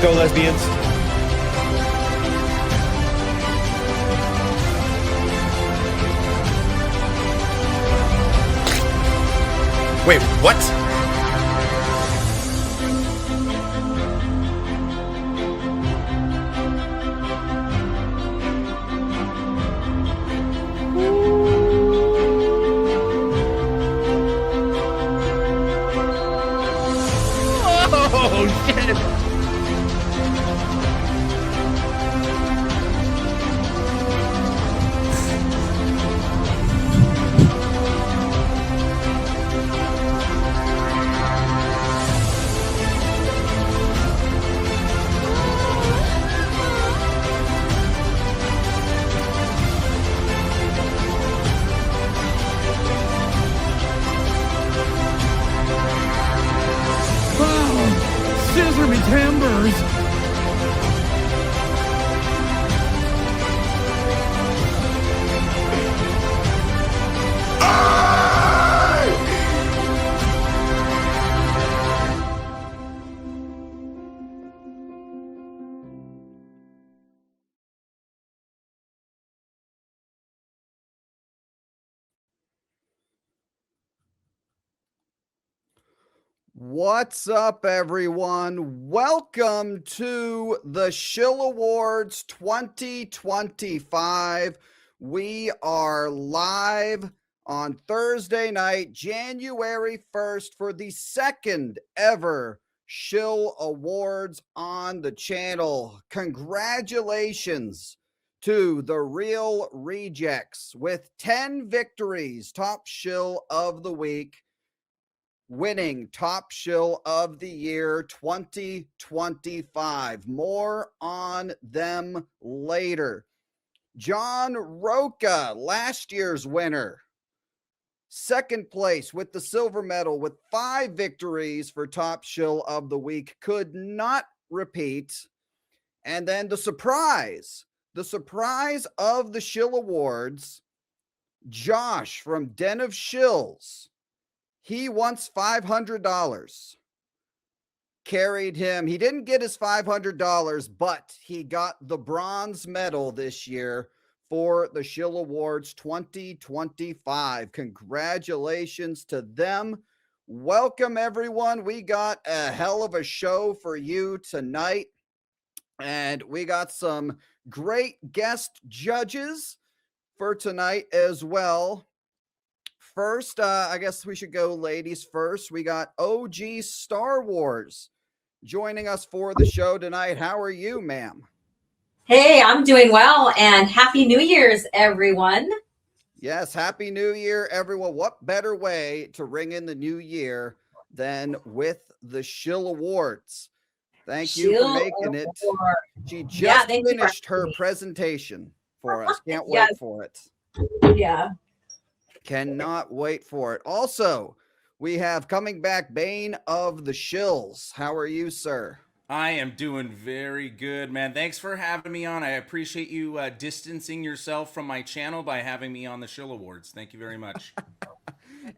go, lesbians. Wait, what? Oh, shit. Scissor me timbers! What's up, everyone? Welcome to the Shill Awards 2025. We are live on Thursday night, January 1st, for the second ever Shill Awards on the channel. Congratulations to the Real Rejects with 10 victories, top shill of the week, winning Top Shill of the Year 2025. More on them later. John Roca, last year's winner, second place with the silver medal with 5 victories for Top Shill of the Week, could not repeat. And then the surprise of the Shill Awards, Josh from BANEoftheSHILLS. He wants $500. Carried him. He didn't get his $500, but he got the bronze medal this year for the Shill Awards 2025. Congratulations to them. Welcome, everyone. We got a hell of a show for you tonight, and we got some great guest judges for tonight as well. First, I guess we should go ladies first. We got OG Star Wars joining us for the show tonight. How are you, ma'am? Hey, I'm doing well, and Happy New Year's, everyone. Yes, Happy New Year, everyone. What better way to ring in the new year than with the Shill Awards? Thank you for making it. She just finished her presentation for us. Can't wait for it. Yeah. Cannot wait for it. Also, we have coming back Bane of the Shills. How are you, sir? I am doing very good, man. Thanks for having me on. I appreciate you distancing yourself from my channel by having me on the Shill Awards. Thank you very much.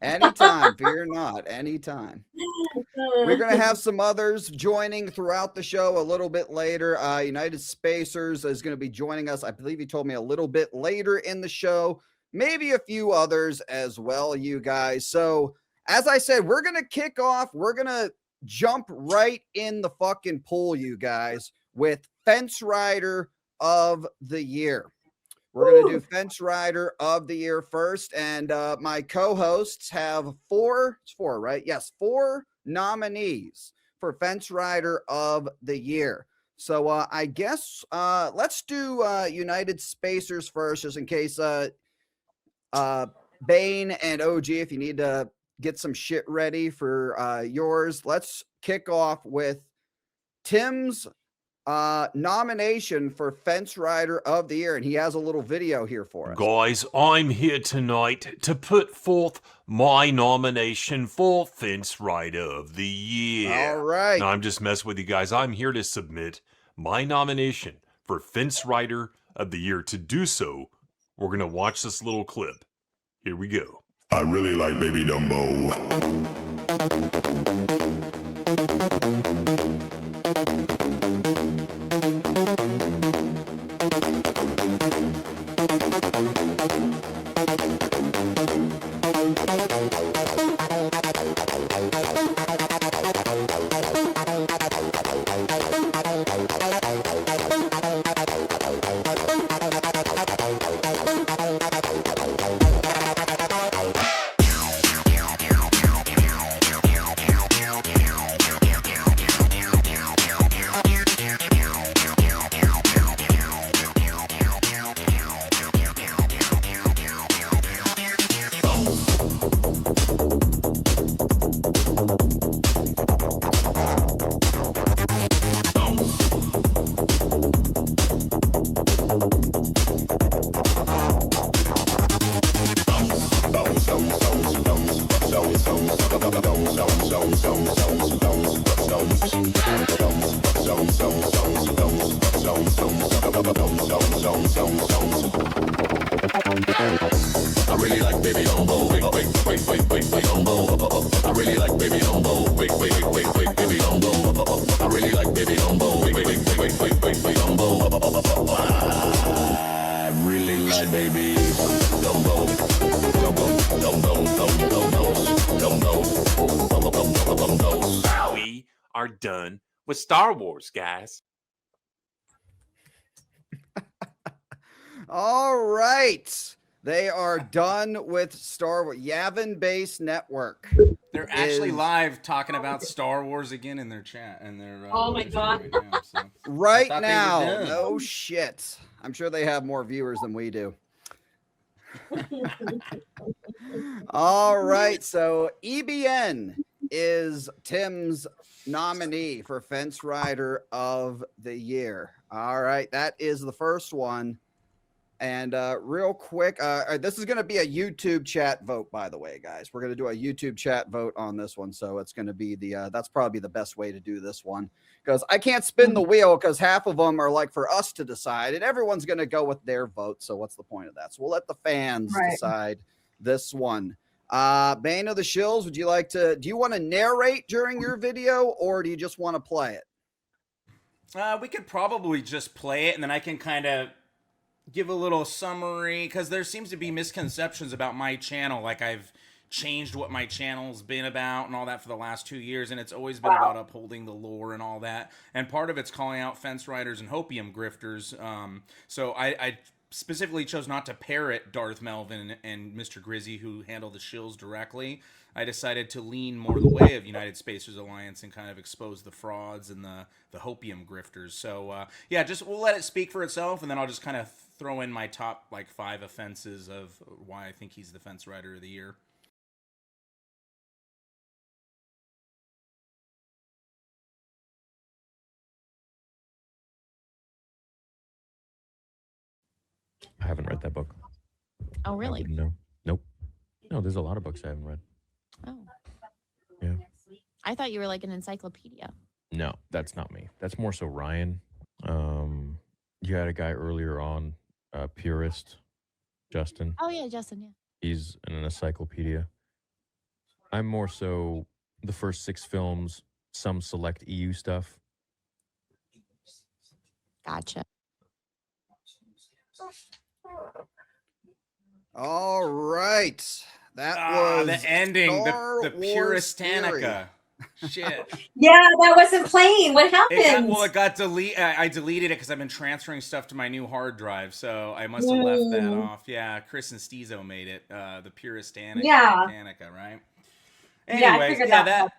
Anytime, fear not, anytime. We're going to have some others joining throughout the show a little bit later. United Spacers is going to be joining us. I believe he told me a little bit later in the show. Maybe a few others as well, you guys. So, as I said, we're going to kick off. We're going to jump right in the fucking pool, you guys, with Fence Rider of the Year. We're going to do Fence Rider of the Year first. And my co-hosts have four nominees for Fence Rider of the Year. So, I guess let's do United Spacers first, just in case Bane and OG, if you need to get some shit ready for yours. Let's kick off with Tim's nomination for Fence Rider of the Year, and he has a little video here for us. Guys, I'm here tonight to put forth my nomination for Fence Rider of the Year. All right. No, I'm just messing with you guys. I'm here to submit my nomination for Fence Rider of the Year. To do so, we're going to watch this little clip. Here we go. I really like Baby Dumbo. I really like baby Dumbo. Wait, baby Dumbo. I really like baby Dumbo. Wait, baby Dumbo. I really like baby Dumbo. Wait, baby Dumbo. I really like baby Dumbo. Dumbo. We are done with Star Wars, guys. All right. They are done with Star Wars. Yavin Base Network. They're actually is- live talking about Star Wars again in their chat and their. Oh my God. Right now, so. Right thought they were now. done. No shit. I'm sure they have more viewers than we do. All right. So EBN is Tim's nominee for Fence Rider of the Year. All right. That is the first one. And real quick, this is going to be a YouTube chat vote, by the way, guys. We're going to do a YouTube chat vote on this one. So it's going to be that's probably the best way to do this one, because I can't spin the wheel because half of them are like for us to decide and everyone's going to go with their vote. So what's the point of that? So we'll let the fans decide this one. Bane of the Shills, do you want to narrate during your video or do you just want to play it? We could probably just play it and then I can kind of give a little summary, because there seems to be misconceptions about my channel. Like, I've changed what my channel's been about and all that for the last 2 years, and it's always been about upholding the lore and all that. And part of it's calling out fence riders and hopium grifters. So I specifically chose not to parrot Darth Melvin and Mr. Grizzy, who handle the shills directly. I decided to lean more the way of United Spacers Alliance and kind of expose the frauds and the hopium grifters. So, yeah, we'll let it speak for itself, and then I'll just kind of throw in my top, 5 offenses of why I think he's the Fence Rider of the Year. I haven't read that book. Oh, really? I wouldn't know. Nope. No, there's a lot of books I haven't read. Oh. Yeah. I thought you were like an encyclopedia. No, that's not me. That's more so Ryan. You had a guy earlier on, Purist, Justin. Oh, yeah, Justin, yeah. He's an encyclopedia. I'm more so the first 6 films, some select EU stuff. Gotcha. All right. That was the ending, Star the Wars Puristanica. Shit. Yeah, that wasn't playing. What happened? It got deleted. I deleted it because I've been transferring stuff to my new hard drive, so I must have left that off. Yeah, Chris and Stezo made it. The Puristanica, right? Yeah, I Anyways, figured that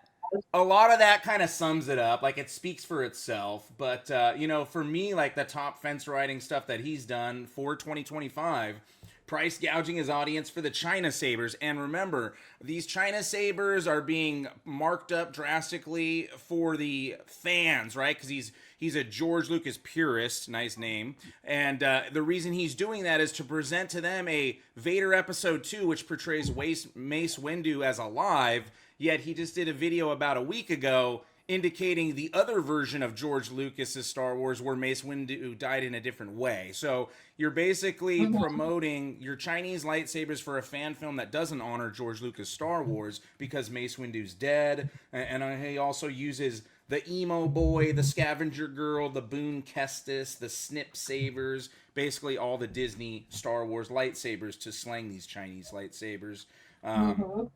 a lot of that kind of sums it up. Like, it speaks for itself. But for me, like, the top fence riding stuff that he's done for 2025. Price gouging his audience for the China Sabers. And remember, these China Sabers are being marked up drastically for the fans, right? Because he's a George Lucas purist, nice name. And the reason he's doing that is to present to them a Vader Episode 2, which portrays Mace Windu as alive. Yet he just did a video about a week ago indicating the other version of George Lucas's Star Wars where Mace Windu died in a different way. So you're basically promoting your Chinese lightsabers for a fan film that doesn't honor George Lucas' Star Wars because Mace Windu's dead. And he also uses the emo boy, the scavenger girl, the Boone Kestis, the Snip Savers, basically all the Disney Star Wars lightsabers to slang these Chinese lightsabers. Mhm.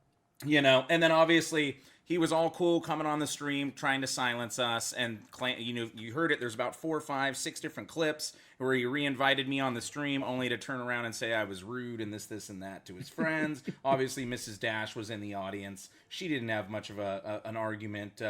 You know, and then obviously he was all cool coming on the stream trying to silence us and you know, you heard it, there's about 4, 5, 6 different clips where he re-invited me on the stream only to turn around and say I was rude and this and that to his friends. Obviously Mrs. Dash was in the audience. She didn't have much of an argument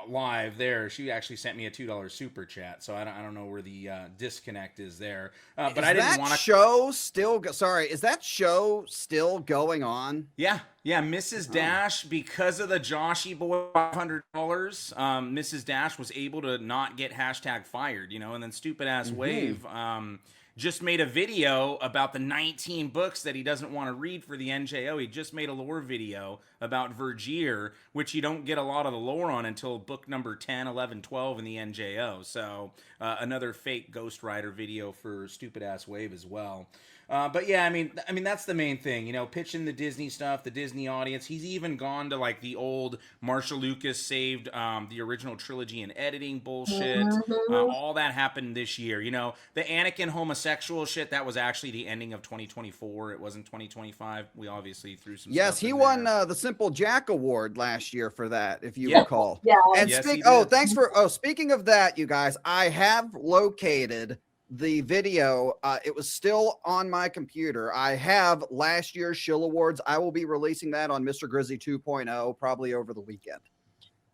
live there. She actually sent me a $2 super chat, so I don't know where the disconnect is there. But I didn't want to. Show still. Sorry, is that show still going on? Yeah, Mrs. Dash, because of the Joshy boy $500, Mrs. Dash was able to not get hashtag fired, you know, and then stupid ass Wave just made a video about the 19 books that he doesn't want to read for the NJO. He just made a lore video about Vergier, which you don't get a lot of the lore on until book number 10, 11, 12 in the NJO. So another fake Ghost Rider video for stupid ass Wave as well. But yeah, I mean that's the main thing, you know, pitching the Disney stuff, the Disney audience. He's even gone to like the old Marshall Lucas saved the original trilogy in editing bullshit. All that happened this year. You know, the Anakin homosexual shit, that was actually the ending of 2024. It wasn't 2025. We obviously threw some. Yes, stuff he in won there. the Simple Jack Award last year for that, if you Yeah. recall. Yeah. And Yes, he thanks did. for speaking of that, you guys, I have located the video. It was still on my computer. I have last year's Shill Awards. I will be releasing that on Mr. Grizzly 2.0 probably over the weekend.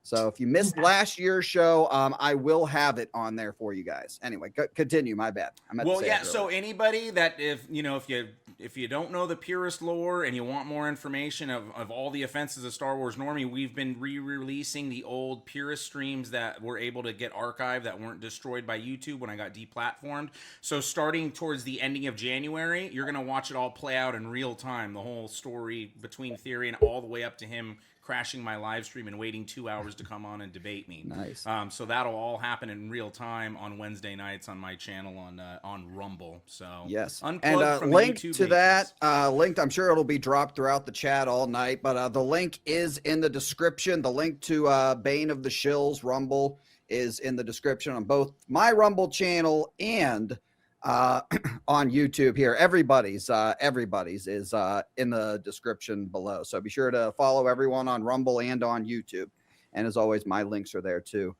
So if you missed last year's show, I will have it on there for you guys. Anyway, continue. My bad. Well, yeah. So anybody that if you don't know the purist lore and you want more information of all the offenses of Star Wars Normie, we've been re-releasing the old purist streams that were able to get archived that weren't destroyed by YouTube when I got deplatformed. So starting towards the ending of January, you're gonna watch it all play out in real time. The whole story between Theory and all the way up to him crashing my live stream and waiting 2 hours to come on and debate me. Nice. So that'll all happen in real time on Wednesday nights on my channel on Rumble. So yes, unplugged and from the link YouTube to matrix. that linked. I'm sure it'll be dropped throughout the chat all night, but the link is in the description. The link to Bane of the Shills Rumble is in the description on both my Rumble channel and on YouTube here. Everybody's is in the description below. So be sure to follow everyone on Rumble and on YouTube. And as always, my links are there too.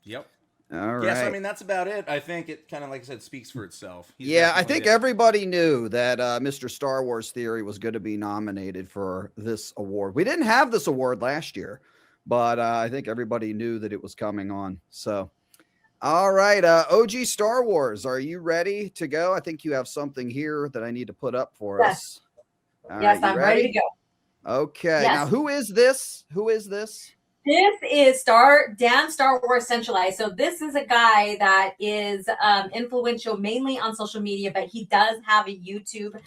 Yep. All right. Yes, I mean that's about it. I think it kind of, like I said, speaks for itself. He's Yeah, I definitely think everybody knew that Mr. Star Wars Theory was going to be nominated for this award. We didn't have this award last year, but I think everybody knew that it was coming on. So, all right, OG Star Wars, are you ready to go? I think you have something here that I need to put up for us. All Yes, right, you I'm ready to go. Okay, Yes. now who is this? Who is this? This is Dan Star Wars Centralized. So this is a guy that is influential mainly on social media, but he does have a YouTube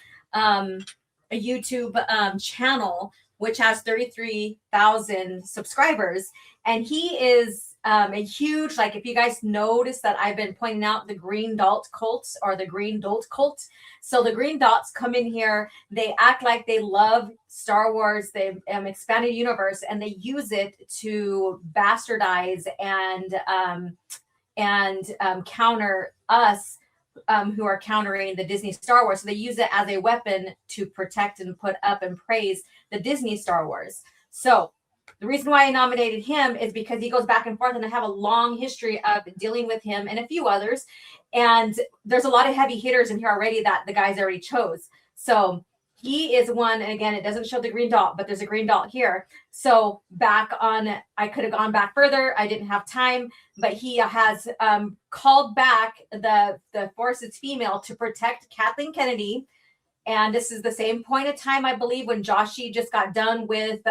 channel which has 33,000 subscribers, and he is a huge, like, if you guys notice that I've been pointing out the green dot cult or the green dot cult. So the green dots come in here, they act like they love Star Wars, they expanded universe, and they use it to bastardize and counter us who are countering the Disney Star Wars. So they use it as a weapon to protect and put up and praise the Disney Star Wars. So the reason why I nominated him is because he goes back and forth, and I have a long history of dealing with him and a few others. And there's a lot of heavy hitters in here already that the guys already chose. So he is one, and again, it doesn't show the green dot, but there's a green dot here. So I could have gone back further. I didn't have time, but he has called back the Force's female to protect Kathleen Kennedy. And this is the same point of time, I believe, when Joshy just got done with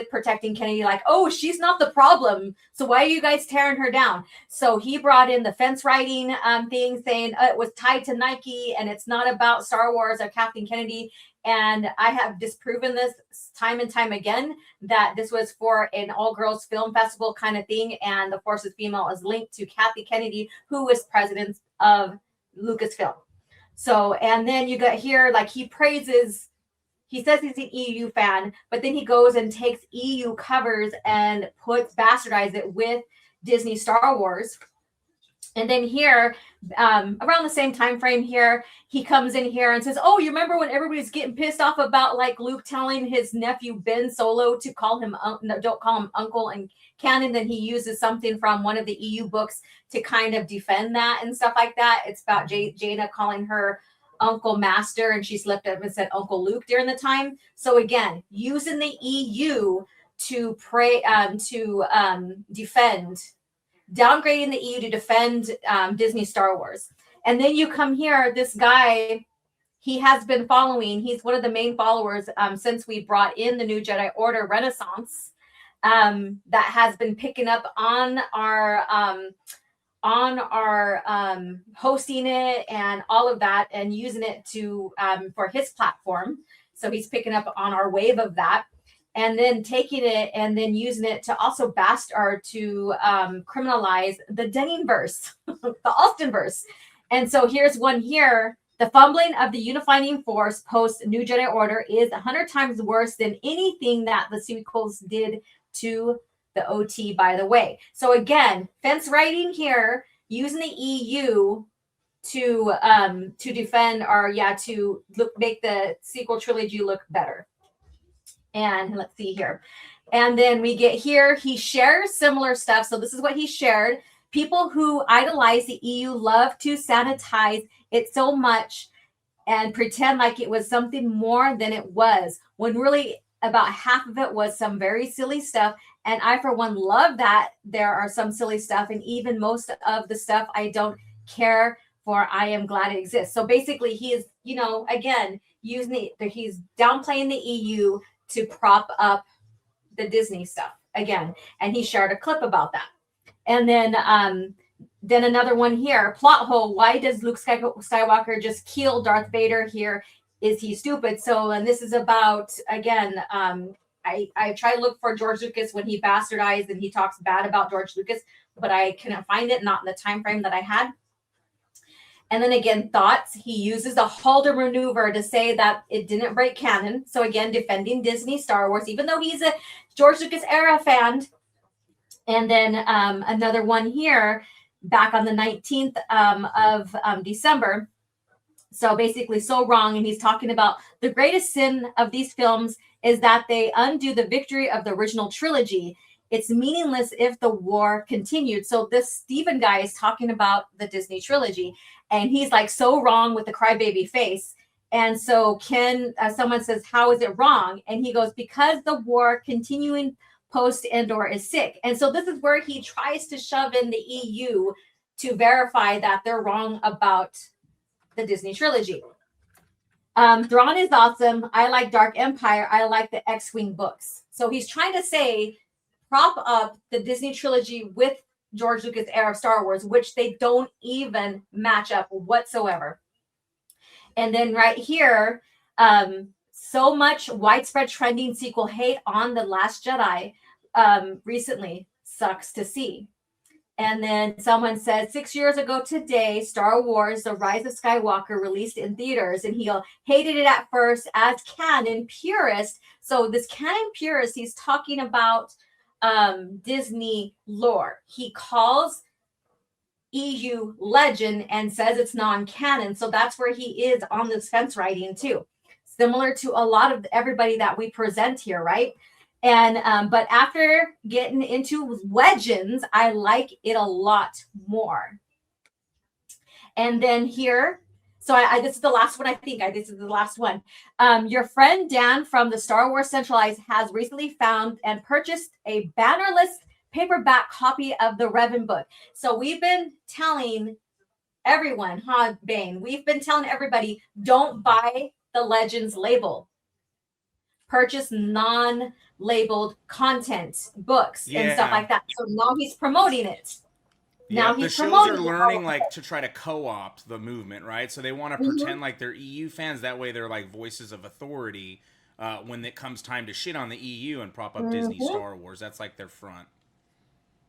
protecting Kennedy, like, oh, she's not the problem, so why are you guys tearing her down? So he brought in the fence riding thing, saying it was tied to Nike and it's not about Star Wars or Kathleen Kennedy. And I have disproven this time and time again, that this was for an all-girls film festival kind of thing, and the Force's female is linked to Kathy Kennedy, who was president of Lucasfilm. So, and then you got here, like, he praises he says he's an EU fan, but then he goes and takes EU covers and bastardize it with Disney Star Wars. And then here, around the same time frame here, he comes in here and says, "Oh, you remember when everybody's getting pissed off about like Luke telling his nephew Ben Solo to call him don't call him uncle and canon?" Then he uses something from one of the EU books to kind of defend that and stuff like that. It's about Jaina calling her Uncle Master, and she slipped up and said Uncle Luke during the time. So again, using the EU to defend. Downgrading the EU to defend Disney Star Wars. And then you come here, this guy, he has been following, he's one of the main followers since we brought in the new Jedi Order Renaissance, that has been picking up on our hosting it and all of that and using it to for his platform. So he's picking up on our wave of that. And then taking it and then using it to also criminalize the Denning-verse, the Alston-verse. And so here's one here. The fumbling of the unifying force post New Jedi Order is 100 times worse than anything that the sequels did to the OT, by the way. So again, fence riding here, using the EU to defend or to make the sequel trilogy look better. And let's see here. And then we get here, he shares similar stuff. So this is what he shared. People who idolize the EU love to sanitize it so much and pretend like it was something more than it was, when really about half of it was some very silly stuff. And I, for one, love that there are some silly stuff. And even most of the stuff I don't care for, I am glad it exists. So basically he is, again, he's downplaying the EU to prop up the Disney stuff again. And he shared a clip about that. And then another one here, plot hole. Why does Luke Skywalker just kill Darth Vader here? Is he stupid? So, and this is about, again, I try to look for George Lucas when he bastardized and he talks bad about George Lucas, but I couldn't find it, not in the time frame that I had. And then again, thoughts. He uses a Halder maneuver to say that it didn't break canon. So again, defending Disney Star Wars, even though he's a George Lucas era fan. And then another one here, back on the 19th of December. So basically so wrong. And he's talking about the greatest sin of these films is that they undo the victory of the original trilogy. It's meaningless if the war continued. So this Stephen guy is talking about the Disney trilogy. And he's like so wrong with the crybaby face. And so someone says, how is it wrong? And he goes, because the war continuing post Endor is sick. And so this is where he tries to shove in the EU to verify that they're wrong about the Disney trilogy. Thrawn is awesome. I like Dark Empire. I like the X-Wing books. So he's trying to say, prop up the Disney trilogy with George Lucas era of Star Wars, which they don't even match up whatsoever. And then right here, so much widespread trending sequel hate on The Last Jedi recently. Sucks to see. And then someone said 6 years ago today, Star Wars, The Rise of Skywalker released in theaters, and he hated it at first as canon purist. So this canon purist, he's talking about Disney lore. He calls EU legend and says it's non-canon. So that's where he is on this fence riding too. Similar to a lot of everybody that we present here, right? And but after getting into legends, I like it a lot more. And then here, so this is the last one, I think. This is the last one. Your friend Dan from the Star Wars Centralized has recently found and purchased a bannerless paperback copy of the Revan book. So we've been telling everyone, Bane? We've been telling everybody, don't buy the Legends label. Purchase non-labeled content, books, and stuff like that. So now he's promoting it. Now the he's shows promoting are learning like to try to co-opt the movement, right? So they want to pretend like they're EU fans. That way they're like voices of authority when it comes time to shit on the EU and prop up Disney Star Wars. That's like their front.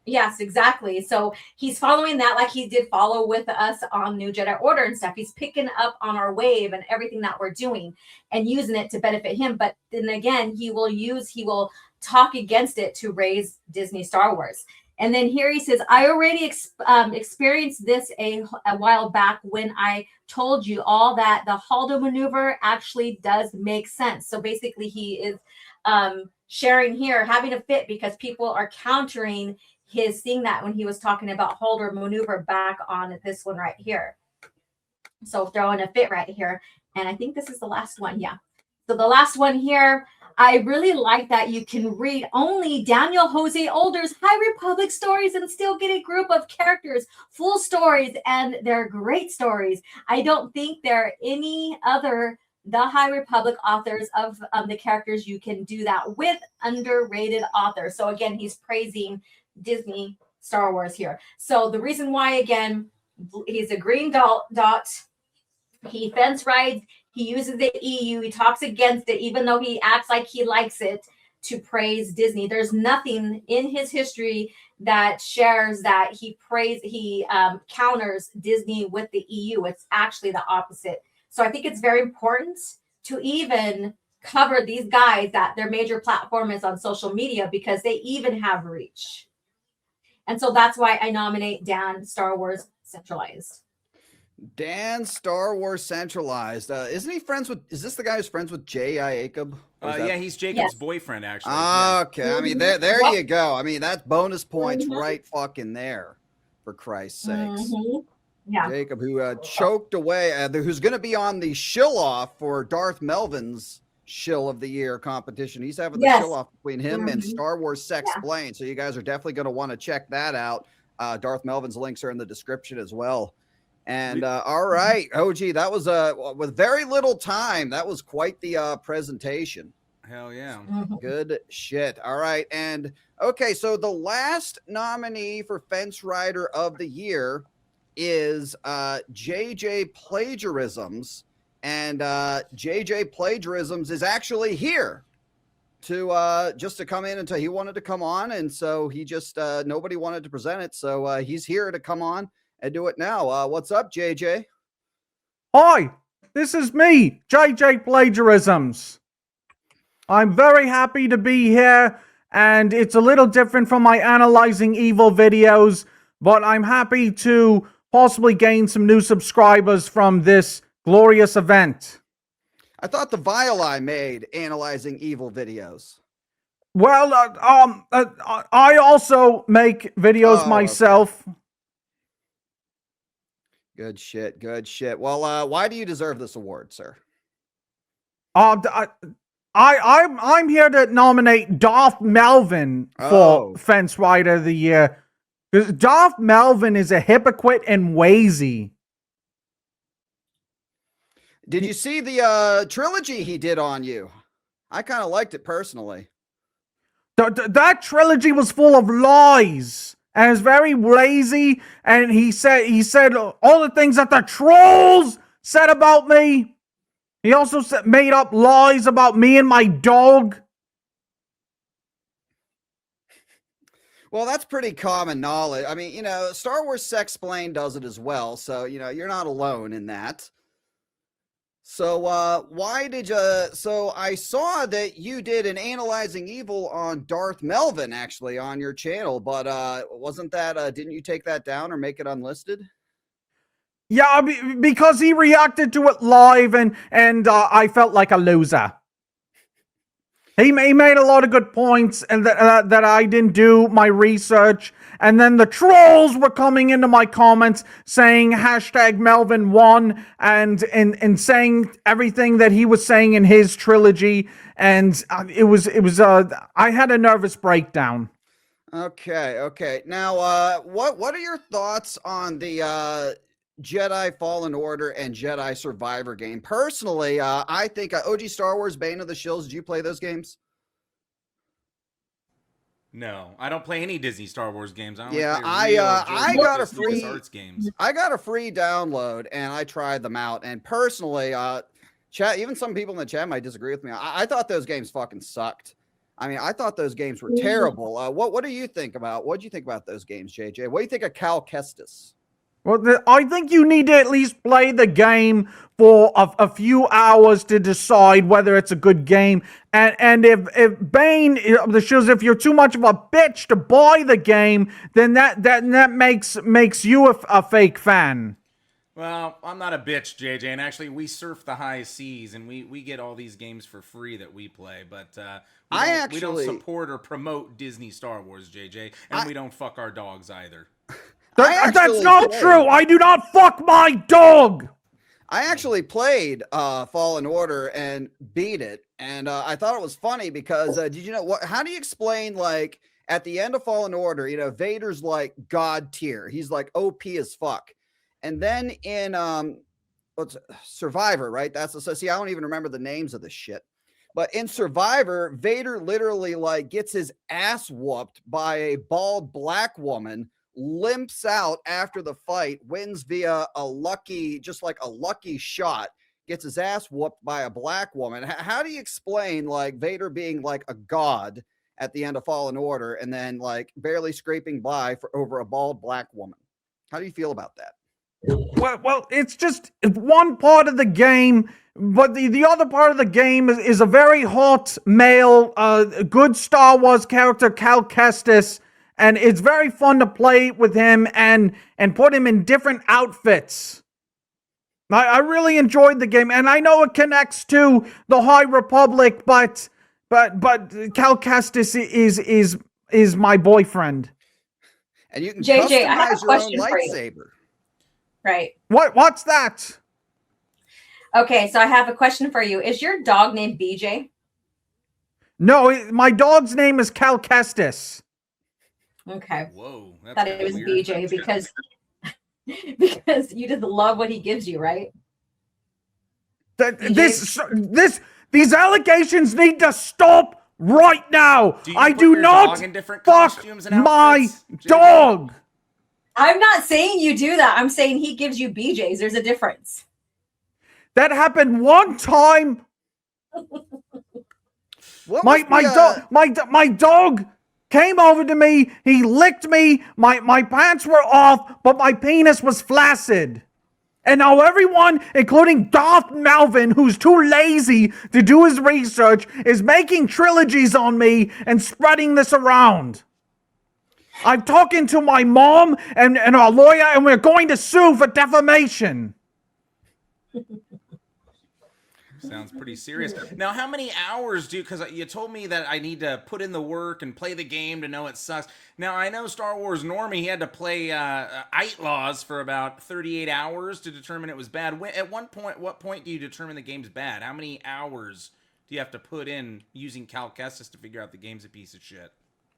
Yes, exactly. So he's following that like he did follow with us on New Jedi Order and stuff. He's picking up on our wave and everything that we're doing and using it to benefit him. But then again, he will talk against it to raise Disney Star Wars. And then here he says, I already experienced this a while back when I told you all that the Haldo maneuver actually does make sense. So basically, he is sharing here, having a fit because people are countering his thing that when he was talking about Haldo maneuver back on this one right here. So throwing a fit right here. And I think this is the last one. Yeah. So the last one here, I really like that you can read only Daniel Jose Older's High Republic stories and still get a group of characters, full stories, and they're great stories. I don't think there are any other the High Republic authors of the characters you can do that with, underrated authors. So again, he's praising Disney Star Wars here. So the reason why, again, he's a green dot. He fence rides. He uses the EU. He talks against it, even though he acts like he likes it, to praise Disney. There's nothing in his history that shares that he counters Disney with the EU. It's actually the opposite. So I think it's very important to even cover these guys that their major platform is on social media because they even have reach. And so that's why I nominate Dan Star Wars Centralized. Dan Star Wars Centralized. Isn't he friends with? Is this the guy who's friends with J.I. Jacob? Yeah, he's Jacob's boyfriend, actually. Okay, I mean there you go. I mean that's bonus points right fucking there, for Christ's sakes. Yeah, Jacob, who choked away, who's going to be on the shill off for Darth Melvin's Shill of the Year competition. He's having the shill off between him and Star Wars Sex Explained. So you guys are definitely going to want to check that out. Darth Melvin's links are in the description as well. And all right, OG, that was with very little time. That was quite the presentation. Hell yeah. Good shit. All right. And okay, so the last nominee for Fence Rider of the Year is JJ Plagiarisms. And JJ Plagiarisms is actually here to just to come in until he wanted to come on. And so he just nobody wanted to present it. So he's here to come on and do it now. What's up, JJ? Hi, this is me, JJ Plagiarisms. I'm very happy to be here, and it's a little different from my Analyzing Evil videos, but I'm happy to possibly gain some new subscribers from this glorious event. I thought the Violi made Analyzing Evil videos. Well, I also make videos myself. Okay. Good shit. Good shit. Well, why do you deserve this award, sir? I'm here to nominate Darth Melvin for Fence Rider of the Year. Because Darth Melvin is a hypocrite and lazy. Did you see the trilogy he did on you? I kind of liked it personally. That trilogy was full of lies. And it's very lazy. And he said all the things that the trolls said about me. He also made up lies about me and my dog. Well, that's pretty common knowledge. I mean, Star Wars Sex Explained does it as well. So, you're not alone in that. So, why did you... So, I saw that you did an Analyzing Evil on Darth Melvin, actually, on your channel. But wasn't that... didn't you take that down or make it unlisted? Yeah, because he reacted to it live, and I felt like a loser. He made a lot of good points, and that I didn't do my research. And then the trolls were coming into my comments saying #Melvin won, and saying everything that he was saying in his trilogy. And it was I had a nervous breakdown. Okay. Now, what are your thoughts on the Jedi Fallen Order and Jedi Survivor game? Personally, I think OG Star Wars Bane of the Shills, did you play those games? No, I don't play any Disney Star Wars games. I got a free games. I got a free download and I tried them out. And personally, chat, even some people in the chat might disagree with me. I thought those games fucking sucked. I mean, I thought those games were terrible. What do you think about? What do you think about those games, JJ? What do you think of Cal Kestis? Well, I think you need to at least play the game for a few hours to decide whether it's a good game. And if Bane, the shows, if you're too much of a bitch to buy the game, then that makes you a fake fan. Well, I'm not a bitch, JJ, and actually we surf the high seas and we get all these games for free that we play, but we don't support or promote Disney Star Wars, JJ, and we don't fuck our dogs either. That's not true. I do not fuck my dog. I actually played Fallen Order and beat it, and I thought it was funny because did you know what? How do you explain like at the end of Fallen Order? You know, Vader's like God tier. He's like OP as fuck, and then in what's Survivor, right? That's see, I don't even remember the names of this shit. But in Survivor, Vader literally like gets his ass whooped by a bald black woman, limps out after the fight, wins via a lucky shot, gets his ass whooped by a black woman. How do you explain like Vader being like a god at the end of Fallen Order and then like barely scraping by for over a bald black woman? How do you feel about that? Well, it's just one part of the game, but the other part of the game is a very hot male, good Star Wars character, Cal Kestis, and it's very fun to play with him and put him in different outfits. I really enjoyed the game, and I know it connects to the High Republic, but Cal Kestis is my boyfriend. And you can JJ, I have a customize your own question for you. lightsaber. Right. What's that? Okay, so I have a question for you. Is your dog named BJ? No, my dog's name is Cal Kestis. Okay. Whoa, that's Thought it was weird. BJ because because you just love what he gives you, right? These allegations need to stop right now. I do not fuck my dog. I'm not saying you do that. I'm saying he gives you BJs. There's a difference. That happened one time. My dog came over to me. He licked me. My pants were off, but my penis was flaccid. And now everyone, including Darth Melvin, who's too lazy to do his research, is making trilogies on me and spreading this around. I'm talking to my mom and our lawyer, and we're going to sue for defamation. Sounds pretty serious. Now, how many hours because you told me that I need to put in the work and play the game to know it sucks. Now, I know Star Wars Normie, he had to play Outlaws for about 38 hours to determine it was bad. What point do you determine the game's bad? How many hours do you have to put in using Cal Kestis to figure out the game's a piece of shit?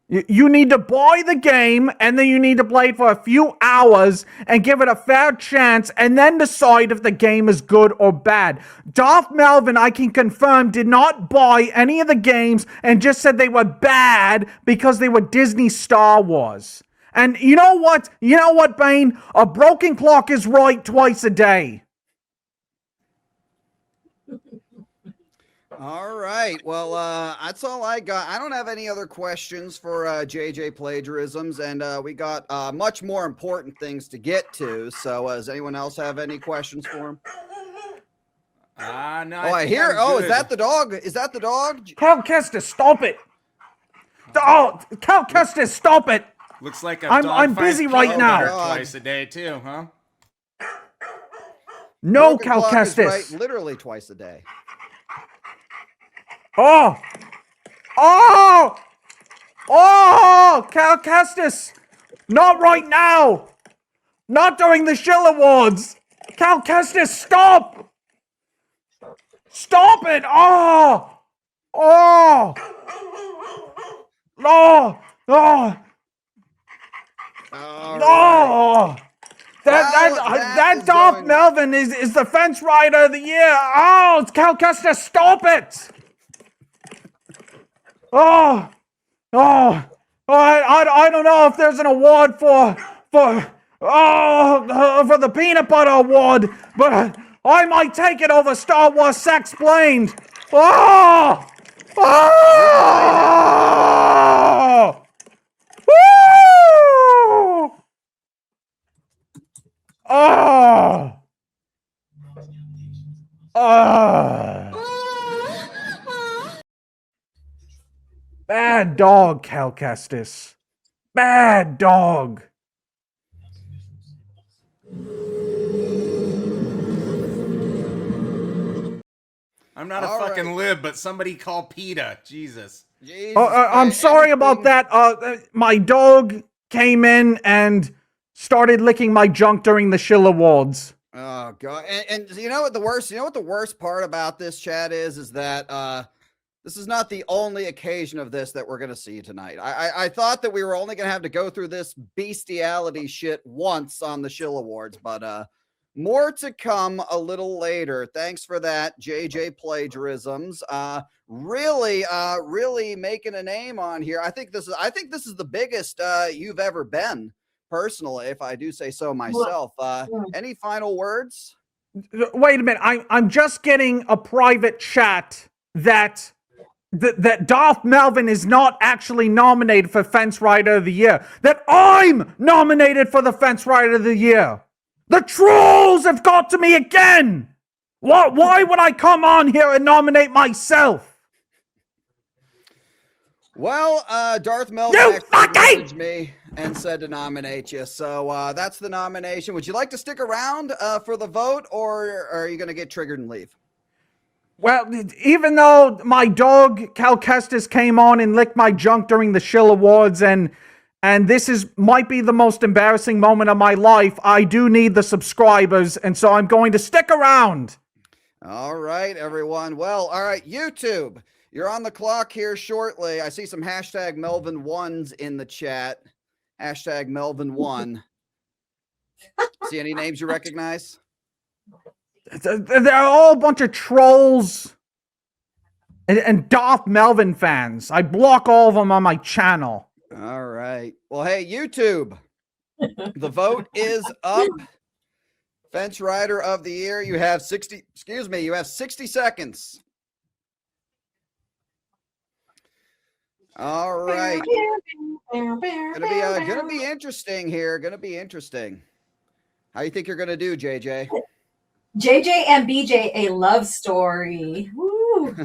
You need to buy the game, and then you need to play it for a few hours and give it a fair chance, and then decide if the game is good or bad. Darth Melvin, I can confirm, did not buy any of the games and just said they were bad because they were Disney Star Wars. And you know what? You know what, Bane? A broken clock is right twice a day. All right. Well, that's all I got. I don't have any other questions for JJ Plagiarisms, and we got much more important things to get to. So, does anyone else have any questions for him? No. I hear. Oh, is that the dog? Is that the dog? Cal Kestis, stop it! Oh, Cal Kestis, stop it! Looks like a I'm busy right now. Twice a day too, huh? No, Broken Cal clock is Kestis. right, literally twice a day. Oh, Cal Kestis, not right now, not during the Shill Awards. Cal Kestis, stop it. That Darth Melvin is the fence rider of the year. Oh, Cal Kestis, stop it. I don't know if there's an award for the peanut butter award, but I might take it over Star Wars Sexplained. Oh! Woo! Oh! Oh! Bad dog, Cal Kestis. Bad dog. I'm not a All fucking right. lib, but somebody call PETA. Jesus. Jesus I'm Christ, sorry about anything- that. My dog came in and started licking my junk during the Shill Awards. Oh god! And you know what the worst? You know what the worst part about this chat is that this is not the only occasion of this that we're going to see tonight. I thought that we were only going to have to go through this bestiality shit once on the Shill Awards, but more to come a little later. Thanks for that, JJ Plagiarisms. Really making a name on here. I think this is the biggest you've ever been, personally, if I do say so myself. Any final words? Wait a minute. I'm just getting a private chat that Darth Melvin is not actually nominated for Fence Rider of the Year. That I'm nominated for the Fence Rider of the Year. The trolls have got to me again. Why would I come on here and nominate myself? Well, Darth Melvin You actually fucking- messaged me and said to nominate you. So that's the nomination. Would you like to stick around for the vote, or are you going to get triggered and leave? Well, even though my dog Cal Kestis came on and licked my junk during the Shill Awards, and this might be the most embarrassing moment of my life, I do need the subscribers, and so I'm going to stick around. All right, everyone. Well, all right, YouTube, you're on the clock here shortly. I see some hashtag Melvin ones in the chat. Hashtag Melvin one. See any names you recognize? They're all a bunch of trolls and Darth Melvin fans. I block all of them on my channel. All right. Well, hey, YouTube, the vote is up. Fence Rider of the Year. You have 60 seconds. All right. Gonna be interesting here. Gonna be interesting. How you think you're gonna do, JJ? JJ and BJ, a love story. Woo.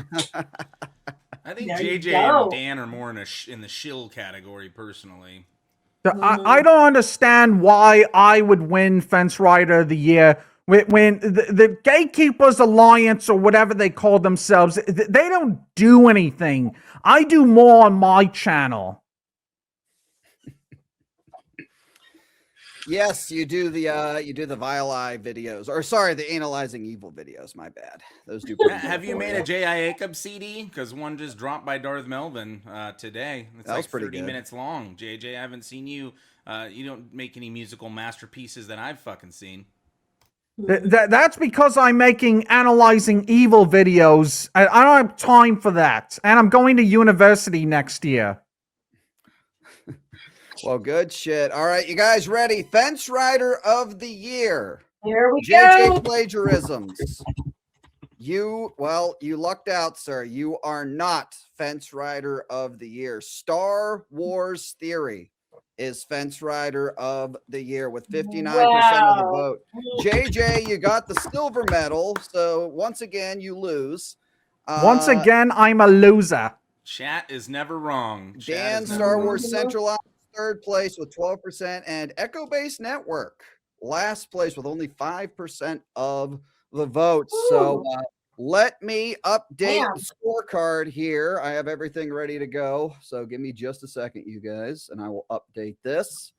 I think There you JJ go. and Dan are more in the shill category, personally. I don't understand why I would win Fence Rider of the Year when the Gatekeepers Alliance, or whatever they call themselves, they don't do anything. I do more on my channel. Yes, you do the Vile Eye videos, or sorry, the Analyzing Evil videos. My bad. Those do. pretty Have good you for made ya. a J.I. Acup CD? Because one just dropped by Darth Melvin today. It's That was like pretty 30 good. minutes long. JJ, I haven't seen you. You don't make any musical masterpieces that I've fucking seen. That's because I'm making Analyzing Evil videos. I don't have time for that. And I'm going to university next year. Well, good shit. All right, you guys ready? Fence Rider of the Year. Here we JJ go. Plagiarisms. You lucked out, sir. You are not Fence Rider of the Year. Star Wars Theory is Fence Rider of the Year with 59% of the Wow. vote. JJ, you got the silver medal. So once again, you lose. Once again, I'm a loser. Chat is never wrong. Chat Dan, is never Star wrong. Wars Central, third place with 12%, and Echo Base Network last place with only 5% of the votes. So let me update Damn. the scorecard here. I have everything ready to go. So give me just a second, you guys, and I will update this.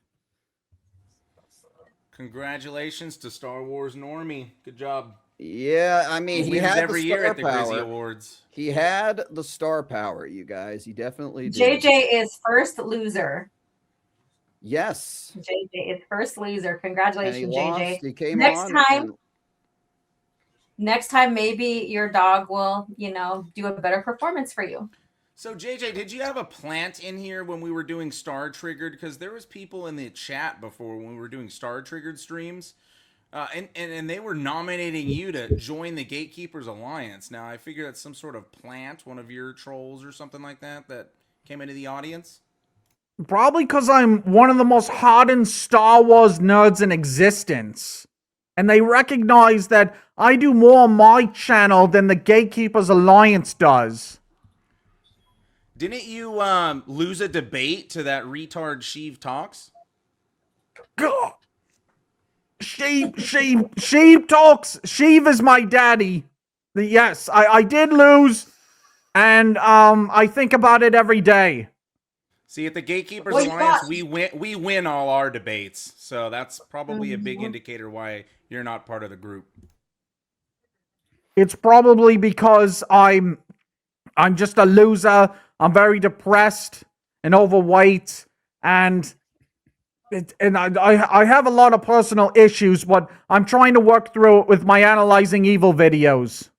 Congratulations to Star Wars Normie. Good job. Yeah, I mean, he Wins had every the year star at the Grizzy power. Awards. He had the star power, you guys. He definitely did. JJ is first loser. Yes. JJ is first loser. And he Congratulations, lost. JJ. He came Next on. time- and- Next time, maybe your dog will, do a better performance for you. So JJ, did you have a plant in here when we were doing Star Triggered? Because there was people in the chat before when we were doing Star Triggered streams And they were nominating you to join the Gatekeepers Alliance. Now I figure that's some sort of plant, one of your trolls or something like that came into the audience. Probably because I'm one of the most hardened Star Wars nerds in existence. And they recognize that I do more on my channel than the Gatekeepers Alliance does. Didn't you lose a debate to that retard Sheev Talks? God. Sheev talks. Sheev is my daddy. Yes, I did lose. And I think about it every day. See, at the Gatekeepers Well, you Alliance, got- we win all our debates. So that's probably a big indicator why you're not part of the group. It's probably because I'm just a loser. I'm very depressed and overweight, and I have a lot of personal issues, but I'm trying to work through it with my Analyzing Evil videos.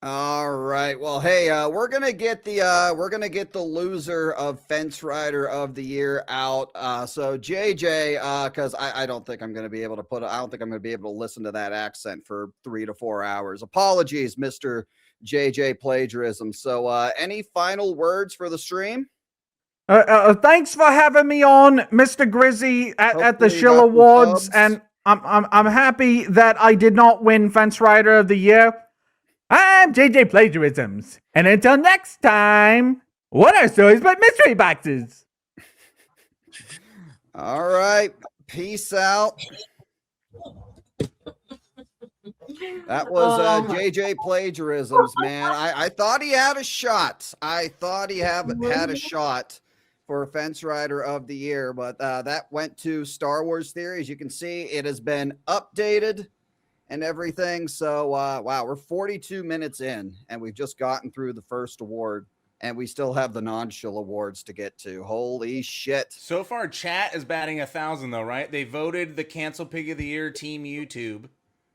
All right. Well, hey, we're gonna get the loser of Fence Rider of the Year out. So JJ, because I don't think I'm gonna be able to I don't think I'm gonna be able to listen to that accent for 3 to 4 hours. Apologies, Mr. JJ Plagiarism. So, any final words for the stream? Thanks for having me on, Mr. Grizzy, at the Hopefully you Shill got some Awards, subs. and I'm happy that I did not win Fence Rider of the Year. I'm JJ Plagiarisms, and until next time, what are stories but mystery boxes? All right. Peace out. That was JJ Plagiarisms, man. I thought he had a shot. I thought he had a shot for Fence Rider of the Year, but that went to Star Wars Theory. As you can see, it has been updated and everything. So, wow, we're 42 minutes in, and we've just gotten through the first award, and we still have the non-Shill Awards to get to. Holy shit. So far, chat is batting 1,000, though, right? They voted the Cancel Pig of the Year Team YouTube.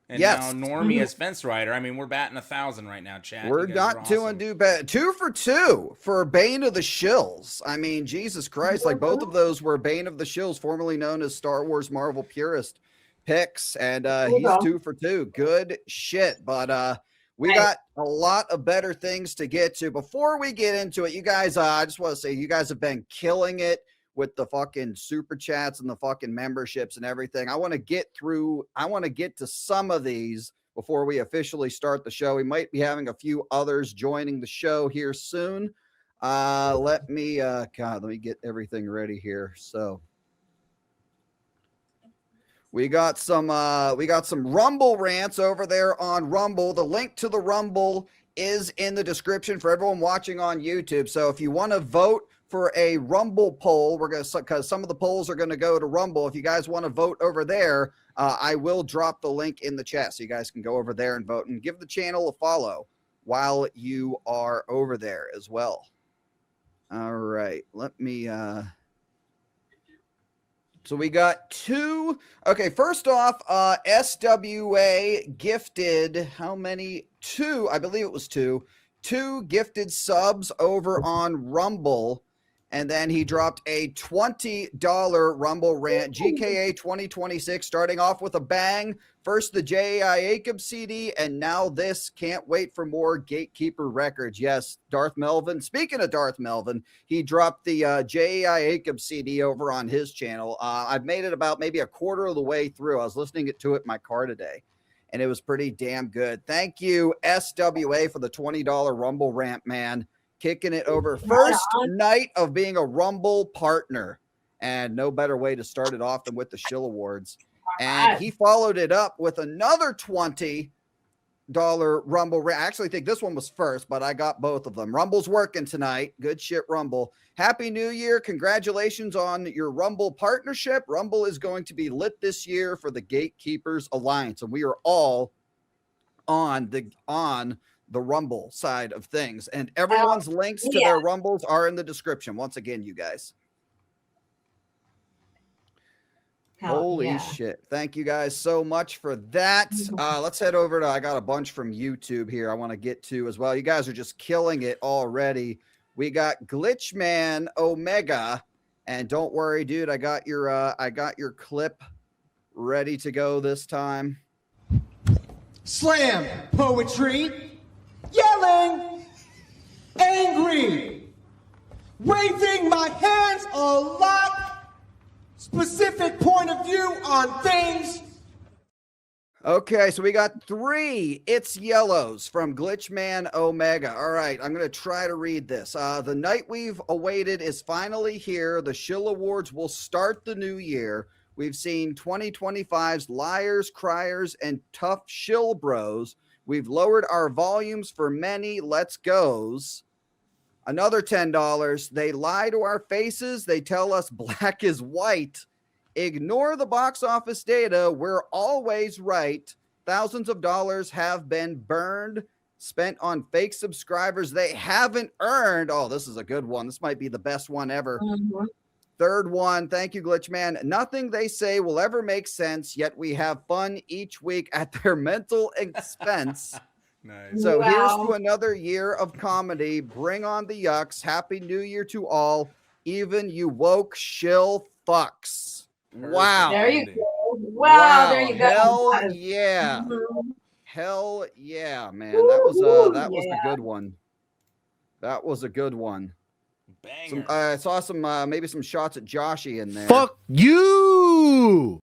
And Yes. now Normie as Fence Rider. I mean, we're batting 1,000 right now, chat. We're You guys not are doing awesome. do bad. 2 for 2 for Bane of the Shills. I mean, Jesus Christ! Like both of those were Bane of the Shills, formerly known as Star Wars Marvel Purist picks, and he's 2 for 2. Good shit. But we got a lot of better things to get to. Before we get into it, you guys, I just want to say you guys have been killing it with the fucking super chats and the fucking memberships and everything. I want to get to some of these before we officially start the show. We might be having a few others joining the show here soon. Let me get everything ready here. So we got some Rumble rants over there on Rumble. The link to the Rumble is in the description for everyone watching on YouTube. So if you want to vote for a Rumble poll, because some of the polls are going to go to Rumble. If you guys want to vote over there, I will drop the link in the chat so you guys can go over there and vote, and give the channel a follow while you are over there as well. All right, let me so we got 2. Okay, first off, SWA gifted how many? 2, I believe it was 2 gifted subs over on Rumble. And then he dropped a $20 Rumble rant, GKA 2026, starting off with a bang. First the J.I. Jacob CD, and now this. Can't wait for more Gatekeeper records. Yes, Darth Melvin. Speaking of Darth Melvin, he dropped the J.I. Jacob CD over on his channel. I've made it about maybe a quarter of the way through. I was listening to it in my car today, and it was pretty damn good. Thank you, SWA, for the $20 Rumble rant, man. Kicking it over. First night of being a Rumble partner, and no better way to start it off than with the Shill Awards. And he followed it up with another $20 Rumble. I actually think this one was first, but I got both of them. Rumble's working tonight. Good shit, Rumble. Happy New Year. Congratulations on your Rumble partnership. Rumble is going to be lit this year for the Gatekeepers Alliance, and we are all on the Rumble side of things, and everyone's links to their Rumbles are in the description. Once again, you guys. Holy shit. Thank you guys so much for that. Let's head over to, I got a bunch from YouTube here I want to get to as well. You guys are just killing it already. We got Glitchman Omega, and don't worry, dude, I got your clip ready to go this time? Slam poetry, yelling, angry, waving my hands a lot, specific point of view on things. Okay, so we got 3 It's Yellows from Glitchman Omega. All right, I'm going to try to read this. The night we've awaited is finally here. The Shill Awards will start the new year. We've seen 2025's liars, criers, and tough shill bros. We've lowered our volumes for many let's goes. Another $10. They lie to our faces. They tell us black is white. Ignore the box office data. We're always right. Thousands of dollars have been burned, spent on fake subscribers they haven't earned. Oh, this is a good one. This might be the best one ever. Mhm. Third one. Thank you, Glitchman. Nothing they say will ever make sense, yet we have fun each week at their mental expense. Nice. So here's Wow. to another year of comedy. Bring on the yucks. Happy New Year to all, even you woke shill fucks. Wow. There you go. Wow, there you go. Hell That is- yeah. Mhm. Hell yeah, man. That was a Yeah. good one. That was a good one. Banger. I saw some maybe some shots at Joshy in there. Fuck you!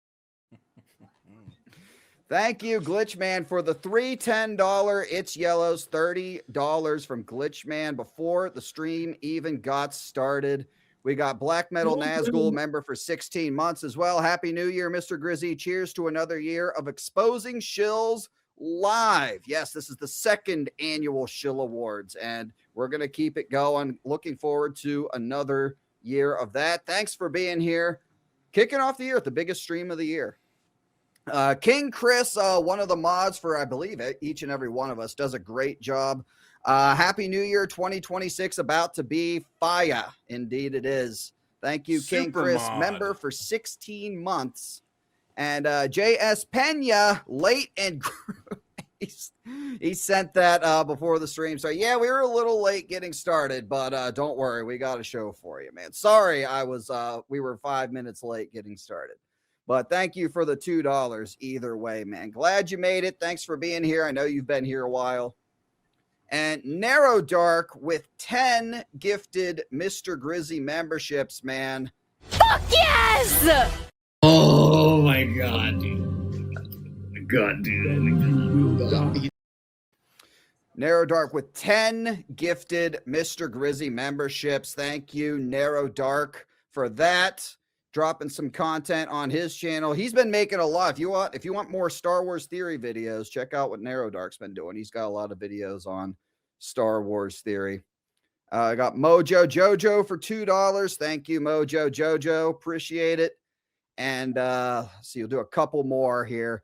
Thank you, Glitchman, for the $3 $10 It's Yellows, $30 from Glitchman before the stream even got started. We got Black Metal Nazgul member for 16 months as well. Happy New Year, Mr. Grizzy. Cheers to another year of exposing shills live. Yes, this is the 2nd annual Shill Awards, and we're going to keep it going. Looking forward to another year of that. Thanks for being here. Kicking off the year at the biggest stream of the year. King Chris, one of the mods for, I believe, each and every one of us, does a great job. Happy New Year 2026, about to be fire. Indeed it is. Thank you, King Super Chris, mod. member for 16 months. And JS Pena, late and he sent that before the stream. So yeah, we were a little late getting started, but don't worry, we got a show for you, man. Sorry, we were 5 minutes late getting started. But thank you for the $2 either way, man. Glad you made it. Thanks for being here. I know you've been here a while. And Narrow Dark with 10 gifted Mr. Grizzy memberships, man. Fuck yes! Oh my god, dude. God, dude. Narrow Dark with 10 gifted Mr. Grizzy memberships. Thank you, Narrow Dark, for that. Dropping some content on his channel. He's been making a lot. If you want more Star Wars theory videos, check out what Narrow Dark's been doing. He's got a lot of videos on Star Wars theory. I got Mojo Jojo for $2. Thank you, Mojo Jojo. Appreciate it. And see, we'll do a couple more here.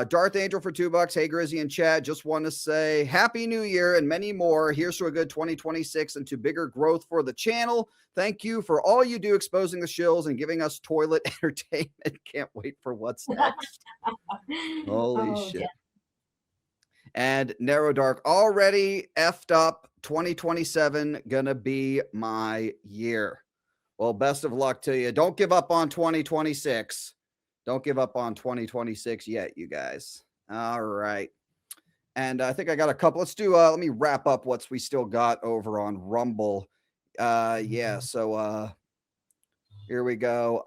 Darth Angel for $2. Hey, Grizzy and Chad. Just want to say Happy New Year and many more. Here's to a good 2026 and to bigger growth for the channel. Thank you for all you do exposing the shills and giving us toilet entertainment. Can't wait for what's next. Holy Oh, shit. yeah. And Narrow Dark already effed up. 2027 gonna be my year. Well, best of luck to you. Don't give up on 2026. Don't give up on 2026 yet, you guys. All right. And I think I got a couple. Let's do let me wrap up what we still got over on Rumble. Yeah, so here we go.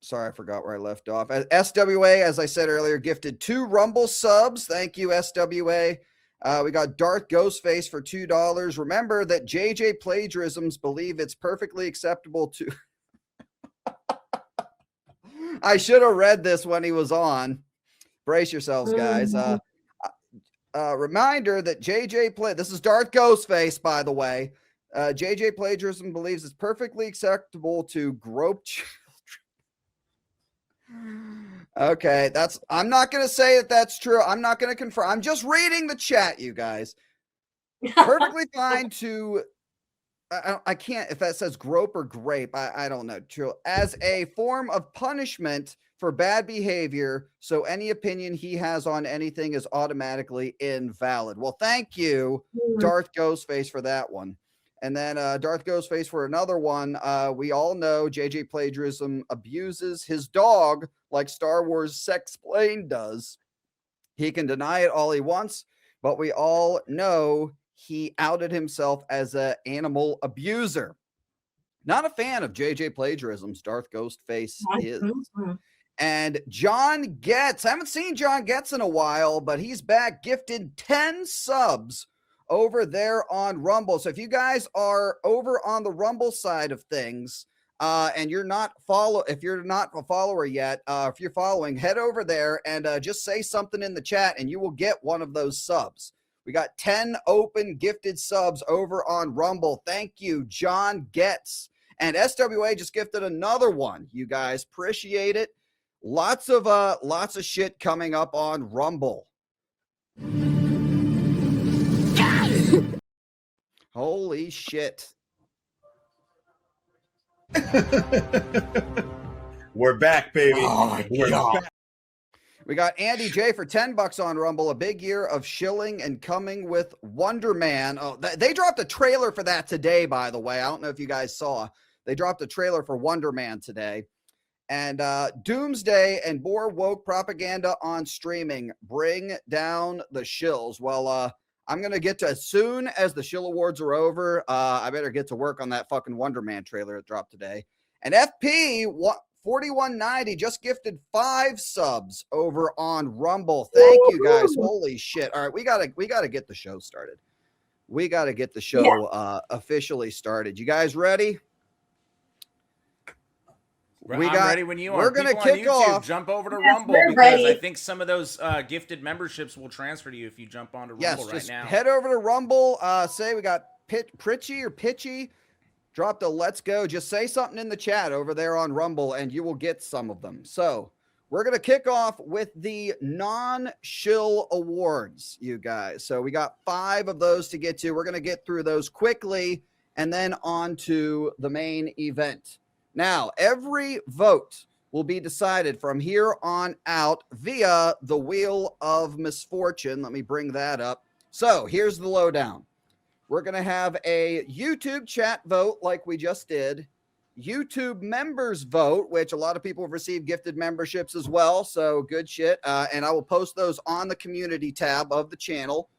Sorry, I forgot where I left off. SWA, as I said earlier, gifted 2 Rumble subs. Thank you, SWA. We got Darth Ghostface for $2. Remember that JJ plagiarisms believe it's perfectly acceptable to. I should have read this when he was on. Brace yourselves, guys. Reminder that this is Darth Ghostface, by the way. JJ plagiarism believes it's perfectly acceptable to grope children. Okay, I'm not going to say that that's true. I'm not going to confirm. I'm just reading the chat, you guys. Perfectly fine to, I can't, if that says grope or grape, I don't know. True. As a form of punishment for bad behavior, so any opinion he has on anything is automatically invalid. Well, thank you, Darth Ghostface, for that one. And then Darth Ghostface for another one. We all know JJ Plagiarism abuses his dog like Star Wars Sexplain does. He can deny it all he wants, but we all know he outed himself as an animal abuser. Not a fan of JJ plagiarisms, Darth Ghostface is. And John Getz, I haven't seen John Getz in a while, but he's back, gifted 10 subs over there on Rumble. So if you guys are over on the Rumble side of things, and you're not if you're not a follower yet, if you're following, head over there and just say something in the chat and you will get one of those subs. We got 10 open gifted subs over on Rumble. Thank you, John Getz. And SWA just gifted another one. You guys appreciate it. Lots of shit coming up on Rumble. Holy shit. We're back, baby. Oh, We're God. back. We got Andy J for $10 on Rumble. A big year of shilling and coming with Wonder Man. Oh, they dropped a trailer for that today, by the way. I don't know if you guys saw. They dropped a trailer for Wonder Man today. And Doomsday and more woke propaganda on streaming. Bring down the shills. Well, I'm going to get to, as soon as the Shill Awards are over, I better get to work on that fucking Wonder Man trailer that dropped today. And FP 4190 just gifted 5 subs over on Rumble. Thank you guys. Holy shit. All right, we gotta get the show started. We gotta get the show officially started. You guys ready? I'm ready when you are. We're gonna kick off. Jump over to Rumble because I think some of those gifted memberships will transfer to you if you jump onto Rumble right now. Head over to Rumble. Say we got Pitchy. Drop the let's go. Just say something in the chat over there on Rumble and you will get some of them. So we're going to kick off with the non-Shill Awards, you guys. So we got 5 of those to get to. We're going to get through those quickly and then on to the main event. Now, every vote will be decided from here on out via the Wheel of Misfortune. Let me bring that up. So here's the lowdown. We're going to have a YouTube chat vote like we just did. YouTube members vote, which a lot of people have received gifted memberships as well. So good shit. And I will post those on the community tab of the channel.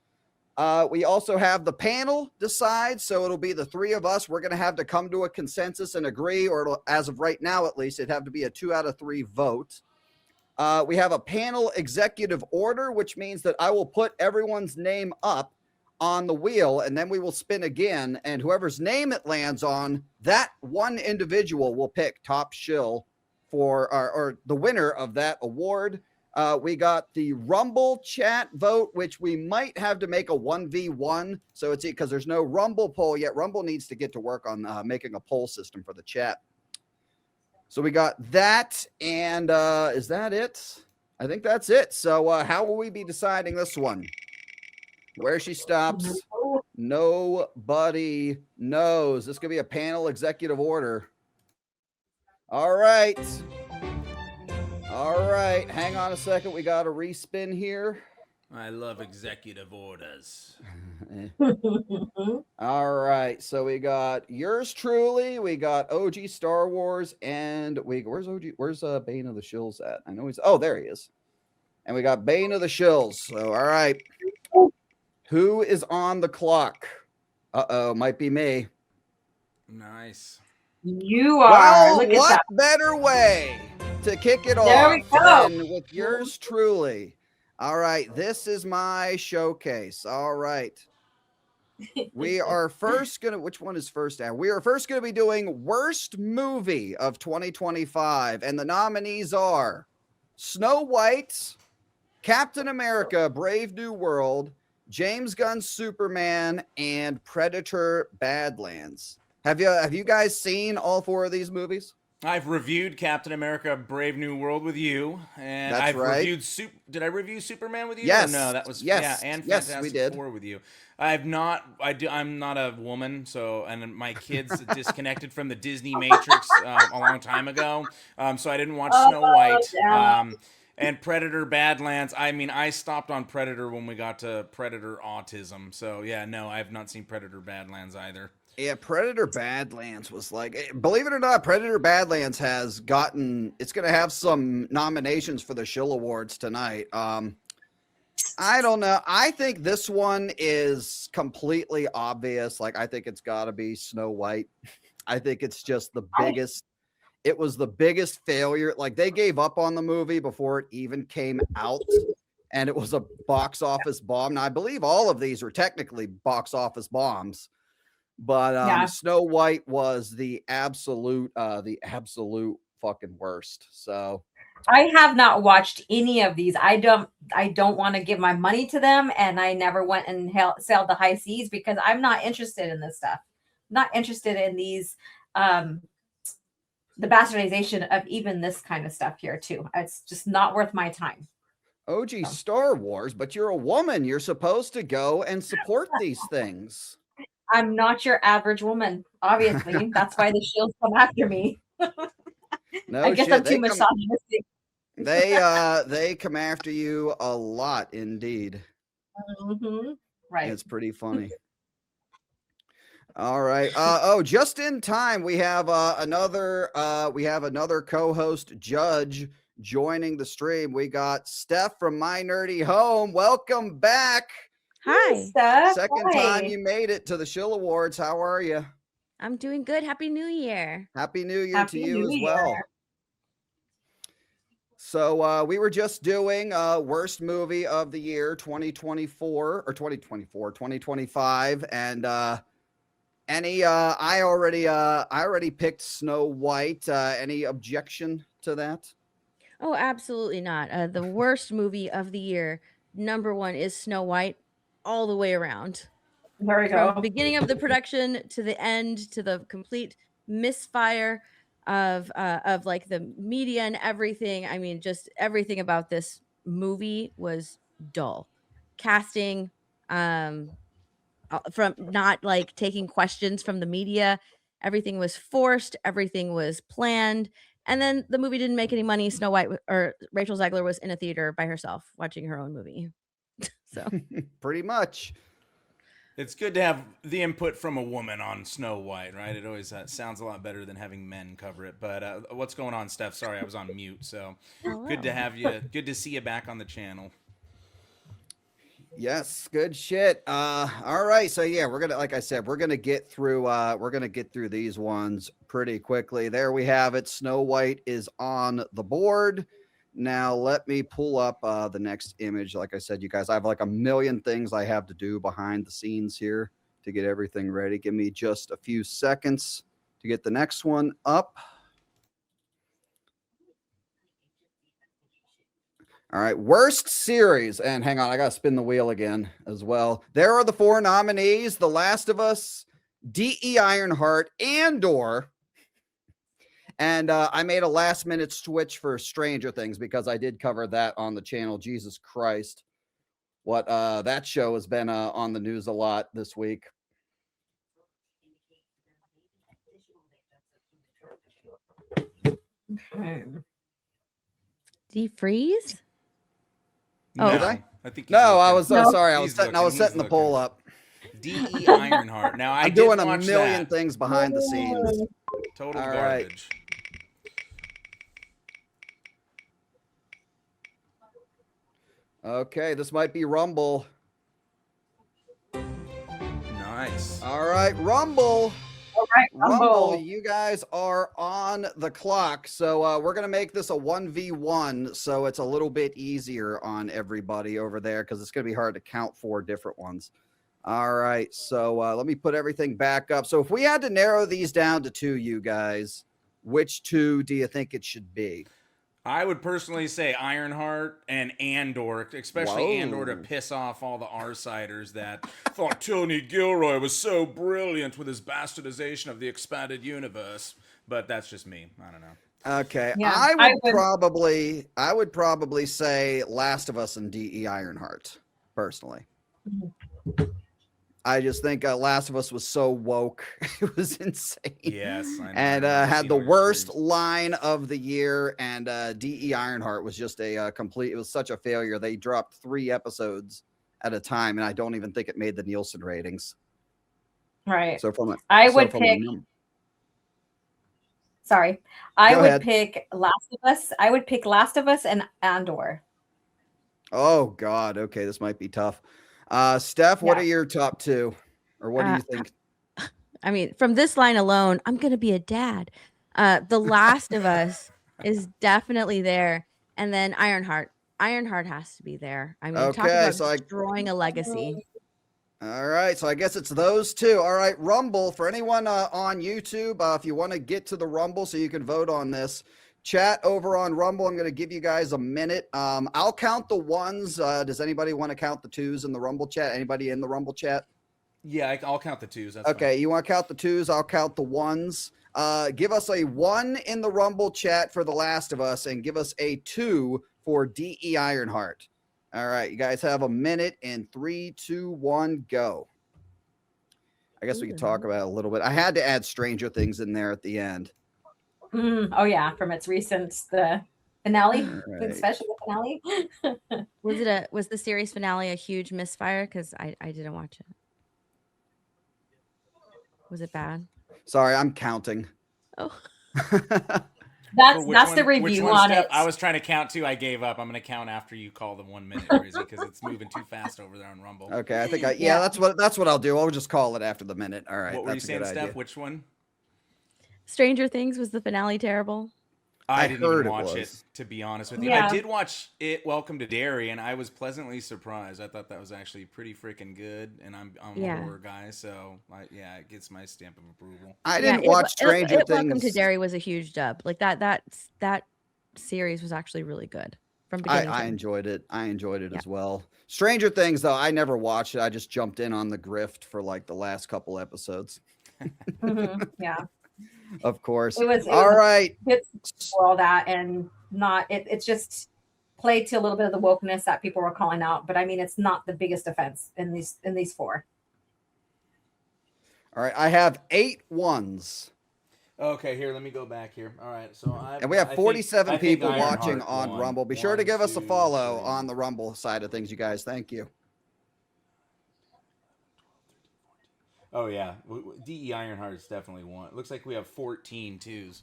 We also have the panel decide. So it'll be the 3 of us. We're going to have to come to a consensus and agree, or it'll, as of right now, at least, it'd have to be a 2 out of 3 vote. We have a panel executive order, which means that I will put everyone's name up on the wheel, and then we will spin again, and whoever's name it lands on, that one individual will pick top shill for or the winner of that award. We got the Rumble chat vote, which we might have to make a 1v1. So it's because there's no Rumble poll yet. Rumble needs to get to work on making a poll system for the chat. So we got that, and is that it? I think that's it. So how will we be deciding this one? Where she stops, nobody knows. This could be a panel executive order. All right. Hang on a second. We got a respin here. I love executive orders. All right. So we got yours truly. We got OG Star Wars, and where's OG? Where's Bane of the Shills at? I know there he is. And we got Bane of the Shills. So all right. Who is on the clock? Might be me. Nice. You are. Well, Look at what that. better way to kick it There off we go. than with yours truly? All right, this is my showcase. All right. We are first going to, which one is first? We are first going to be doing worst movie of 2025. And the nominees are Snow White, Captain America, Brave New World, James Gunn's Superman, and Predator Badlands. Have you guys seen all 4 of these movies? I've reviewed Captain America: Brave New World with you, and That's I've right. reviewed. Did I review Superman with you? Yes. Or no, that was Yes. and Yes, Fantastic we did. Four with you. I've not. I'm not a woman, so and my kids disconnected from the Disney Matrix a long time ago, so I didn't watch Snow White. Yeah. And Predator Badlands. I mean, I stopped on Predator when we got to Predator Autism. So yeah, no, I have not seen Predator Badlands either. Yeah, Predator Badlands was like, believe it or not, Predator Badlands has gotten, it's going to have some nominations for the Shill Awards tonight. I don't know. I think this one is completely obvious. Like, I think it's got to be Snow White. I think it's just the biggest. It was the biggest failure. Like, they gave up on the movie before it even came out, and it was a box office bomb. Now, I believe all of these were technically box office bombs, but Snow White was the absolute fucking worst. So I have not watched any of these. I don't want to give my money to them, and I never went and sailed the high seas because I'm not interested in this stuff. Not interested in these the bastardization of even this kind of stuff here too. It's just not worth my time. OG Star Wars, but you're a woman. You're supposed to go and support these things. I'm not your average woman, obviously. That's why the Shills come after me. No, I guess shit. I'm too misogynistic. They come after you a lot, indeed. Mm-hmm. Right. It's pretty funny. All right. Just in time, we have another co-host judge joining the stream. We got Steph from My Nerdy Home. Welcome back. Hi, Steph. Second time you made it to the Shill Awards. How are you? I'm doing good. Happy New Year. Happy New Year to you as well. So we were just doing worst movie of the year 2025, and I already picked Snow White. Any objection to that? Oh, absolutely not. The worst movie of the year, number one, is Snow White, all the way around. There we From go. the beginning of the production to the end, to the complete misfire of like the media and everything. I mean, just everything about this movie was dull. Casting, from not like taking questions from the media. Everything was forced. Everything was planned. And then the movie didn't make any money. Snow White or Rachel Zegler was in a theater by herself watching her own movie. So pretty much. It's good to have the input from a woman on Snow White, right? It always sounds a lot better than having men cover it. But what's going on, Steph? Sorry, I was on mute. So good to have you. Good to see you back on the channel. Yes, good shit. All right, so yeah, we're gonna, like I said, we're gonna get through these ones pretty quickly. There we have it. Snow White is on the board. Now let me pull up the next image. Like I said, you guys, I have like a million things I have to do behind the scenes here to get everything ready. Give me just a few seconds to get the next one up. All right, worst series. And hang on, I got to spin the wheel again as well. There are the 4 nominees: The Last of Us, D.E. Ironheart, Andor. And I made a last-minute switch for Stranger Things because I did cover that on the channel. Jesus Christ. What that show has been on the news a lot this week. Okay. Defreeze? No, I think I was sorry. I was setting the poll up. D.E. Ironheart. Now I'm doing a million things behind the scenes. Total All garbage. Right. Okay, this might be Rumble. Nice. All right, Rumble. All right, Rumble, you guys are on the clock. So we're going to make this a 1v1. So it's a little bit easier on everybody over there because it's going to be hard to count 4 different ones. All right. So let me put everything back up. So if we had to narrow these down to 2, you guys, which 2 do you think it should be? I would personally say Ironheart and Andor, especially Andor, to piss off all the R-siders that thought Tony Gilroy was so brilliant with his bastardization of the expanded universe. But that's just me. I don't know. Okay, Yeah, I would probably say Last of Us and D.E. Ironheart, personally. I just think Last of Us was so woke. It was insane. Yes, I know. And I've had seen the all your worst streams. line of the year. And D.E. Ironheart was just a complete, it was such a failure. They dropped 3 episodes at a time, and I don't even think it made the Nielsen ratings. Right. So from I so would from a pick. num- Sorry, I Go would ahead. pick Last of Us. I would pick Last of Us and Andor. Oh God. Okay, this might be tough. Steph, what Yeah. are your top 2? Or what do you think? I mean, from this line alone, I'm gonna be a dad. The Last of Us is definitely there, and then Ironheart. Ironheart has to be there. I mean, talk Okay, about so destroying a legacy. all right, so I guess it's those 2. All right, Rumble, for anyone on YouTube, if you want to get to the Rumble so you can vote on this, chat over on Rumble. I'm going to give you guys a minute. I'll count the 1s. Does anybody want to count the 2s in the Rumble chat? Anybody in the Rumble chat? Yeah, I'll count the 2s. That's Okay, fine. you want to count the 2s? I'll count the 1s. Give us a 1 in the Rumble chat for The Last of Us, and give us a 2 for D.E. Ironheart. All right, you guys have a minute in 3, 2, 1, go. I guess we could talk about it a little bit. I had to add Stranger Things in there at the end. Oh yeah, from its recent the finale, right. special finale. Was the series finale a huge misfire? Because I didn't watch it. Was it bad? Sorry, I'm counting. Oh. That's the review on Steph? it. I was trying to count too. I gave up. I'm going to count after you call the 1 minute, Rizzy, because it's moving too fast over there on Rumble. Okay, I think that's what I'll do. I'll just call it after the minute. All right. What were you that's a saying, good Steph? idea. Which one? Stranger Things, was the finale terrible? I didn't even heard it watch it, was. to be honest with you. Yeah. I did watch it, Welcome to Derry, and I was pleasantly surprised. I thought that was actually pretty freaking good, and I'm Yeah. a horror guy, so it gets my stamp of approval. I didn't watch Stranger Things. Welcome to Derry was a huge dub. Like that series was actually really good from beginning to I end. enjoyed it. I enjoyed it as well. Stranger Things, though, I never watched it. I just jumped in on the grift for like the last couple episodes. Yeah. Of course. It was all right. For all that, and not it's just played to a little bit of the wokeness that people were calling out. But I mean, it's not the biggest offense in these 4. All right. I have 8 1s. Okay, here, let me go back here. All right, so And we have 47 people watching Ironheart on won. Rumble. Be sure to 1, give us a 2, follow 3. on the Rumble side of things, you guys. Thank you. Oh yeah, D.E. Ironheart is definitely one. It looks like we have 14 2s.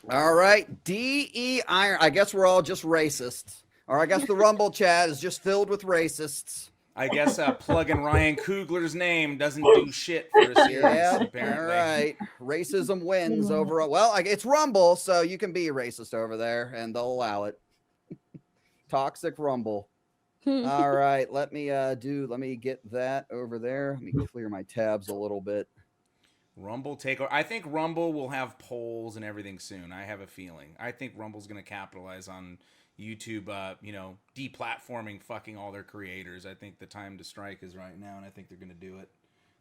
All right, D.E. Iron. I guess we're all just racists. Or I guess the Rumble chat is just filled with racists. I guess plugging Ryan Coogler's name doesn't do shit for a series. Yeah, Apparently. all right. Racism wins over. Well, it's Rumble, so you can be racist over there, and they'll allow it. Toxic Rumble. All right, let me get that over there. Let me clear my tabs a little bit. Rumble takeover. I think Rumble will have polls and everything soon. I have a feeling. I think Rumble's going to capitalize on YouTube, deplatforming fucking all their creators. I think the time to strike is right now, and I think they're going to do it.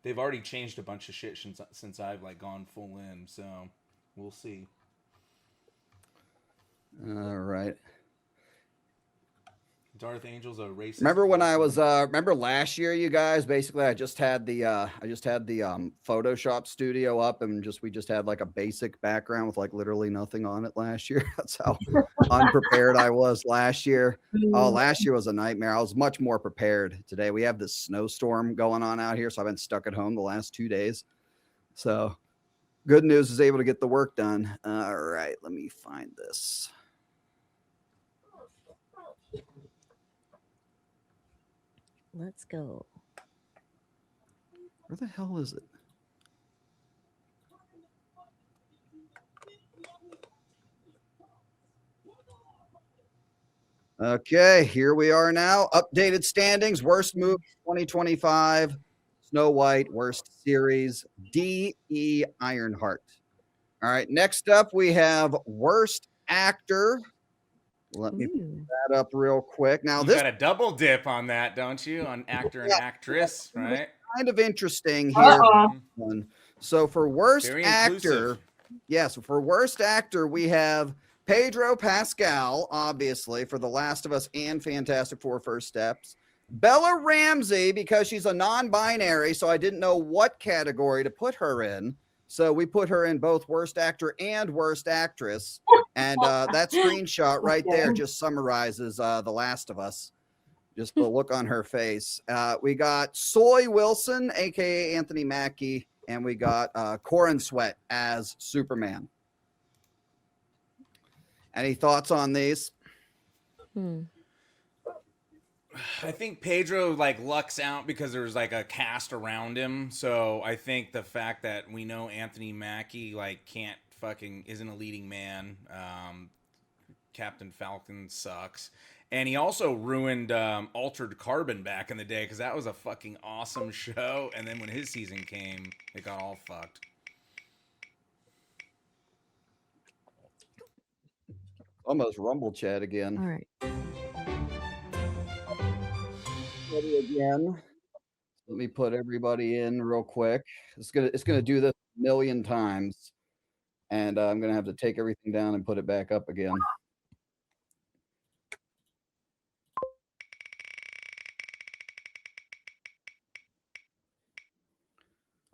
They've already changed a bunch of shit since I've gone full in, so we'll see. All right. Darth Angel's a racist. Remember when I was remember last year, you guys? Basically, I just had the Photoshop studio up, and we just had like a basic background with like literally nothing on it last year. That's how unprepared I was last year. Oh, last year was a nightmare. I was much more prepared today. We have this snowstorm going on out here, so I've been stuck at home the last 2 days. So good news is able to get the work done. All right, let me find this. Let's go. Where the hell is it? Okay, here we are now. Updated standings. Worst movie 2025. Snow White. Worst series. D.E. Ironheart. All right, next up we have worst actor. Let me put that up real quick. Now, You got a double dip on that, don't you? On actor and actress, right? Kind of interesting here. So for worst Very actor, inclusive. yes, for worst actor, we have Pedro Pascal, obviously, for The Last of Us and Fantastic Four: First Steps. Bella Ramsey, because she's a non-binary, so I didn't know what category to put her in. So we put her in both worst actor and worst actress. And that screenshot right there just summarizes The Last of Us. Just the look on her face. We got Soy Wilson, aka Anthony Mackie, and we got Corin Sweat as Superman. Any thoughts on these? I think Pedro like lucks out because there's like a cast around him. So I think the fact that we know Anthony Mackie like can't fucking isn't a leading man. Captain Falcon sucks. And he also ruined Altered Carbon back in the day because that was a fucking awesome show. And then when his season came, it got all fucked. Almost Rumble chat again. All right. Again. Let me put everybody in real quick. It's gonna do this a million times, and I'm gonna have to take everything down and put it back up again.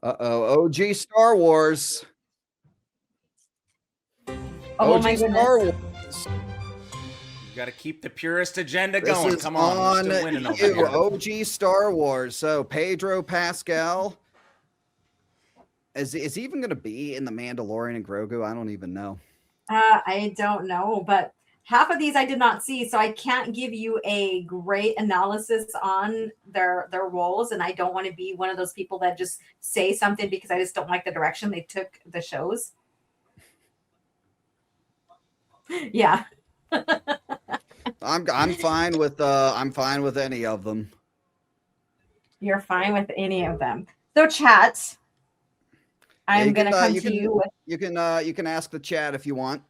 OG Star Wars. Oh OG my Star goodness. Wars. You got to keep the purist agenda This going. is Come on, we're still winning over you, here. OG Star Wars. So Pedro Pascal. Is he even going to be in The Mandalorian and Grogu? I don't even know. I don't know, but half of these I did not see, so I can't give you a great analysis on their roles, and I don't want to be one of those people that just say something because I just don't like the direction they took the shows. Yeah. I'm fine with any of them. You're fine with any of them. So chat, I'm going to come to you with... You can ask the chat if you want.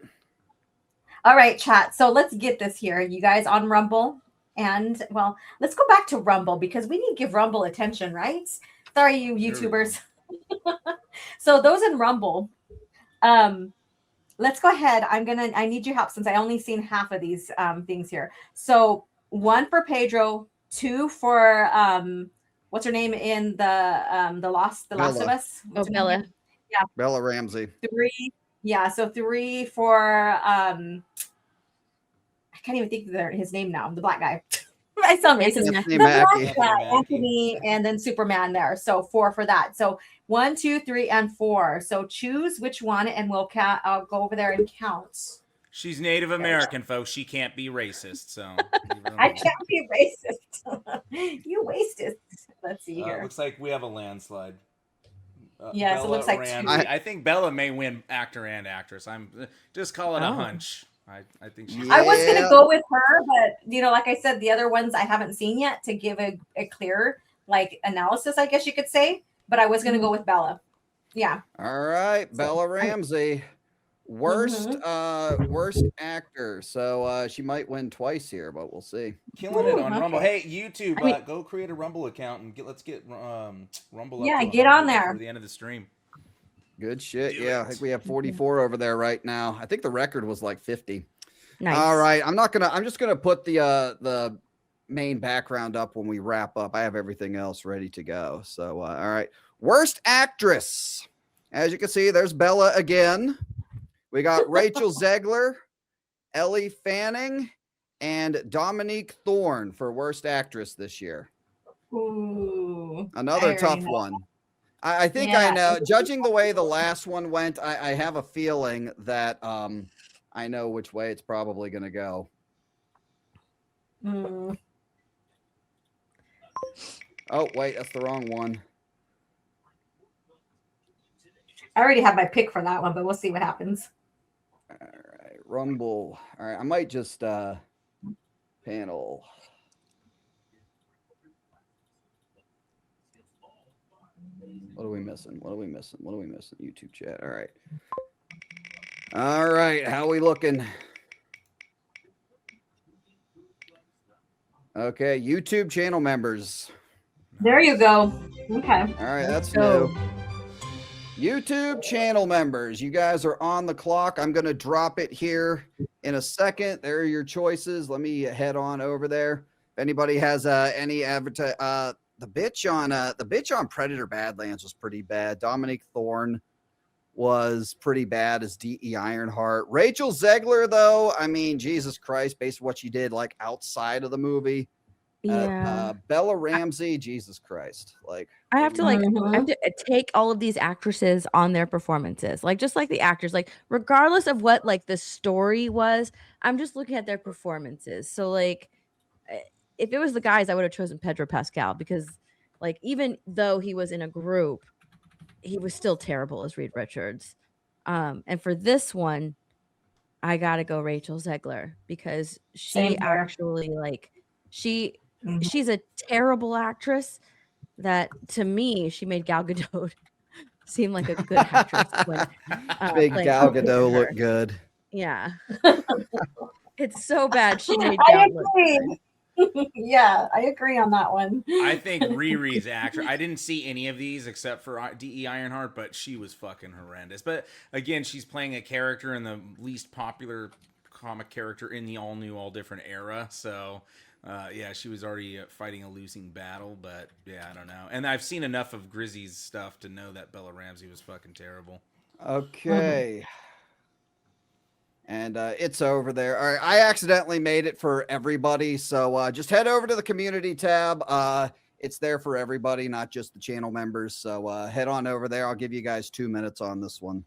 All right, chat. So let's get this here. You guys on Rumble. And, well, let's go back to Rumble because we need to give Rumble attention, right? Sorry, you YouTubers. So those in Rumble, let's go ahead. I need your help since I only seen half of these things here. So 1 for Pedro, 2 for what's her name in the Last of Us? Oh, Bella. Yeah. Bella Ramsey. 3. Yeah, so 3 for I can't even think of his name now. The black guy. I sound racist. Anthony The Mackie. black guy, Anthony, and then Superman there. So 4 for that. So 1, 2, 3, and 4. So choose which one, and I'll go over there and count. She's Native American, folks. She can't be racist. So I can't be racist. You racist. Let's see here. Looks like we have a landslide. Yes, Bella it looks like Ramsey. 2. I think Bella may win actor and actress. I'm just call it a hunch. I think she's. I was gonna go with her, but like I said, the other ones I haven't seen yet to give a clear analysis, I guess you could say. But I was gonna go with Bella. Yeah. All right, Bella Ramsey. Worst actor. So she might win twice here, but we'll see. Killing it on Rumble. Hey, YouTube, go create a Rumble account and let's get Rumble. Yeah, up get on there for the end of the stream. Good shit. I think we have 44 over there right now. I think the record was like 50. Nice. All right, I'm just gonna put the main background up when we wrap up. I have everything else ready to go. So all right, worst actress. As you can see, there's Bella again. We got Rachel Zegler, Ellie Fanning, and Dominique Thorne for worst actress this year. Ooh, another tough one. I think I know. Judging the way the last one went, I have a feeling that I know which way it's probably going to go. Oh, wait, that's the wrong one. I already have my pick for that one, but we'll see what happens. All right, Rumble. All right, I might just panel. What are we missing? YouTube chat. All right. All right, how are we looking? Okay, YouTube channel members. There you go. Okay. All right, that's new. YouTube channel members, you guys are on the clock. I'm going to drop it here in a second. There are your choices. Let me head on over there. anybody has any the bitch on Predator Badlands was pretty bad. Dominique Thorne was pretty bad as D.E. Ironheart. Rachel Zegler, though, I mean, Jesus Christ, based on what she did like outside of the movie. Bella Ramsey, Jesus Christ. Like I have to take all of these actresses on their performances. Like just like the actors, like regardless of what like the story was, I'm just looking at their performances. So like if it was the guys, I would have chosen Pedro Pascal because like even though he was in a group, he was still terrible as Reed Richards. And for this one, I gotta go Rachel Zegler because she actually like she's a terrible actress that to me she made Gal Gadot seem like a good actress when Big Gal Gadot look good. Yeah. It's so bad she made Gal look good. Yeah, I agree on that one. I think Riri's actor. I didn't see any of these except for D.E. Ironheart, but she was fucking horrendous. But again, she's playing a character in the least popular comic character in the all new, all different era. So, yeah, she was already fighting a losing battle. But yeah, I don't know. And I've seen enough of Grizzy's stuff to know that Bella Ramsey was fucking terrible. Okay. And it's over there. All right, I accidentally made it for everybody, so just head over to the community tab. It's there for everybody, not just the channel members. So head on over there. I'll give you guys 2 minutes on this one.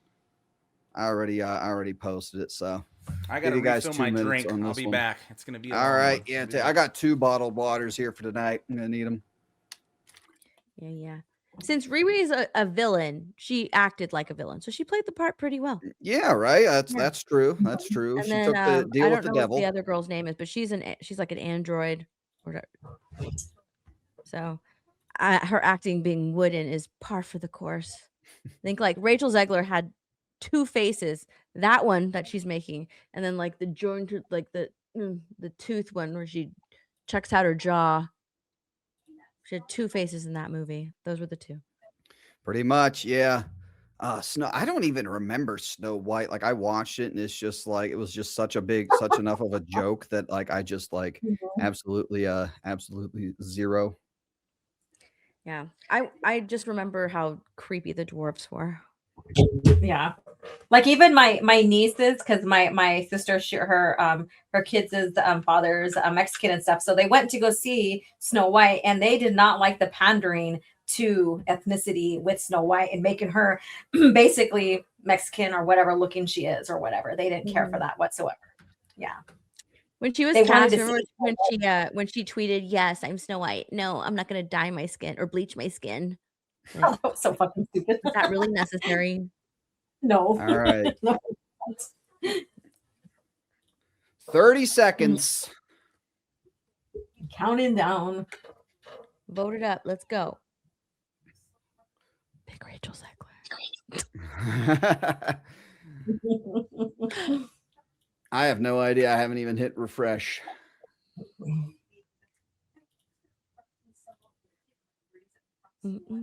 I already posted it, so I gotta refill my drink. I'll be back. It's gonna be all right. Yeah, I got 2 bottled waters here for tonight. I'm gonna need them. Yeah. Since Riri is a villain, she acted like a villain, so she played the part pretty well. Yeah, right. That's true. That's true. And she then, took the deal with the I don't know devil. what the other girl's name is, but she's like an android. So, her acting being wooden is par for the course. I think like Rachel Zegler had 2 faces. That one that she's making, and then like the joint, like the tooth one where she checks out her jaw. She had 2 faces in that movie. Those were the 2. Pretty much, yeah. I don't even remember Snow White. Like I watched it and it's just like it was just such enough of a joke that like I just like absolutely zero. Yeah. I just remember how creepy the dwarfs were. Yeah. Like even my nieces, because my sister, her kids' father's Mexican and stuff. So they went to go see Snow White and they did not like the pandering to ethnicity with Snow White and making her basically Mexican or whatever looking she is or whatever. They didn't care for that whatsoever. Yeah. When she was cast, when she tweeted, "Yes, I'm Snow White. No, I'm not going to dye my skin or bleach my skin." Like, oh, so fucking stupid. Is that really necessary? No. All right. No. 30 seconds. Counting down. Vote it up. Let's go. Pick Rachel Zegler. I have no idea. I haven't even hit refresh. I'm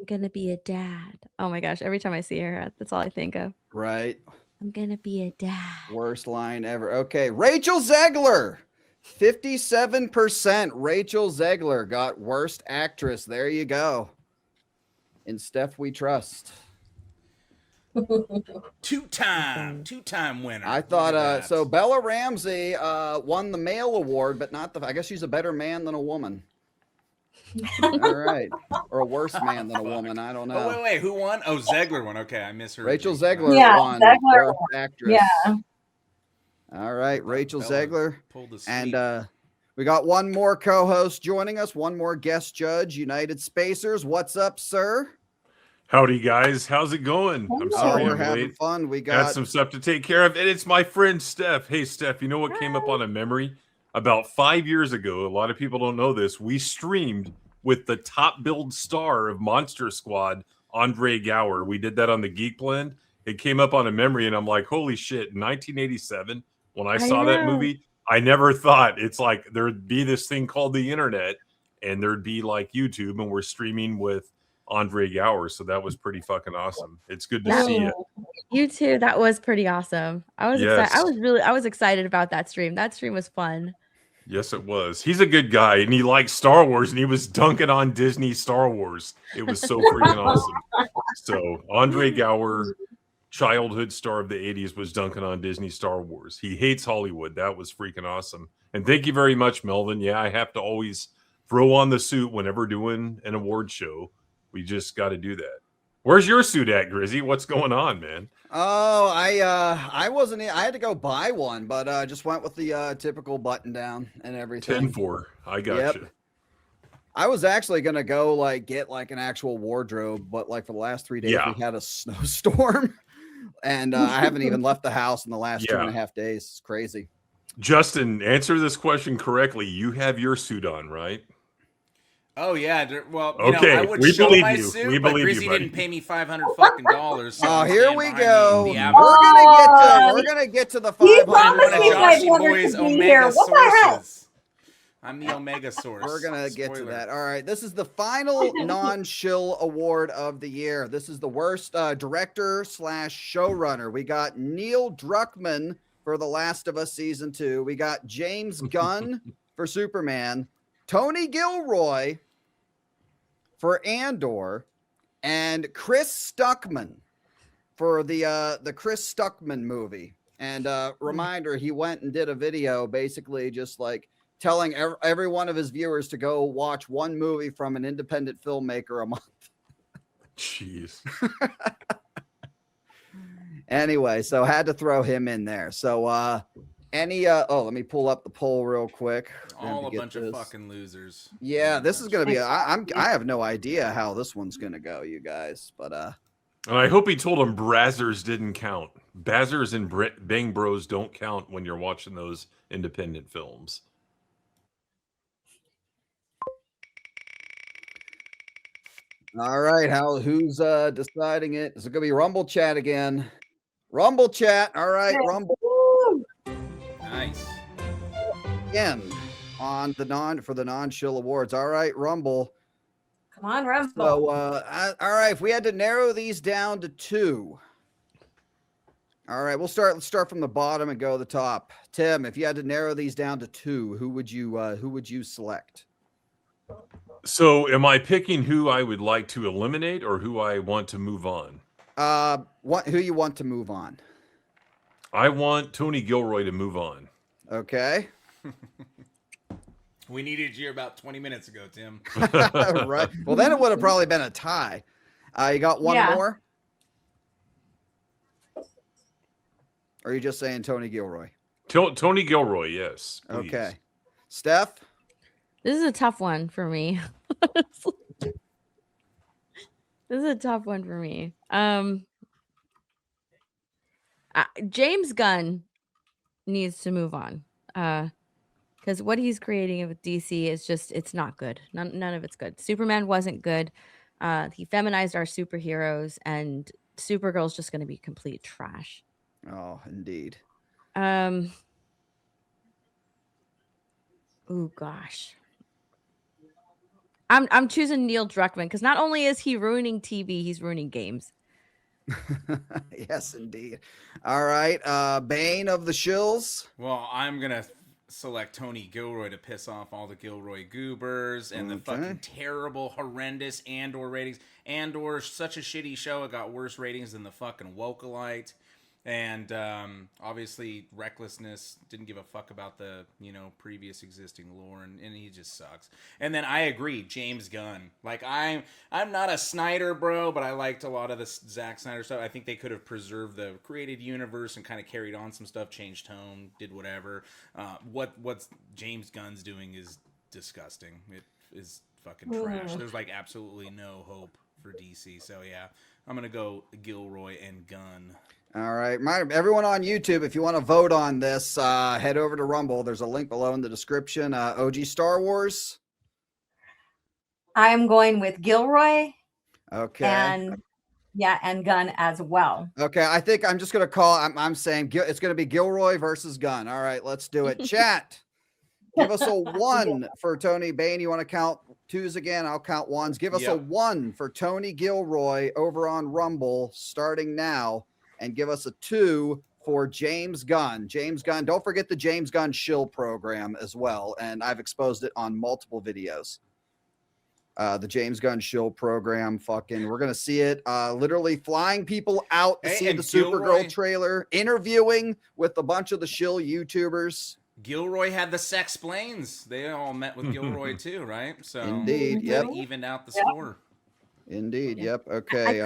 gonna be a dad. Oh my gosh, every time I see her, that's all I think of. Right. I'm gonna be a dad. Worst line ever. Okay, Rachel Zegler. 57% Rachel Zegler got worst actress. There you go. In Steph we trust. Two-time winner. I thought so Bella Ramsey won the male award, but not I guess she's a better man than a woman. All right. Or a worse man than a woman. I don't know. Oh, wait. Who won? Oh, Zegler won. Okay, I misheard. Rachel Zegler won. Zegler won. Actress. Yeah. All right. Rachel Zegler. And we got one more co-host joining us. One more guest judge. United Spacers. What's up, sir? Howdy, guys. How's it going? I'm sorry we're I'm having late. fun. We got some stuff to take care of, and it's my friend Steph. Hey, Steph, you know what came up on a memory? About 5 years ago, a lot of people don't know this, we streamed with the top billed star of Monster Squad, Andre Gower. We did that on the Geek Blend. It came up on a memory, and I'm like, holy shit, in 1987, when I saw that movie, I never thought it's like there'd be this thing called the internet, and there'd be like YouTube, and we're streaming with Andre Gower. So that was pretty fucking awesome. It's good to see you. You too. That was pretty awesome. I was excited. I was excited about that stream. That stream was fun. Yes, it was. He's a good guy, and he likes Star Wars, and he was dunking on Disney Star Wars. It was so freaking awesome. So Andre Gower, childhood star of the 80s, was dunking on Disney Star Wars. He hates Hollywood. That was freaking awesome. And thank you very much, Melvin. Yeah, I have to always throw on the suit whenever doing an award show. We just got to do that. Where's your suit at, Grizzy? What's going on, man? Oh, I wasn't. I had to go buy one, but just went with the typical button down and everything. 10-4. I got Yep. you. I was actually gonna go like get like an actual wardrobe, but like for the last 3 days we had a snowstorm, and I haven't even left the house in the last 2.5 days. It's crazy. Justin, answer this question correctly. You have your suit on, right? Oh yeah, well, okay, I would we show believe my you. suit, We but believe Grizzy you, buddy. didn't pay me $500 fucking dollars. So Oh, here we go. We're We're gonna get to the He 500. promised me Joshy 500 Boys to be here. Omega What the hell? sources. I'm the Omega source. We're gonna get to Spoiler. that. All right, this is the final non-shill award of the year. This is the worst director / showrunner. We got Neil Druckmann for The Last of Us season 2. We got James Gunn for Superman, Tony Gilroy for Andor, and Chris Stuckman for the Chris Stuckman movie. And reminder, he went and did a video basically just like telling every one of his viewers to go watch one movie from an independent filmmaker a month. Jeez. Anyway, so had to throw him in there. So let me pull up the poll real quick. All a bunch of fucking losers. Yeah, this is gonna be I have no idea how this one's gonna go, you guys, but And I hope he told him Brazzers didn't count. Bazzers and Bang Bros don't count when you're watching those independent films. all right, who's deciding it? Is it gonna be Rumble Chat again? Rumble Chat. All right, Rumble Nice. again on the non-shill awards. All right, Rumble. Come on, Rumble. So all right, if we had to narrow these down to 2. All right, let's start from the bottom and go to the top. Tim, if you had to narrow these down to 2, who would you select? So am I picking who I would like to eliminate or who I want to move on? Who you want to move on? I want Tony Gilroy to move on. Okay. We needed you about 20 minutes ago, Tim. Right. Well, then it would have probably been a tie. You got one more? Or are you just saying Tony Gilroy? Tony Gilroy, yes. Please. Okay. Steph? This is a tough one for me. This is a tough one for me. James Gunn needs to move on. Because what he's creating with DC is just, it's not good. None of it's good. Superman wasn't good. He feminized our superheroes, and Supergirl's just going to be complete trash. Oh, indeed. Oh gosh. I'm choosing Neil Druckmann because not only is he ruining TV, he's ruining games. Yes, indeed. All right. Bane of the Shills. Well, I'm going to select Tony Gilroy to piss off all the Gilroy goobers and the fucking terrible, horrendous Andor ratings. Andor's such a shitty show. It got worse ratings than the fucking Wokalite. And obviously Recklessness didn't give a fuck about the, previous existing lore, and he just sucks. And then I agree, James Gunn. Like I'm not a Snyder bro, but I liked a lot of the Zack Snyder stuff. I think they could have preserved the created universe and kind of carried on some stuff, changed tone, did whatever. What's James Gunn's doing is disgusting. It is fucking trash. There's like absolutely no hope for DC. So yeah, I'm gonna go Gilroy and Gunn. All right. Everyone on YouTube, if you want to vote on this, head over to Rumble. There's a link below in the description. OG Star Wars. I'm going with Gilroy. Okay. And Gunn as well. Okay. I think I'm just going to call, I'm saying it's going to be Gilroy versus Gunn. All right. Let's do it. Chat. Give us a 1 for Tony Bane. You want to count 2s again? I'll count 1s. Give us a 1 for Tony Gilroy over on Rumble starting now. And give us a 2 for James Gunn. James Gunn. Don't forget the James Gunn Shill program as well. And I've exposed it on multiple videos. The James Gunn Shill program. We're going to see it. Literally flying people out to see the Supergirl trailer, interviewing with a bunch of the Shill YouTubers. Gilroy had the Sexplains. They all met with Gilroy too, right? So indeed, yep. Evened out the score. Indeed, yep. Okay.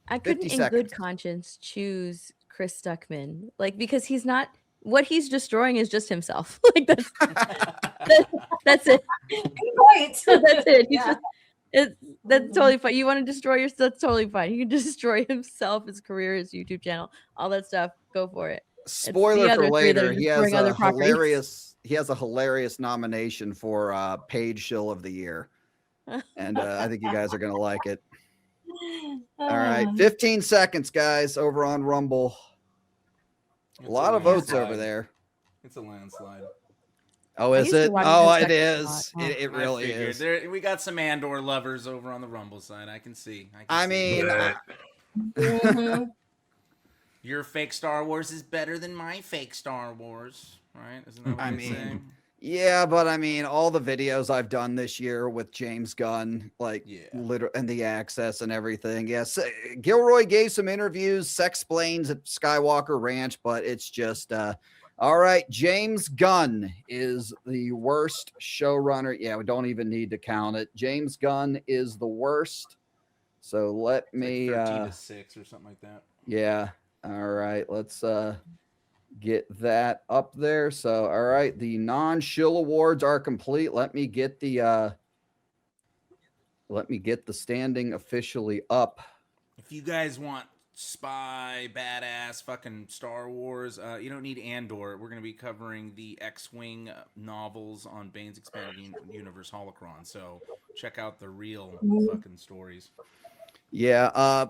I couldn't in good conscience choose Chris Stuckman, like, because he's not, what he's destroying is just himself. Like that's it. Right. That's it. He's that's totally fine. You want to destroy yourself? That's totally fine. He can destroy himself, his career, his YouTube channel, all that stuff. Go for it. Spoiler for later. He has a hilarious nomination for Paid Shill of the Year, and I think you guys are gonna like it. All right, 15 seconds, guys, over on Rumble. A lot of votes over there. It's a landslide. Oh, is it? Oh, it is. It really is. We got some Andor lovers over on the Rumble side. I can see. Your fake Star Wars is better than my fake Star Wars, right? Isn't that what you're saying? Yeah, but all the videos I've done this year with James Gunn, and the access and everything. Yes, Gilroy gave some interviews, Sexplains at Skywalker Ranch, but it's just all right. James Gunn is the worst showrunner. Yeah, we don't even need to count it. James Gunn is the worst. So let me 13-6 or something like that. Yeah. All right, let's get that up there. So, all right, the non-Shill Awards are complete. Let me get the standing officially up. If you guys want spy, badass, fucking Star Wars, you don't need Andor. We're going to be covering the X-Wing novels on Bane's Expanded Universe Holocron. So, check out the real fucking stories. Yeah,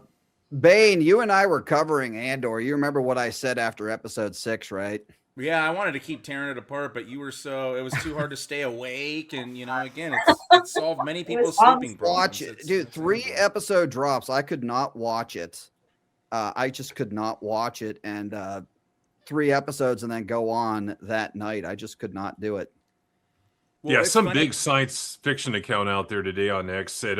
Bane, you and I were covering Andor. You remember what I said after episode 6, right? Yeah, I wanted to keep tearing it apart, but it was too hard to stay awake. And, again, it solved many people's sleeping problems. Watch it. Dude, 3 episode drops. I could not watch it. I just could not watch it. And 3 episodes and then go on that night. I just could not do it. Well, some big science fiction account out there today on X said,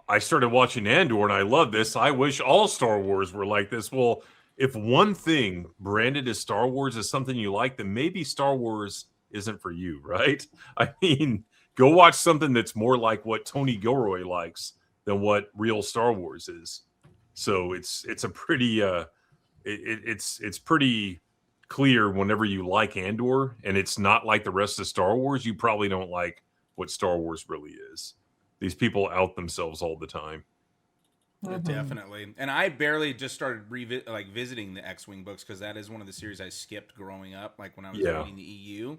I started watching Andor and I love this. I wish all Star Wars were like this. Well, if one thing branded as Star Wars is something you like, then maybe Star Wars isn't for you, right? I mean, go watch something that's more like what Tony Gilroy likes than what real Star Wars is. So it's a pretty it's pretty clear whenever you like Andor and it's not like the rest of Star Wars, you probably don't like what Star Wars really is. These people out themselves all the time. Yeah, definitely. And I barely just started visiting the X-Wing books because that is one of the series I skipped growing up, like when I was reading the EU.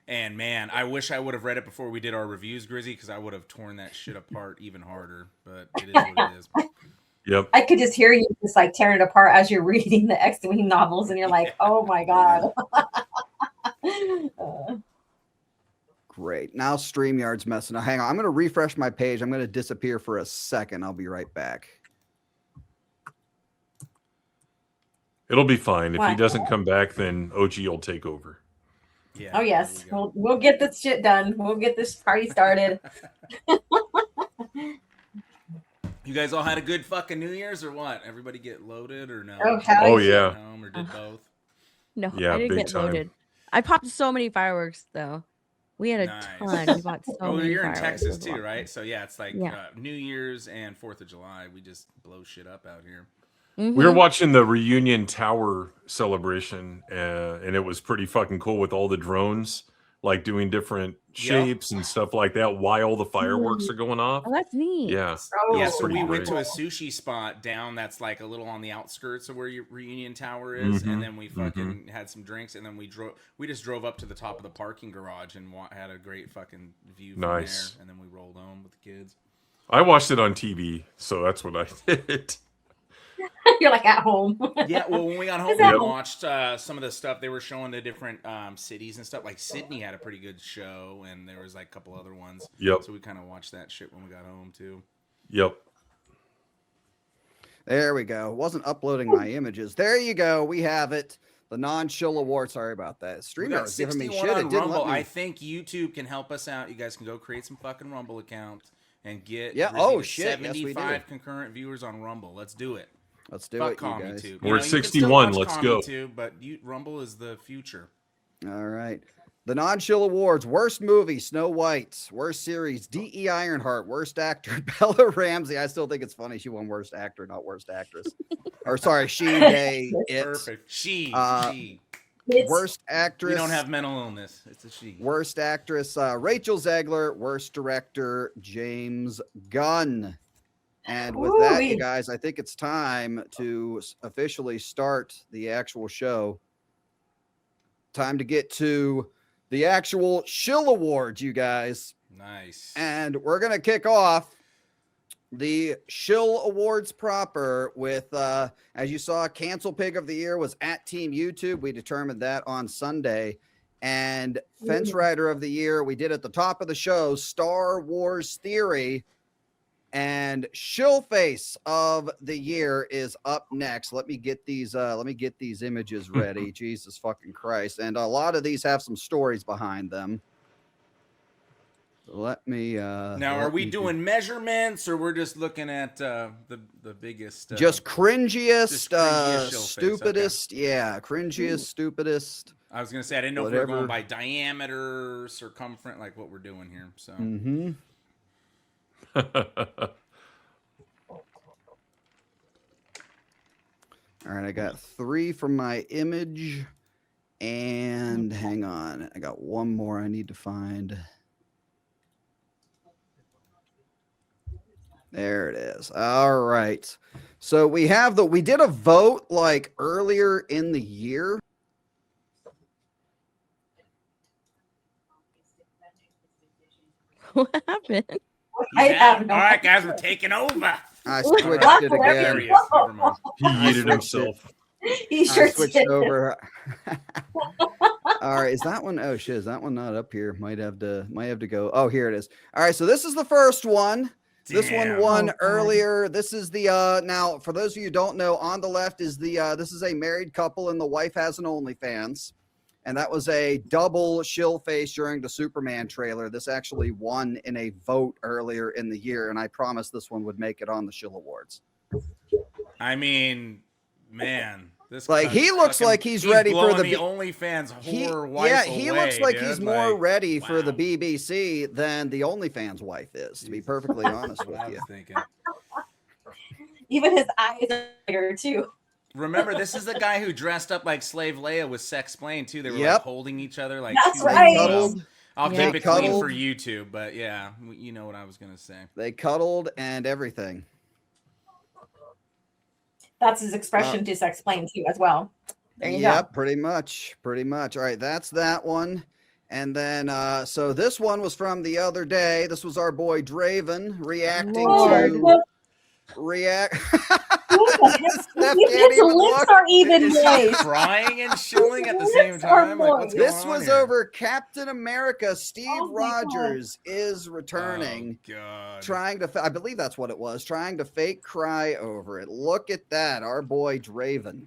And man, I wish I would have read it before we did our reviews, Grizzy, because I would have torn that shit apart even harder. But it is what it is. Yep. I could just hear you just like tearing it apart as you're reading the X-Wing novels, and you're like, "Oh my god." Great. Now StreamYard's messing up. Hang on. I'm going to refresh my page. I'm going to disappear for a second. I'll be right back. It'll be fine. If he doesn't come back, then OG will take over. Yeah. Oh yes. We'll get this shit done. We'll get this party started. You guys all had a good fucking New Year's or what? Everybody get loaded or no? Yeah. Home or did both? No, yeah, I didn't big get time. loaded. I popped so many fireworks though. We had a ton. We bought so many you're in fireworks. Texas too, right? So yeah, it's like New Year's and 4th of July. We just blow shit up out here. We were watching the reunion tower celebration, and it was pretty fucking cool with all the drones, like doing different shapes and stuff like that while the fireworks are going off. Oh, that's neat. Yeah. So we went to a sushi spot down that's like a little on the outskirts of where your reunion tower is, and then we fucking had some drinks, and then we just drove up to the top of the parking garage and had a great fucking view from there, and then we rolled home with the kids. I watched it on TV, so that's what I did. You're like at home. Yeah, well, when we got home, we watched some of the stuff they were showing, the different cities and stuff. Like Sydney had a pretty good show, and there was like a couple other ones. Yep. So we kind of watched that shit when we got home too. Yep. There we go. Wasn't uploading my images. There you go. We have it. The non-Shill Award. Sorry about that. StreamYard was giving me 61 shit. on It didn't Rumble. let me. I think YouTube can help us out. You guys can go create some fucking Rumble account and get Oh shit. 75 Yes, concurrent viewers on Rumble. Let's do it. Let's do Fuck it, you guys. CommyTube. We're You at can still 61. watch Let's go. CommyTube, but Rumble is the future. All right. The non-Shill Awards: Worst Movie, Snow White; Worst Series, D.E. Ironheart; Worst Actor, Bella Ramsey. I still think it's funny she won Worst Actor, not Worst Actress. Or sorry, she, they, it. Perfect. She. Worst Actress. We don't have mental illness. It's a she. Worst Actress, Rachel Zegler. Worst Director, James Gunn. And with that, you guys, I think it's time to officially start the actual show. Time to get to the actual Shill Awards, you guys. Nice. And we're going to kick off the Shill Awards proper with, as you saw, Cancel Pig of the Year was at Team YouTube. We determined that on Sunday. And Fence Rider of the Year, we did at the top of the show, Star Wars Theory. And Shill Face of the Year is up next. Let me get these images ready. Jesus fucking Christ. And a lot of these have some stories behind them. Let me now are we doing measurements or we're just looking at the biggest just cringiest, just cringiest stupidest, okay. Yeah, cringiest, stupidest. I was gonna say I didn't know if we were going by diameter, circumference, like what we're doing here. So all right, I got 3 from my image, and hang on, I got one more I need to find. There it is. All right. So we did a vote like earlier in the year. What happened? All right, guys, we're taking over. I switched it again. He yeeted himself. He sure switched did. over. All right, is that one? Oh shit, is that one not up here? Might have to go. Oh, here it is. All right, so this is the first one. This one won earlier. This is the now for those of you who don't know, on the left is the this is a married couple and the wife has an OnlyFans. And that was a double shill face during the Superman trailer. This actually won in a vote earlier in the year, and I promised this one would make it on the Shill Awards. I mean, man, this like he looks like he's ready for the OnlyFans horror wife. Yeah, he looks like he's more ready for the wow. BBC than the OnlyFans wife is. To be perfectly honest with you. Even his eyes are bigger too. Remember, this is the guy who dressed up like Slave Leia with Sex Plain too. They were like holding each other like. That's right. I'll keep it clean for YouTube, but yeah, you know what I was gonna say. They cuddled and everything. That's his expression to Sex Plain too, as well. There you go. Pretty much. All right, that's that one. And then, so this one was from the other day. This was our boy Draven reacting to react. His lips are even moist. Crying and shilling at the same time. Like, what's going this on was here? over Captain America. Steve Rogers is returning. Oh, God. Trying to, I believe that's what it was. Trying to fake cry over it. Look at that, our boy Draven.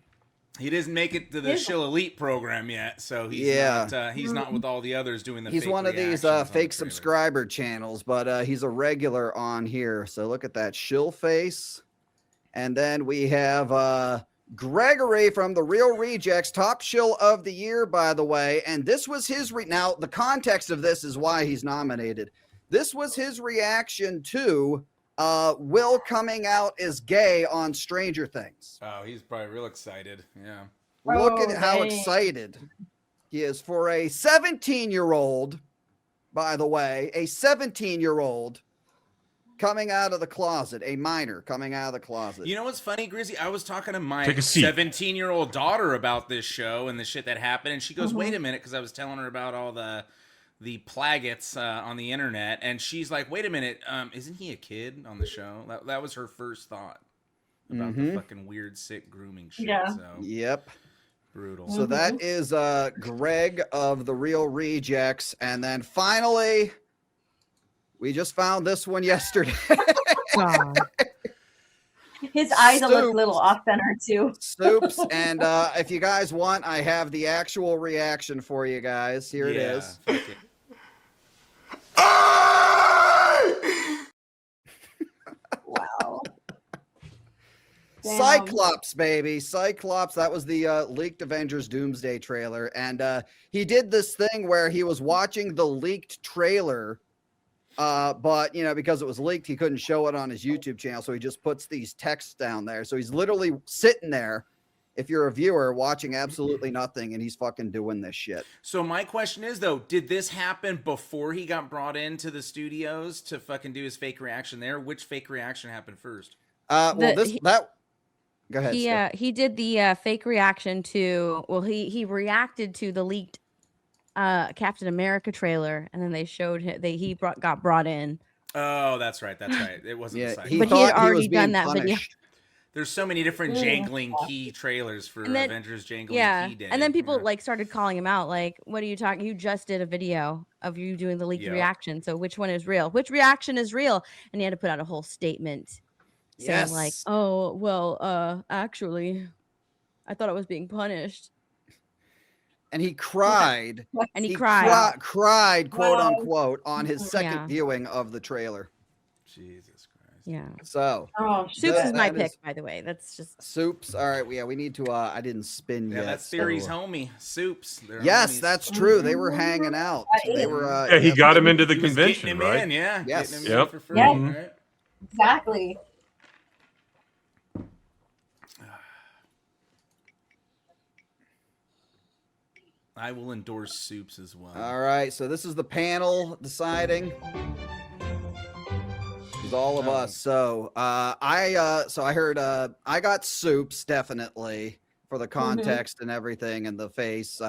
He doesn't make it to the Shill Elite program yet, so he's not with all the others doing the. He's fake one of these fake subscriber channels, but he's a regular on here. So look at that Shill face. And then we have Gregory from the Real Rejects, top shill of the year, by the way. And this was his now the context of this is why he's nominated. This was his reaction to Will coming out as gay on Stranger Things. Oh, he's probably real excited. Yeah. Look at how excited he is for a 17-year-old, by the way, a 17-year-old coming out of the closet, a minor coming out of the closet. You know what's funny, Grizzy? I was talking to my 17-year-old daughter about this show and the shit that happened, and she goes, wait a minute, because I was telling her about all the plaguets on the internet, and she's like, wait a minute, isn't he a kid on the show? That was her first thought about the fucking weird, sick grooming shit. Yeah. So. Yep. Brutal. So that is Greg of the Real Rejects. And then finally, we just found this one yesterday. His eyes look a little Soups. off center too. Soups. And if you guys want, I have the actual reaction for you guys. Here it is. fuck it. Wow. Damn. Cyclops, baby. Cyclops. That was the leaked Avengers Doomsday trailer. And he did this thing where he was watching the leaked trailer. But, you know, because it was leaked, he couldn't show it on his YouTube channel. So he just puts these texts down there. So he's literally sitting there, if you're a viewer, watching absolutely nothing. And he's fucking doing this shit. So my question is, though, did this happen before he got brought into the studios to fucking do his fake reaction there? Which fake reaction happened first? Go ahead. Steph. He did the fake reaction to, well, he reacted to the leaked Captain America trailer, and then they showed him got brought in. Oh, that's right. It wasn't the but he had already done that video. There's so many different jangling key trailers for Avengers jangling key day. And then people like started calling him out, like, what are you talking? You just did a video of you doing the leaked reaction. So which one is real? Which reaction is real? And he had to put out a whole statement saying like, oh, well, actually, I thought I was being punished. And he cried. And he cried. Cried, quote unquote, on his second viewing of the trailer. Jesus Christ. Yeah. So Soups is my pick, by the way. That's just Soups. All right. Yeah, we need to I didn't spin yet. That's Theory's homie, Soups. Yes, that's true. They were hanging out. They were he got him into the convention, him right? in, yeah. Yes. Getting him in for free, Yeah. right? Exactly. I will endorse Soups as well. All right. So this is the panel deciding. It's all of us. So I heard I got Soups definitely for the context and everything and the face.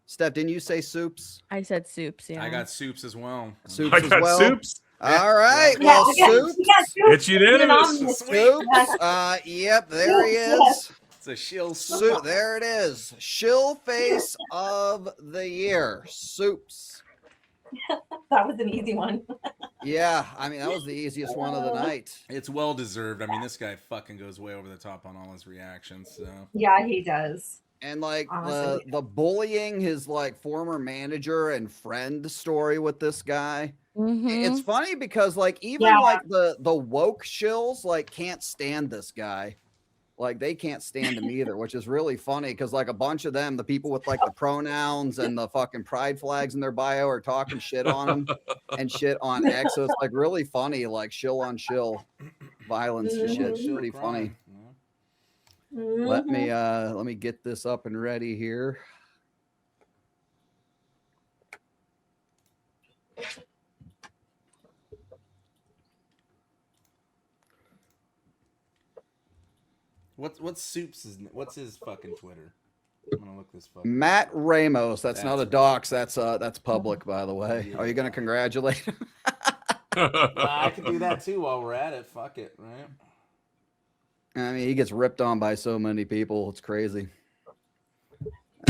Steph, didn't you say Soups? I said Soups, yeah. I got Soups as well. Soups I as got well. Soups. All right. Well, Soups. It's unanimous. Soups. Yep, there he is. It's a Shill Soup. There it is. Shill face of the year. Soups. That was an easy one. Yeah, I mean, that was the easiest one of the night. It's well deserved. I mean, this guy fucking goes way over the top on all his reactions. So Yeah, he does. And like Honestly. the bullying his like former manager and friend story with this guy. It's funny because like even like the woke shills like can't stand this guy. Like they can't stand him either, which is really funny because like a bunch of them, the people with like the pronouns and the fucking pride flags in their bio are talking shit on him and shit on X. So it's like really funny, like shill on shill violence and shit. It's pretty funny. Let me get this up and ready here. What's what's his fucking Twitter? I'm gonna look this fucking Matt Ramos. That's not a dox. That's public, by the way. Yeah. Are you gonna congratulate him? I can do that too while we're at it. Fuck it, right? I mean, he gets ripped on by so many people. It's crazy.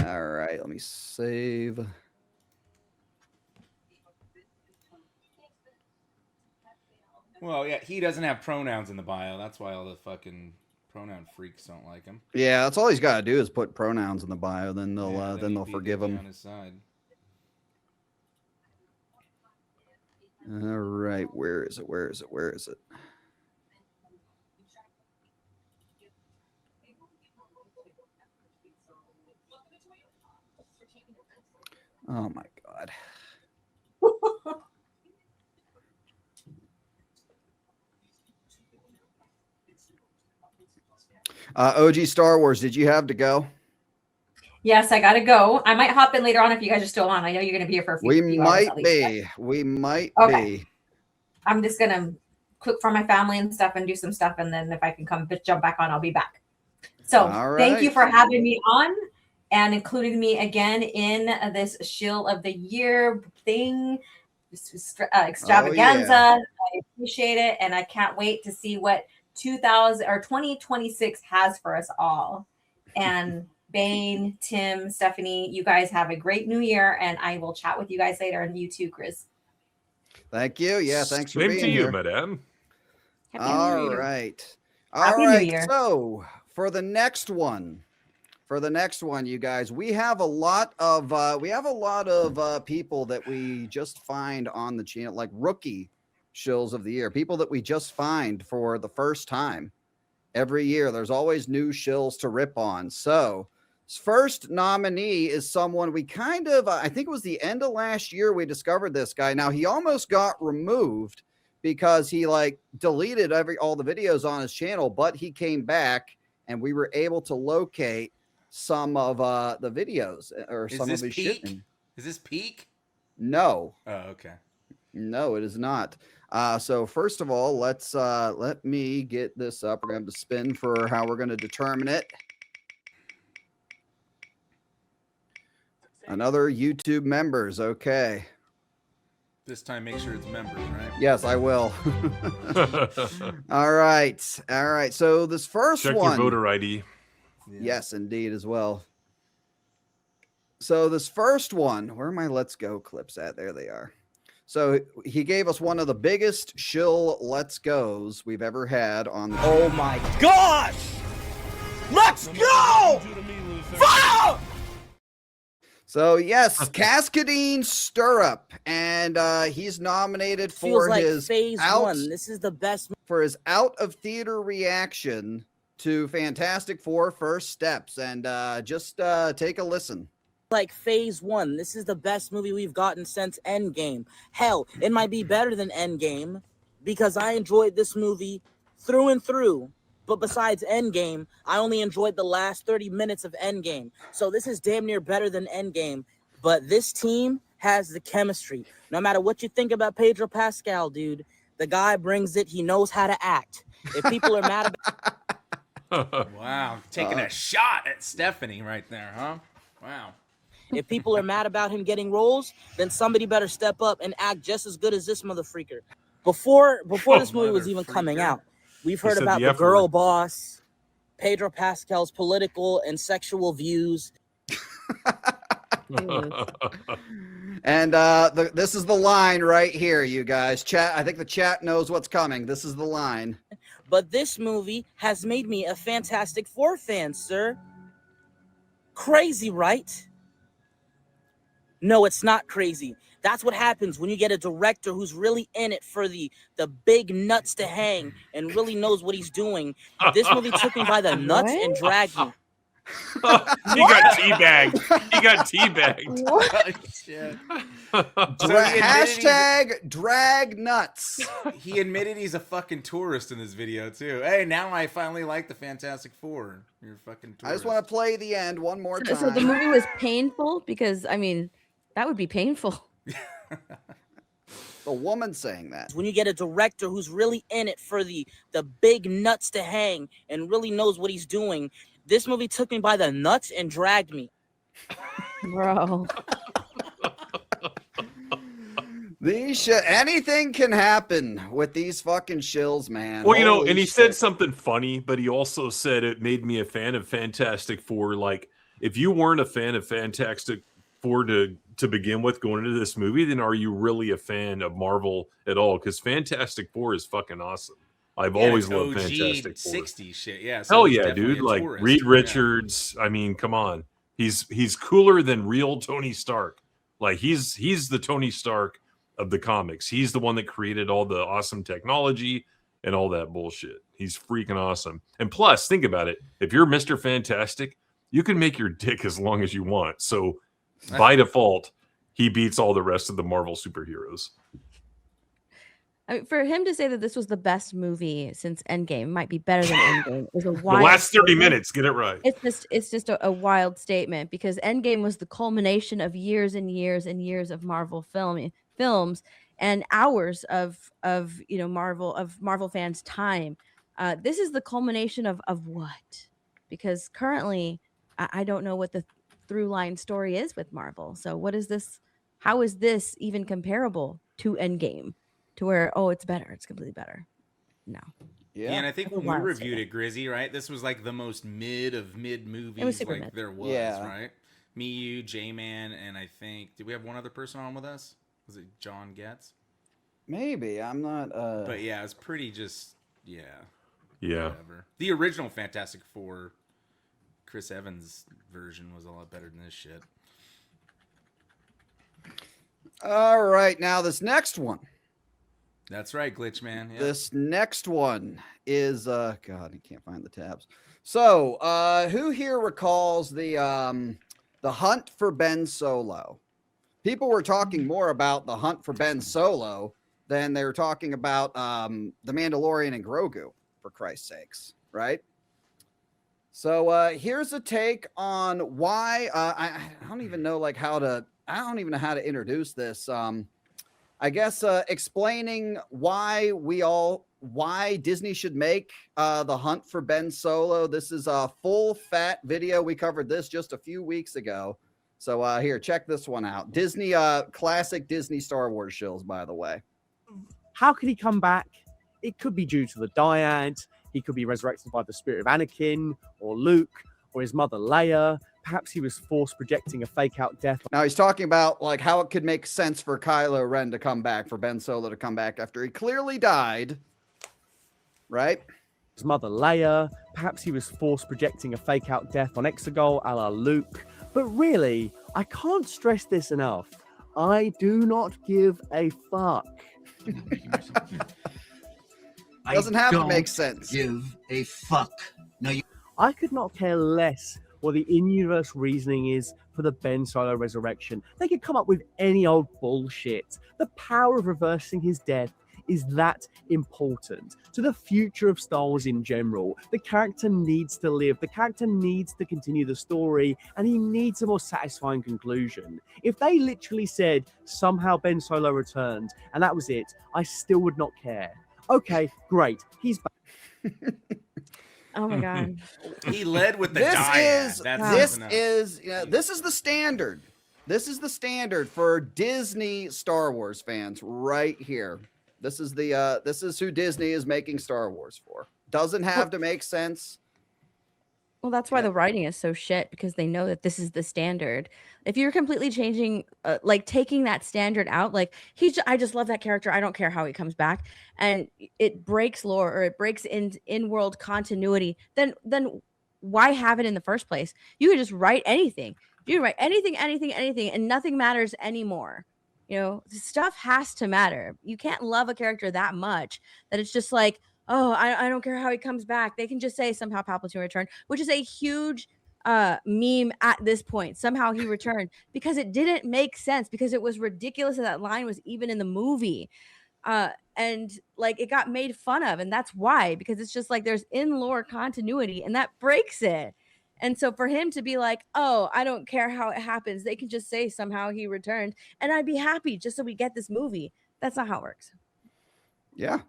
All right, let me save. Well, yeah, he doesn't have pronouns in the bio. That's why all the fucking pronoun freaks don't like him. Yeah, that's all he's got to do is put pronouns in the bio. Then they'll then they'll he'd be forgive on him. his side. All right, where is it? Where is it? Where is it? Oh my God. OG Star Wars, did you have to go? Yes, I gotta go. I might hop in later on if you guys are still on. I know you're gonna be here for a few We hours might at least, be. We might Okay. be. I'm just gonna cook for my family and stuff and do some stuff, and then if I can come jump back on, I'll be back. So All thank you right. for having me on and including me again in this Shill of the Year thing, extravaganza. I appreciate it, and I can't wait to see what 2026 has for us all. And Bane, Tim, Stephanie, you guys have a great new year, and I will chat with you guys later. And you too, Chris. Thank you. Yeah, thanks for Same being to you, here. madam. Happy New All Year. right. All Happy New right. Year. So for the next one, you guys, we have a lot of people that we just find on the channel, like rookie shills of the year, people that we just find for the first time. Every year, there's always new shills to rip on. So, first nominee is someone we kind of, I think it was the end of last year we discovered this guy. Now, he almost got removed because he like deleted all the videos on his channel, but he came back and we were able to locate some of the videos or some of his shit. Is this Peak? No. Oh, okay. No, it is not. So first of all, let me get this up. We're going to have to spin for how we're going to determine it. Another YouTube members. Okay. This time, make sure it's members, right? Yes, I will. All right. All right. So this first Check one. your voter ID. Yes, indeed, as well. So this first one, where are my Let's Go clips at? There they are. So he gave us one of the biggest shill Let's Go's we've ever had on. Oh my gosh! Let's go! Fire! So yes, Cascadine Stirrup, and he's nominated for Feels like his phase one. This is the best for his out of theater reaction to Fantastic Four: First Steps, and just take a listen. Like phase one. This is the best movie we've gotten since Endgame. Hell, it might be better than Endgame because I enjoyed this movie through and through. But besides Endgame, I only enjoyed the last 30 minutes of Endgame. So this is damn near better than Endgame. But this team has the chemistry. No matter what you think about Pedro Pascal, dude, the guy brings it. He knows how to act. If people are mad about Wow, taking a shot at Stephanie right there, huh? Wow. If people are mad about him getting roles, then somebody better step up and act just as good as this motherfreaker. Before this movie was even coming out, we've heard about the girl boss, Pedro Pascal's political and sexual views. And this is the line right here, you guys. Chat. I think the chat knows what's coming. This is the line. But this movie has made me a Fantastic Four fan, sir. Crazy, right? No, it's not crazy. That's what happens when you get a director who's really in it for the big nuts to hang and really knows what he's doing. This movie took me by the nuts and dragged me. He got teabagged. He got teabagged. What? Shit. Hashtag drag nuts. He admitted he's a fucking tourist in this video too. Hey, now I finally like the Fantastic Four. You're a fucking tourist. I just want to play the end one more time. So the movie was painful because, I mean, that would be painful. The woman saying that. When you get a director who's really in it for the big nuts to hang and really knows what he's doing. This movie took me by the nuts and dragged me. Bro. Anything can happen with these fucking shills, man. Well, you know, Holy and he shit. said something funny, but he also said it made me a fan of Fantastic Four. Like, if you weren't a fan of Fantastic Four to begin with going into this movie, then are you really a fan of Marvel at all? Because Fantastic Four is fucking awesome. I've always loved OG Fantastic Four. 60 shit, yeah. Hell he's yeah, definitely dude! a Like tourist. Reed Yeah. Richards. I mean, come on. He's cooler than real Tony Stark. Like he's the Tony Stark of the comics. He's the one that created all the awesome technology and all that bullshit. He's freaking awesome. And plus, think about it. If you're Mr. Fantastic, you can make your dick as long as you want. So by default, he beats all the rest of the Marvel superheroes. I mean, for him to say that this was the best movie since Endgame, might be better than Endgame, is a wild The last 30 statement. minutes, get it right. It's just a wild statement because Endgame was the culmination of years and years and years of Marvel films and hours of Marvel fans' time. This is the culmination of what? Because currently, I don't know what the through line story is with Marvel. So what is this? How is this even comparable to Endgame? To where, oh, it's better. It's completely better. No. Yeah, and I think That's a when we wild reviewed statement. it, Grizzy, right? This was like the most mid of mid movies was super like mid. there was, Yeah. right? Me, you, J-Man, and I think did we have one other person on with us? Was it John Getz? Maybe I'm not. But yeah, it's pretty just yeah. Yeah. Whatever. The original Fantastic Four, Chris Evans version was a lot better than this shit. All right, now this next one. That's right, Glitch Man. Yep. This next one is God, I can't find the tabs. So, who here recalls the hunt for Ben Solo? People were talking more about the hunt for Ben Solo than they were talking about the Mandalorian and Grogu, for Christ's sakes, right? So here's a take on why I don't even know I don't even know how to introduce this. I guess explaining why Disney should make the hunt for Ben Solo. This is a full fat video. We covered this just a few weeks ago. So here, check this one out. Disney, classic Disney Star Wars shills, by the way. How could he come back? It could be due to the dyad. He could be resurrected by the spirit of Anakin or Luke or his mother Leia. Perhaps he was force projecting a fake out death. Now he's talking about like how it could make sense for Kylo Ren to come back, for Ben Solo to come back after he clearly died, right? His mother Leia. Perhaps he was force projecting a fake out death on Exegol a la Luke. But really, I can't stress this enough. I do not give a fuck. Doesn't have to make sense. Give a fuck. No, you. I could not care less what the in-universe reasoning is for the Ben Solo resurrection. They could come up with any old bullshit. The power of reversing his death is that important to the future of Star Wars in general. The character needs to live. The character needs to continue the story, and he needs a more satisfying conclusion. If they literally said somehow Ben Solo returned and that was it, I still would not care. Okay, great. He's back. Oh my god. He led with the This dyad. this is the standard. This is the standard for Disney Star Wars fans right here. This is who Disney is making Star Wars for. Doesn't have to make sense. Well, that's why the writing is so shit, because they know that this is the standard. If you're completely changing, like taking that standard out, like I just love that character. I don't care how he comes back, and it breaks lore or it breaks in-world continuity. Then why have it in the first place? You could just write anything. You can write anything, and nothing matters anymore. You know, stuff has to matter. You can't love a character that much that it's just like, oh, I don't care how he comes back. They can just say somehow Palpatine returned, which is a huge meme at this point. Somehow he returned, because it didn't make sense, because it was ridiculous that line was even in the movie. And like it got made fun of, and that's why, because it's just like there's in-lore continuity, and that breaks it. And so for him to be like, oh, I don't care how it happens, they can just say somehow he returned, and I'd be happy just so we get this movie. That's not how it works. Yeah.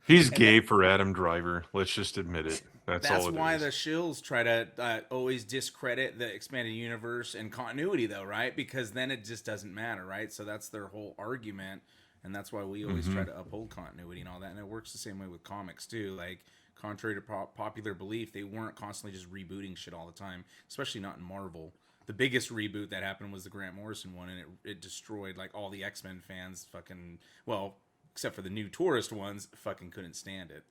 He's gay for Adam Driver. Let's just admit it. That's all it why is. the shills try to always discredit the expanded universe and continuity, though, right? Because then it just doesn't matter, right? So that's their whole argument, and that's why we always try to uphold continuity and all that. And it works the same way with comics too. Like, contrary to popular belief, they weren't constantly just rebooting shit all the time, especially not in Marvel. The biggest reboot that happened was the Grant Morrison one, and it destroyed like all the X-Men fans. Fucking, well, except for the new tourist ones, fucking couldn't stand it.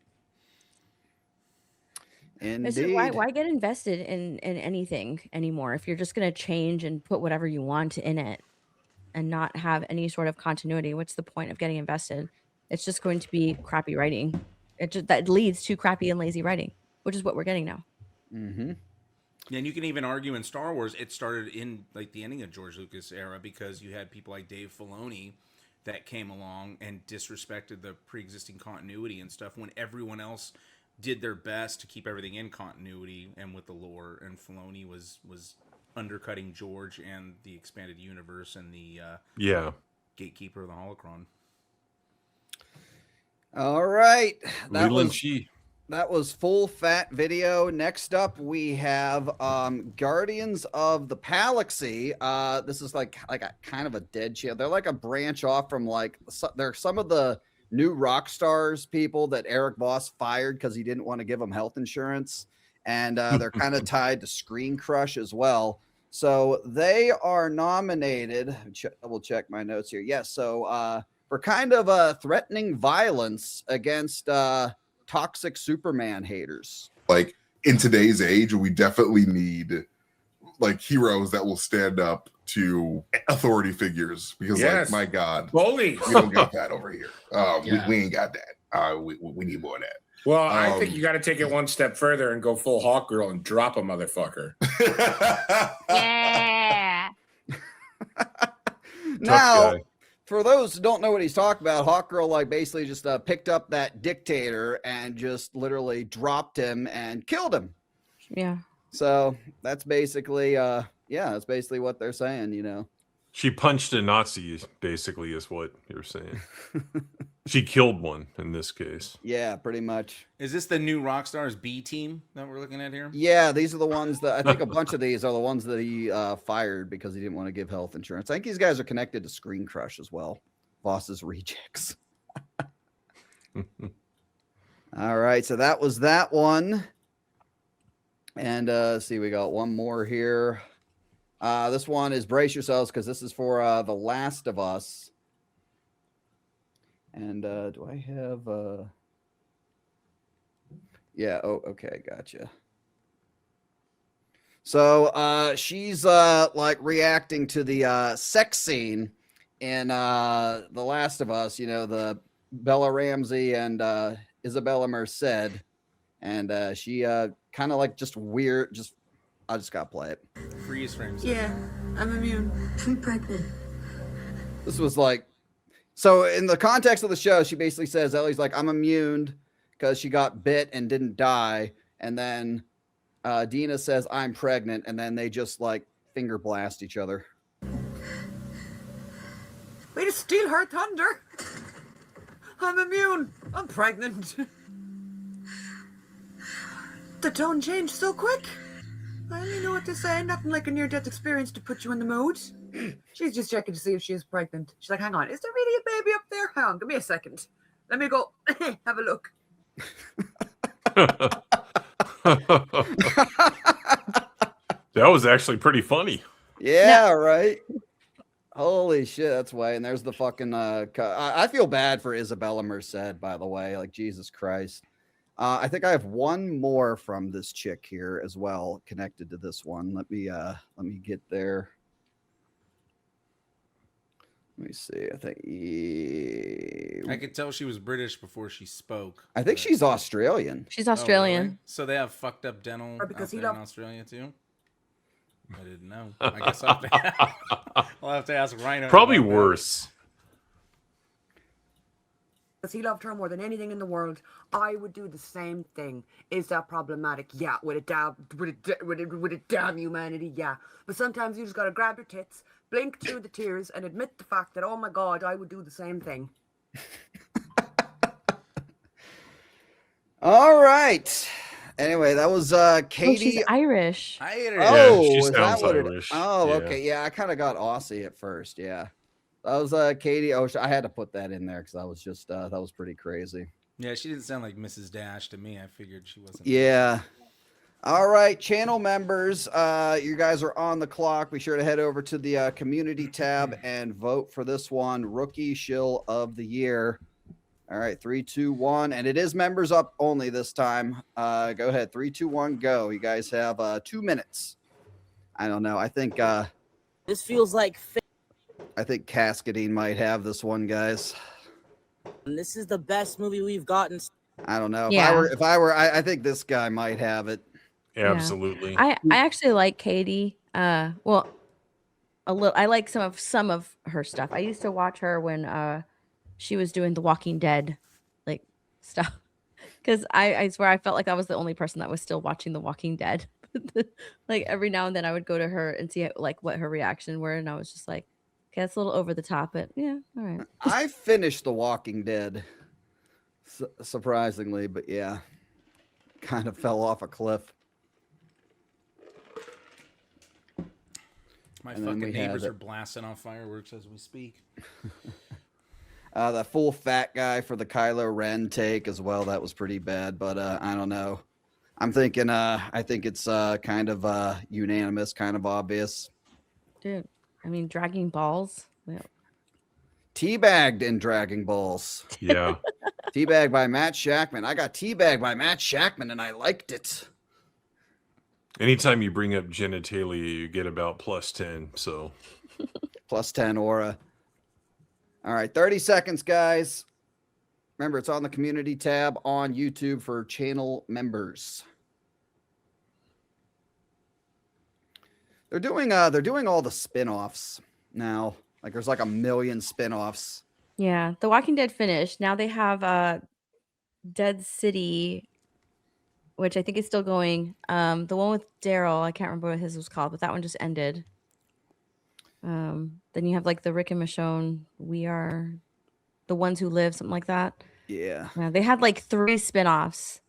Indeed. So why get invested in anything anymore if you're just going to change and put whatever you want in it and not have any sort of continuity? What's the point of getting invested? It's just going to be crappy writing. That leads to crappy and lazy writing, which is what we're getting now. Mm-hmm. And you can even argue in Star Wars, it started in like the ending of George Lucas' era, because you had people like Dave Filoni that came along and disrespected the pre-existing continuity and stuff when everyone else did their best to keep everything in continuity and with the lore. And Filoni was undercutting George and the expanded universe and the gatekeeper of the Holocron. All right. That was full fat video. Next up, we have Guardians of the Galaxy. This is like a kind of a dead channel. They're like a branch off from they're some of the new rock stars people that Eric Voss fired because he didn't want to give them health insurance. And they're kind of tied to Screen Crush as well. So they are nominated. Double check my notes here. Yes. So for kind of threatening violence against toxic Superman haters. Like in today's age, we definitely need like heroes that will stand up to authority figures because, like, my God, bullies. We don't got that over here. Yeah. We ain't got that. We need more of that. Well, I think you got to take it one step further and go full Hawk Girl and drop a motherfucker. Yeah. Now, guy. for those who don't know what he's talking about, Hawkgirl like basically just picked up that dictator and just literally dropped him and killed him. Yeah. So that's basically, that's basically what they're saying, you know. She punched a Nazi, basically, is what you're saying. She killed one in this case. Yeah, pretty much. Is this the new Rockstar's B team that we're looking at here? Yeah, these are the ones that I think a bunch of these are the ones that he fired because he didn't want to give health insurance. I think these guys are connected to Screen Crush as well. Boss's Rejects. All right, so that was that one. And see, we got one more here. This one is brace yourselves because this is for The Last of Us. And do I have yeah, oh, okay, gotcha. So she's like reacting to the sex scene in The Last of Us, you know, the Bella Ramsey and Isabella Merced. And she kind of like just weird, I just gotta play it. Freeze frames. Yeah, I'm immune. I'm pregnant. This was like, so in the context of the show, she basically says, Ellie's like, I'm immune because she got bit and didn't die. And then Dina says, I'm pregnant. And then they just like finger blast each other. Way to steal her thunder. I'm immune. I'm pregnant. The tone changed so quick. I only know what to say. Nothing like a near-death experience to put you in the mood. She's just checking to see if she is pregnant. She's like, hang on, is there really a baby up there? Hang on, give me a second. Let me go have a look. That was actually pretty funny. Yeah, right. Holy shit, that's way. And there's the fucking I feel bad for Isabella Merced, by the way. Like, Jesus Christ. I think I have one more from this chick here as well, connected to this one. Let me get there. Let me see. I think I could tell she was British before she spoke. I think she's Australian. She's Australian. Oh, really? So they have fucked up dental Or because out he there in loved- Australia too? I didn't know. I guess I'll have to ask Rhino. Probably about that. worse. Because he loved her more than anything in the world. I would do the same thing. Is that problematic? Yeah. Would it damn humanity? Yeah. But sometimes you just gotta grab your tits, blink through the tears, and admit the fact that, oh my God, I would do the same thing. All right. Anyway, that was Katie. Oh, she's Irish. Oh, she is that sounds what Irish. Oh, Yeah. okay. Yeah, I kind of got Aussie at first. Yeah. That was Katie. Oh, I had to put that in there because I was just that was pretty crazy. Yeah, she didn't sound like Mrs. Dash to me. I figured she wasn't. Yeah. All right, channel members, you guys are on the clock. Be sure to head over to the community tab and vote for this one, Rookie Shill of the Year. All right, 3, 2, 1, and it is members up only this time. Go ahead, 3, 2, 1, go. You guys have 2 minutes. I don't know. I think this feels like. I think Cascadine might have this one, guys. And this is the best movie we've gotten. I don't know. Yeah. If I were, I think this guy might have it. Yeah. Absolutely. I actually like Katie. Well, a little. I like some of her stuff. I used to watch her when she was doing The Walking Dead, like stuff. Because I swear I felt like I was the only person that was still watching The Walking Dead. Like every now and then I would go to her and see like what her reaction were, and I was just like, okay, that's a little over the top, but yeah, all right. I finished The Walking Dead, surprisingly, but yeah, kind of fell off a cliff. My And then fucking we had neighbors it. are blasting off fireworks as we speak. The full fat guy for the Kylo Ren take as well. That was pretty bad, but I don't know. I'm thinking, I think it's kind of unanimous, kind of obvious. Dude, I mean, dragging balls. Yeah. teabagged in Dragon Balls. Yeah. Teabagged by Matt Shackman. I got teabagged by Matt Shackman, and I liked it. Anytime you bring up genitalia, you get about +10. So +10 aura. All right, 30 seconds, guys. Remember, it's on the community tab on YouTube for channel members. They're doing all the spin-offs now. Like there's like 1 million spin-offs. Yeah, The Walking Dead finished. Now they have Dead City, which I think is still going. The one with Daryl, I can't remember what his was called, but that one just ended. Then you have like the Rick and Michonne, We Are the Ones Who Live, something like that. Yeah. They had like 3 spin-offs.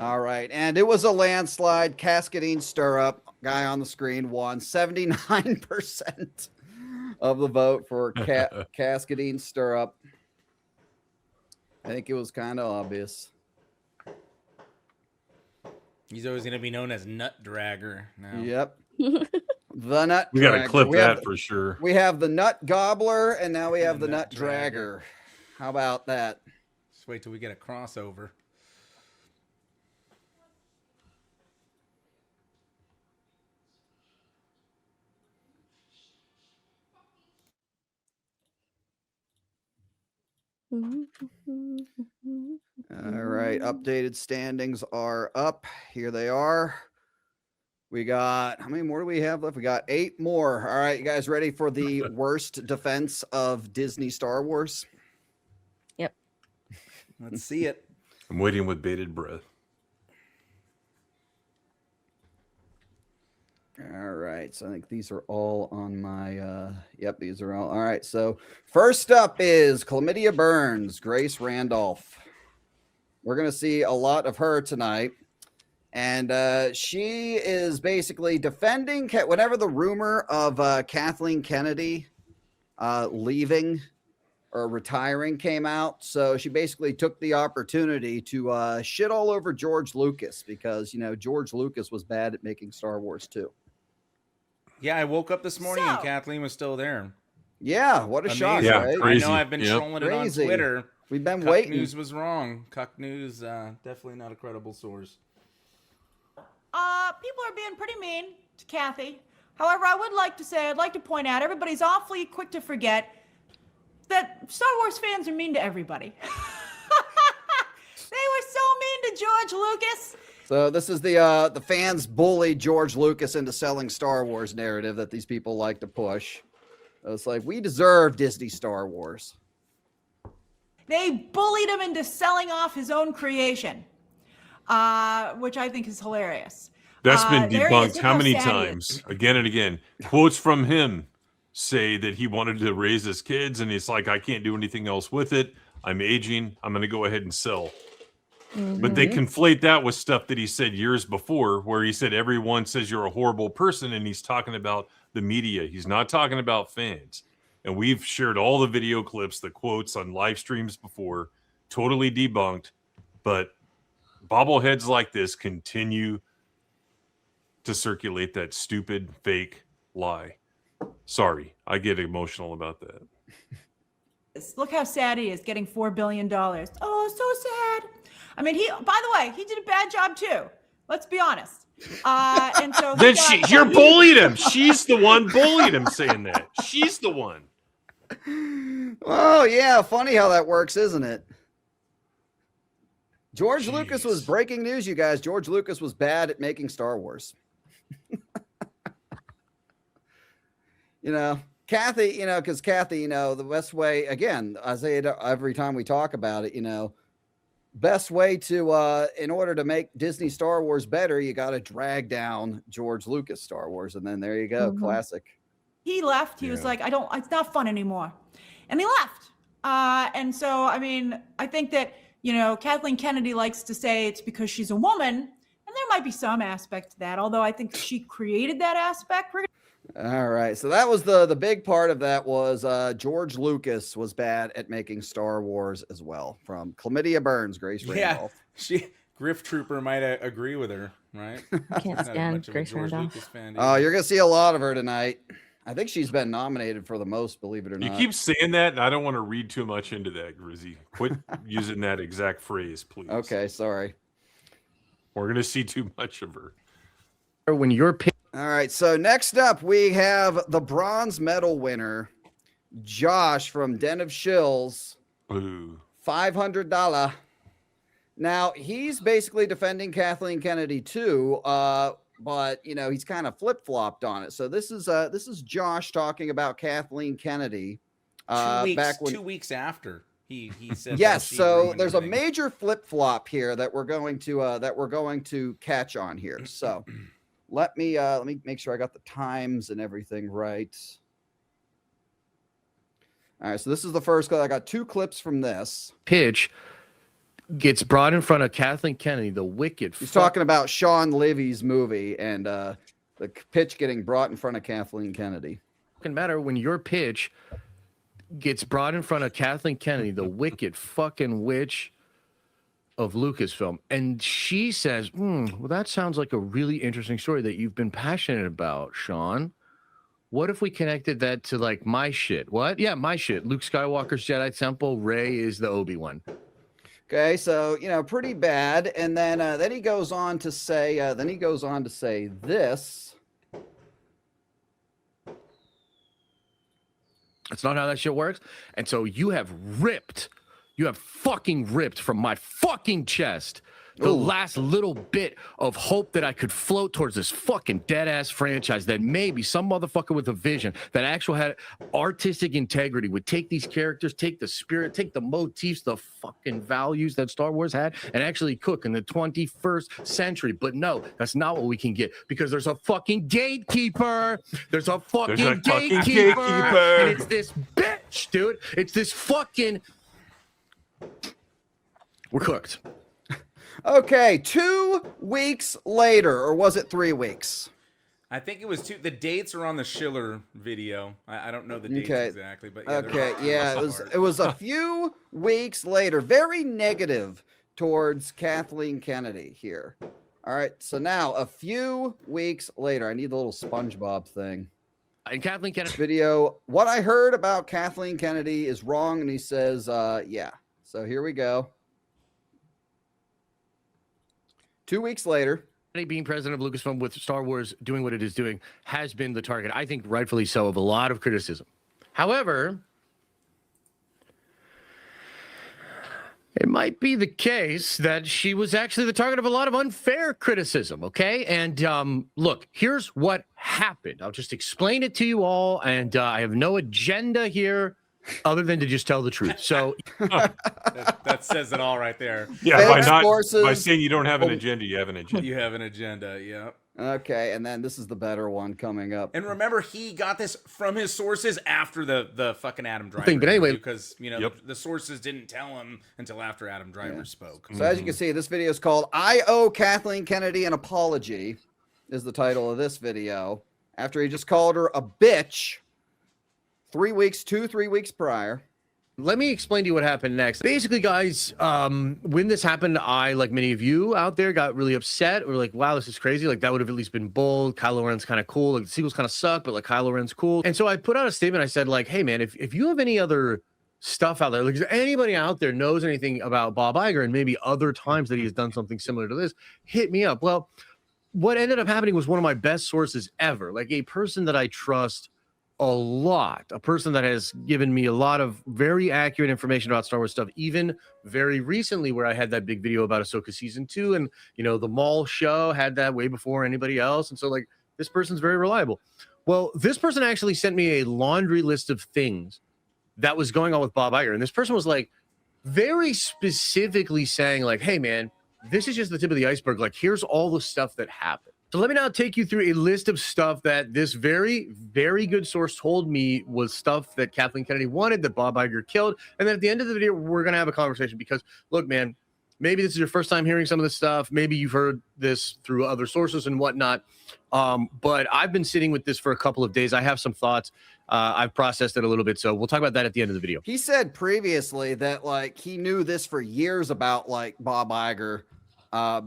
All right, and it was a landslide. Cascading Stirrup, guy on the screen, won 79% of the vote for Cascading Stirrup. I think it was kind of obvious. He's always going to be known as Nut Dragger now. Yep. The Nut we got to Dragger. clip that for sure. We have the Nut Gobbler, and now we have the Nut Dragger. How about that? Just wait till we get a crossover. All right, updated standings are up. Here they are. We got, how many more do we have left? We got 8 more. All right, you guys ready for the worst defense of Disney Star Wars? Yep. Let's see it. I'm waiting with bated breath. All right, so I think these are all on my, yep, these are all right. So first up is Chlamydia Burns, Grace Randolph. We're going to see a lot of her tonight. And she is basically defending, whenever the rumor of Kathleen Kennedy leaving or retiring came out. So she basically took the opportunity to shit all over George Lucas because, you know, George Lucas was bad at making Star Wars too. Yeah, I woke up this morning and Kathleen was still there. Yeah, what a shock, yeah, right? crazy. I know I've been trolling it on Twitter. We've been Cuck waiting. News was wrong. Cuck News, definitely not a credible source. People are being pretty mean to Kathy. However, I'd like to point out, everybody's awfully quick to forget that Star Wars fans are mean to everybody. They were so mean to George Lucas. So this is the fans bullied George Lucas into selling Star Wars narrative that these people like to push. It's like, we deserve Disney Star Wars. They bullied him into selling off his own creation, which I think is hilarious. That's been there he is. debunked Look how many sad he times? is. Again and again. Quotes from him say that he wanted to raise his kids, and he's like, I can't do anything else with it. I'm aging. I'm going to go ahead and sell. But they conflate that with stuff that he said years before, where he said everyone says you're a horrible person, and he's talking about the media. He's not talking about fans. And we've shared all the video clips, the quotes on live streams before, totally debunked. But bobbleheads like this continue to circulate that stupid, fake lie. Sorry, I get emotional about that. Look how sad he is, getting $4 billion. Oh, so sad. I mean, by the way, he did a bad job too. Let's be honest. And so Then you're bullied him. She's the one bullied him saying that. She's the one. Oh, yeah. Funny how that works, isn't it? George Lucas was breaking news, you guys. George Lucas was bad at making Star Wars. You know, Kathy, you know, because Kathy, you know, the best way, again, I say it every time we talk about it, you know, best way to, in order to make Disney Star Wars better, you got to drag down George Lucas Star Wars. And then there you go. Classic. he left. He was like, it's not fun anymore. And he left. And so, I mean, I think that, you know, Kathleen Kennedy likes to say it's because she's a woman, and there might be some aspect to that, although I think she created that aspect. All right. So that was the big part of that was George Lucas was bad at making Star Wars as well. From Chlamydia Burns, Grace Randolph. Griff Trooper might agree with her, right? I can't stand Grace Randolph. Oh, you're going to see a lot of her tonight. I think she's been nominated for the most, believe it or You not. keep saying that, and I don't want to read too much into that, Grizzy. Quit using that exact phrase, please. Okay, sorry. We're going to see too much of her. When you're All right, so next up we have the bronze medal winner, Josh from Den of Shills. Ooh. $500. Now, he's basically defending Kathleen Kennedy too, but you know, he's kind of flip-flopped on it. So this is Josh talking about Kathleen Kennedy. 2 weeks, back when 2 weeks after he said. yes, that she so ruined there's a everything. major flip-flop here that we're going to catch on here. So let me make sure I got the times and everything right. All right, so this is the first clip. I got 2 clips from this. pitch gets brought in front of Kathleen Kennedy, the wicked. He's talking about Sean Livy's movie and the pitch getting brought in front of Kathleen Kennedy. Fucking matter when your pitch gets brought in front of Kathleen Kennedy, the wicked fucking witch of Lucasfilm, and she says, "Well, that sounds like a really interesting story that you've been passionate about, Sean. What if we connected that to like my shit? What? Yeah, my shit. Luke Skywalker's Jedi Temple. Rey is the Obi-Wan." Okay, so you know, pretty bad. And then he goes on to say, this. That's not how that shit works. And so you have fucking ripped from my fucking chest the last little bit of hope that I could float towards this fucking dead-ass franchise that maybe some motherfucker with a vision that actually had artistic integrity would take these characters, take the spirit, take the motifs, the fucking values that Star Wars had, and actually cook in the 21st century. But no, that's not what we can get because there's a fucking gatekeeper. There's a fucking gatekeeper. And it's this bitch, dude. It's this fucking... We're cooked. Okay, 2 weeks later, or was it 3 weeks? I think it was 2. The dates are on the Schiller video. I don't know the dates exactly, but yeah, okay, yeah, it was a few weeks later. Very negative towards Kathleen Kennedy here. All right, so now a few weeks later, I need the little SpongeBob thing. And Kathleen Kennedy video. What I heard about Kathleen Kennedy is wrong, and he says, yeah. So here we go. 2 weeks later, being president of Lucasfilm with Star Wars doing what it is doing has been the target, I think rightfully so, of a lot of criticism. However, it might be the case that she was actually the target of a lot of unfair criticism, okay? And look, here's what happened. I'll just explain it to you all, and I have no agenda here other than to just tell the truth. So that says it all right there. Yeah, by saying you don't have an agenda, you have an agenda. You have an agenda, yeah. Okay, and then this is the better one coming up. And remember, he got this from his sources after the fucking Adam Driver thing, but anyway, because you know the sources didn't tell him until after Adam Driver spoke. So as you can see, this video is called "I Owe Kathleen Kennedy an Apology," is the title of this video. After he just called her a bitch 3 weeks prior. Let me explain to you what happened next. Basically, guys, when this happened, I, like many of you out there, got really upset. We're like, wow, this is crazy. Like, that would have at least been bold. Kylo Ren's kind of cool. Like, the sequels kind of suck, but like Kylo Ren's cool. And so I put out a statement. I said, like, hey, man, if you have any other stuff out there, like, if anybody out there knows anything about Bob Iger and maybe other times that he has done something similar to this, hit me up. Well, what ended up happening was one of my best sources ever, like a person that I trust a lot, a person that has given me a lot of very accurate information about Star Wars stuff, even very recently where I had that big video about Ahsoka season 2, and you know, the mall show had that way before anybody else. And so like, this person's very reliable. Well, this person actually sent me a laundry list of things that was going on with Bob Iger. And this person was like very specifically saying like, hey man, this is just the tip of the iceberg. Like, here's all the stuff that happened. So let me now take you through a list of stuff that this very, very good source told me was stuff that Kathleen Kennedy wanted, that Bob Iger killed. And then at the end of the video, we're going to have a conversation because, look, man, maybe this is your first time hearing some of this stuff. Maybe you've heard this through other sources and whatnot. But I've been sitting with this for a couple of days. I have some thoughts. I've processed it a little bit. So we'll talk about that at the end of the video. He said previously that, like, he knew this for years about, like, Bob Iger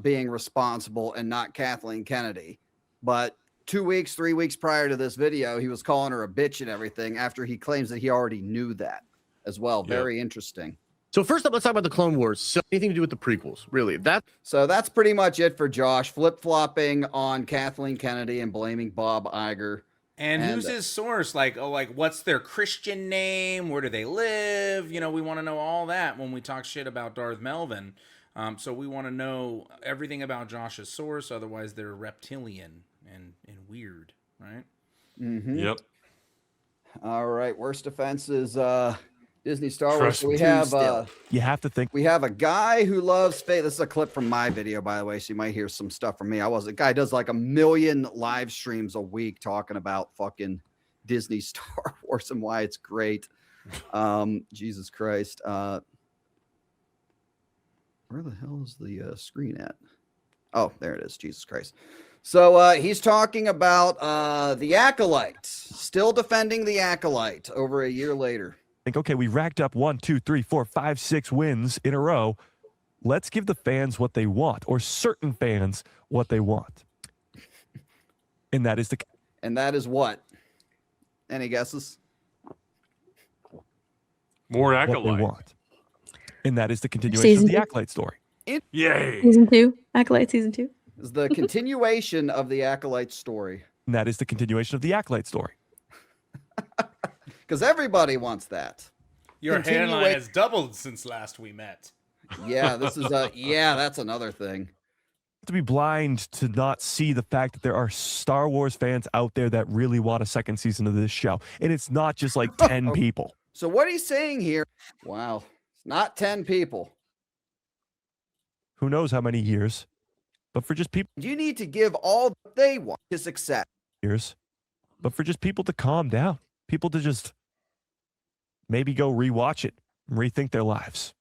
being responsible and not Kathleen Kennedy. But 2 weeks, 3 weeks prior to this video, he was calling her a bitch and everything after he claims that he already knew that as well. Very interesting. So first up, let's talk about the Clone Wars. So anything to do with the prequels, really? So that's pretty much it for Josh. Flip-flopping on Kathleen Kennedy and blaming Bob Iger. And who's his source? Like, what's their Christian name? Where do they live? You know, we want to know all that when we talk shit about Darth Melvin. So we want to know everything about Josh's source. Otherwise, they're reptilian and weird, right? Mm-hmm. Yep. All right. Worst offenses. Disney Star Wars. Trust So we me. have you have to think. We have a guy who loves faith. This is a clip from my video, by the way, so you might hear some stuff from me. A guy does like 1 million live streams a week talking about fucking Disney Star Wars and why it's great. Jesus Christ. Where the hell is the screen at? Oh, there it is. Jesus Christ. So he's talking about the Acolyte, still defending the Acolyte over a year later. Think, okay, we racked up 1, 2, 3, 4, 5, 6 wins in a row. Let's give the fans what they want, or certain fans what they want. And that is what? Any guesses? More Acolyte. What they want. And that is the continuation of the Acolyte story. Yay. Season 2. Acolyte Season 2. Is the continuation of the Acolyte story. And that is the continuation of the Acolyte story. Because everybody wants that. Your hairline has doubled since last we met. Yeah, this is that's another thing. To be blind to not see the fact that there are Star Wars fans out there that really want a second season of this show. And it's not just like 10 people. So what he's saying here, wow, it's not 10 people. Who knows how many years, but for just people. You need to give all they want to success. Years, but for just people to calm down. People to just maybe go rewatch it and rethink their lives.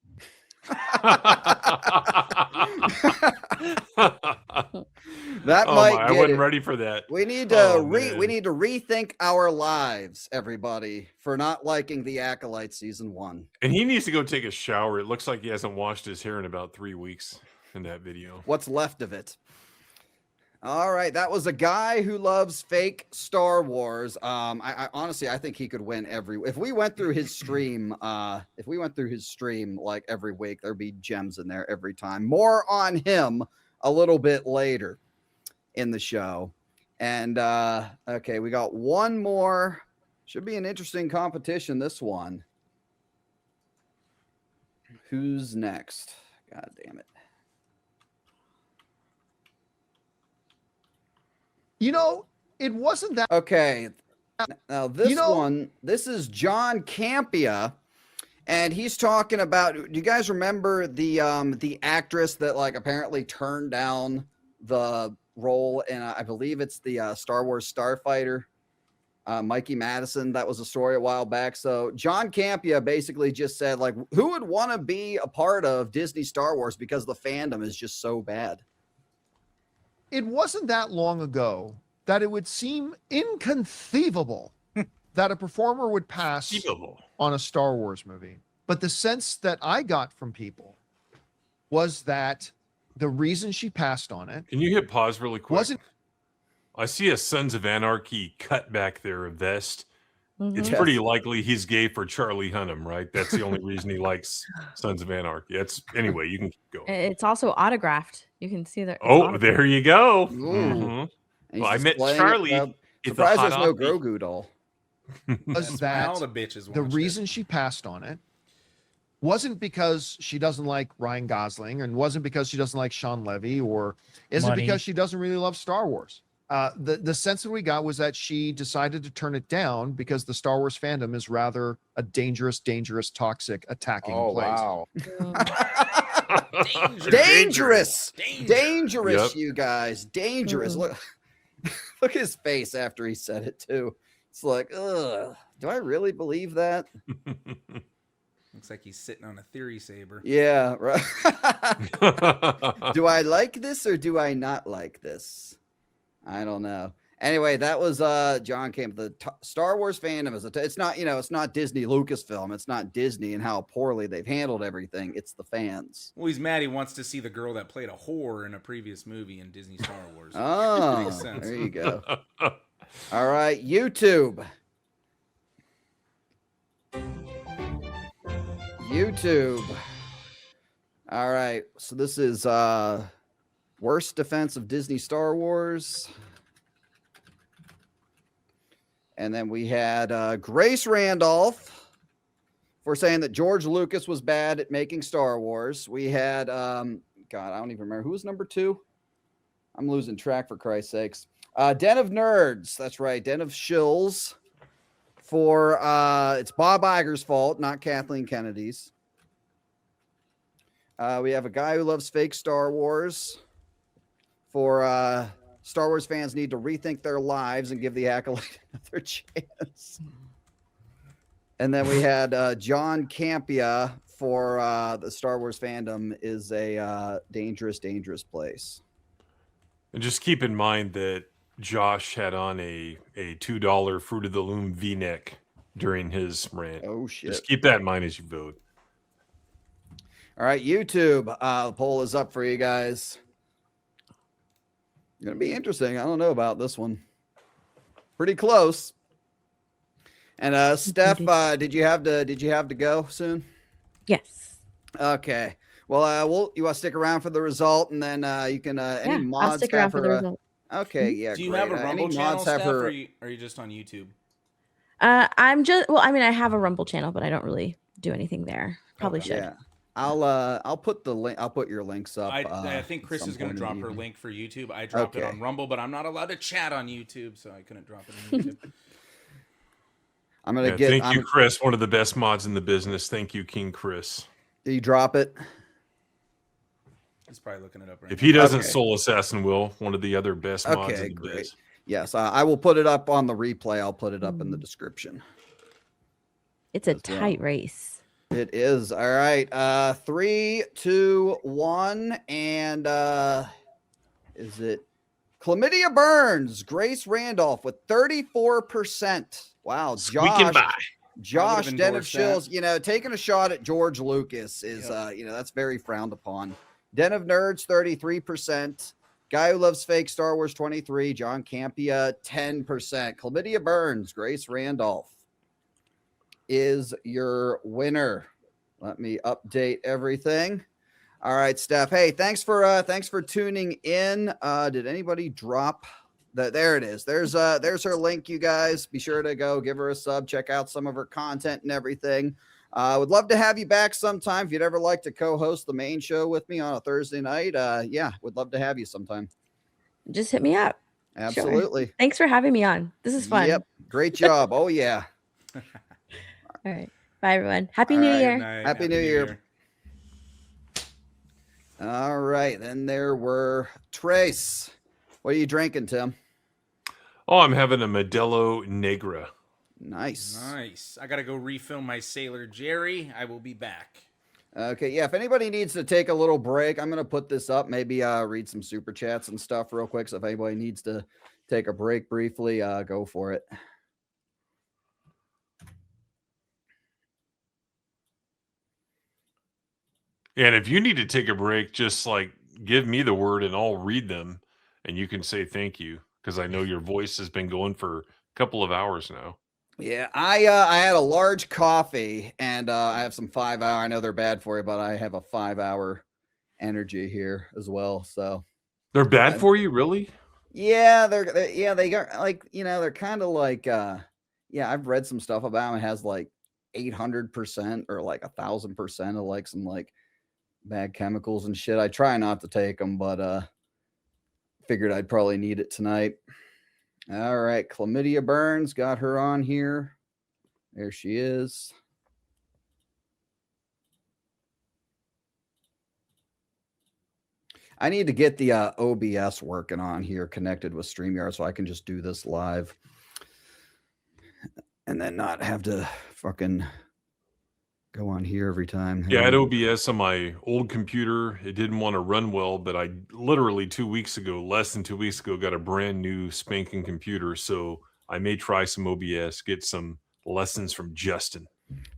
I wasn't ready for that. We need to we need to rethink our lives, everybody, for not liking the Acolyte season 1. And he needs to go take a shower. It looks like he hasn't washed his hair in about 3 weeks in that video. What's left of it? All right, that was a guy who loves fake Star Wars. I honestly, I think he could win if we went through his stream, like every week, there'd be gems in there every time. More on him a little bit later in the show. And okay, we got one more. Should be an interesting competition, this one. Who's next? God damn it. You know, it wasn't that. Okay. Now, this one, this is John Campea, and he's talking about, do you guys remember the actress that, like, apparently turned down the role in, I believe it's the Star Wars Starfighter, Mikey Madison? That was a story a while back. So John Campea basically just said, like, who would want to be a part of Disney Star Wars because the fandom is just so bad? It wasn't that long ago that it would seem inconceivable that a performer would pass on a Star Wars movie. But the sense that I got from people was that the reason she passed on it. Can you hit pause really quick? I see a Sons of Anarchy cut back there, a vest. It's pretty likely he's gay for Charlie Hunnam, right? That's the only reason he likes Sons of Anarchy. Anyway, you can keep going. It's also autographed. You can see that. Oh, there you go. Mm-hmm. Well, I met Charlie. Surprised there's no Grogu doll. Was that all the bitches the reason she passed on it wasn't because she doesn't like Ryan Gosling, and wasn't because she doesn't like Sean Levy, or isn't because she doesn't really love Star Wars. The sense that we got was that she decided to turn it down because the Star Wars fandom is rather a dangerous, toxic, attacking place. Wow. Dangerous, Yep. you guys. Dangerous. Look at his face after he said it too. It's like, ugh, do I really believe that? Looks like he's sitting on a theory saber. Yeah, right. Do I like this or do I not like this? I don't know. Anyway, that was John Camp. The Star Wars fandom is it's not, it's not Disney Lucasfilm. It's not Disney and how poorly they've handled everything. It's the fans. Well, he's mad. He wants to see the girl that played a whore in a previous movie in Disney Star Wars. Oh, Makes sense. there you go. All right, YouTube. All right, so this is worst defense of Disney Star Wars. And then we had Grace Randolph for saying that George Lucas was bad at making Star Wars. We had, God, I don't even remember. Who was number 2? I'm losing track, for Christ's sakes. Den of Nerds. That's right. Den of Shills for, it's Bob Iger's fault, not Kathleen Kennedy's. We have a guy who loves fake Star Wars for, Star Wars fans need to rethink their lives and give the Acolyte another chance. And then we had John Campia for the Star Wars fandom is a dangerous, dangerous place. And just keep in mind that Josh had on a $2 Fruit of the Loom V-neck during his rant. Oh, shit. Just keep that in mind as you vote. All right, YouTube. The poll is up for you guys. Gonna be interesting. I don't know about this one. Pretty close. And Steph, did you have to go soon? Yes. Okay. Well, you want to stick around for the result, and then you can any mods. I'll stick around for the result. Okay. Yeah. Do you great. have a Rumble any channel, mods have Steph, her? or are you just on YouTube? I'm just I mean, I have a Rumble channel, but I don't really do anything there. Probably should. Yeah. I'll put the link. I'll put your links up. I think Chris is going to drop her link for YouTube. I dropped it on Rumble, but I'm not allowed to chat on YouTube, so I couldn't drop it on YouTube. I'm gonna Thank you, Chris. One of the best mods in the business. Thank you, King Chris. Do you drop it? He's probably looking it up right If now. he doesn't, Soul Assassin will. One of the other best mods in the great. biz. Yes, I will put it up on the replay. I'll put it up in the description. It's a tight race. It is. All right. 3, 2, 1. And is it Chlamydia Burns, Grace Randolph with 34%. Wow. Squeaking by. Josh, Den of Shills, taking a shot at George Lucas is, that's very frowned upon. Den of Nerds, 33%. Guy who loves fake Star Wars, 23. John Campia, 10%. Chlamydia Burns, Grace Randolph is your winner. Let me update everything. All right, Steph. Hey, thanks for tuning in. Did anybody drop that? There it is. There's her link, you guys. Be sure to go give her a sub, check out some of her content and everything. Would love to have you back sometime. If you'd ever like to co-host the main show with me on a Thursday night, would love to have you sometime. Just hit me up. Absolutely. Sure. Thanks for having me on. This is fun. Yep. Great job. Oh yeah. All right. Bye, everyone. Happy New Year. Happy New Year. All right. Then there were Trace. What are you drinking, Tim? Oh, I'm having a Modelo Negra. Nice. I got to go refill my Sailor Jerry. I will be back. Okay. Yeah. If anybody needs to take a little break, I'm going to put this up. Maybe read some super chats and stuff real quick. So if anybody needs to take a break briefly, go for it. And if you need to take a break, just give me the word and I'll read them and you can say thank you because I know your voice has been going for a couple of hours now. Yeah, I had a large coffee and I have some 5 hour. I know they're bad for you, but I have a 5 hour energy here as well. So they're bad for you, really? Yeah, they got they're kind of like I've read some stuff about them. It has 800% or 1,000% of some bad chemicals and shit. I try not to take them, but figured I'd probably need it tonight. All right, Chlamydia Burns, got her on here. There she is. I need to get the OBS working on here, connected with StreamYard, so I can just do this live and then not have to fucking go on here every time. Yeah, I had OBS on my old computer. It didn't want to run well, but I literally 2 weeks ago, less than 2 weeks ago, got a brand new spanking computer. So I may try some OBS, get some lessons from Justin,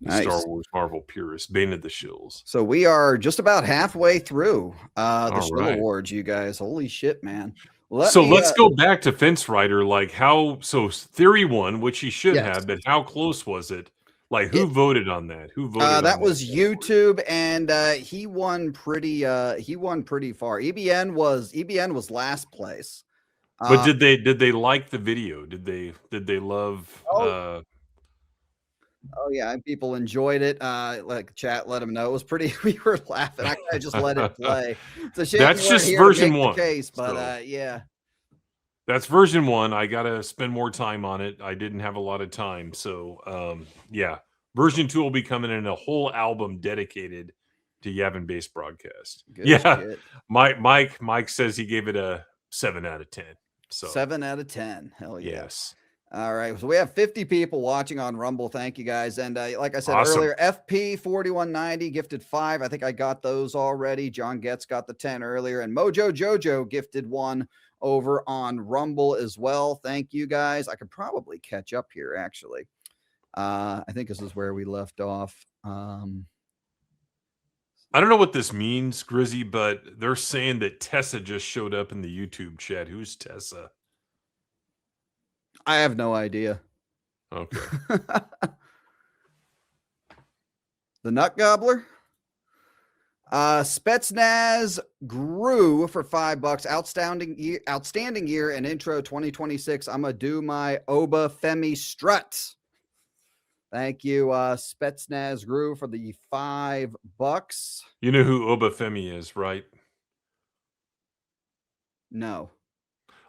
the Nice. Star Wars Marvel purist, BANEoftheSHILLS. So we are just about halfway through the All Shill right. Awards, you guys. Holy shit, man. Let's go back to Fence Rider. Like Theory won, which he should Yes. have, but how close was it? Like who voted on that? Who voted on that was YouTube, and he won pretty far. EBN was last place. But did they like the video? Did they love Oh yeah, and people enjoyed it. Like chat let them know it was pretty. We were laughing. I just let it play. It's a shame That's you weren't just here to version make one, the case, but so. yeah. That's version 1. I gotta spend more time on it. I didn't have a lot of time, so yeah. Version 2 will be coming in a whole album dedicated to Yavin Base Broadcast. Good yeah, shit. Mike says he gave it a 7 out of 10. So 7 out of 10. Hell yeah. yes. All right. So we have 50 people watching on Rumble. Thank you guys. And like I said Awesome. earlier, FP 4190 gifted 5. I think I got those already. John Getz got the 10 earlier, and Mojo Jojo gifted 1 over on Rumble as well. Thank you guys. I could probably catch up here actually. I think this is where we left off. I don't know what this means, Grizzy, but they're saying that Tessa just showed up in the YouTube chat. Who's Tessa? I have no idea. Okay. The Nut Gobbler. Spetsnaz grew for $5. Outstanding year and intro 2026. I'm gonna do my Oba Femi strut. Thank you, Spetsnaz grew for the $5. You know who Obafemi is, right? No.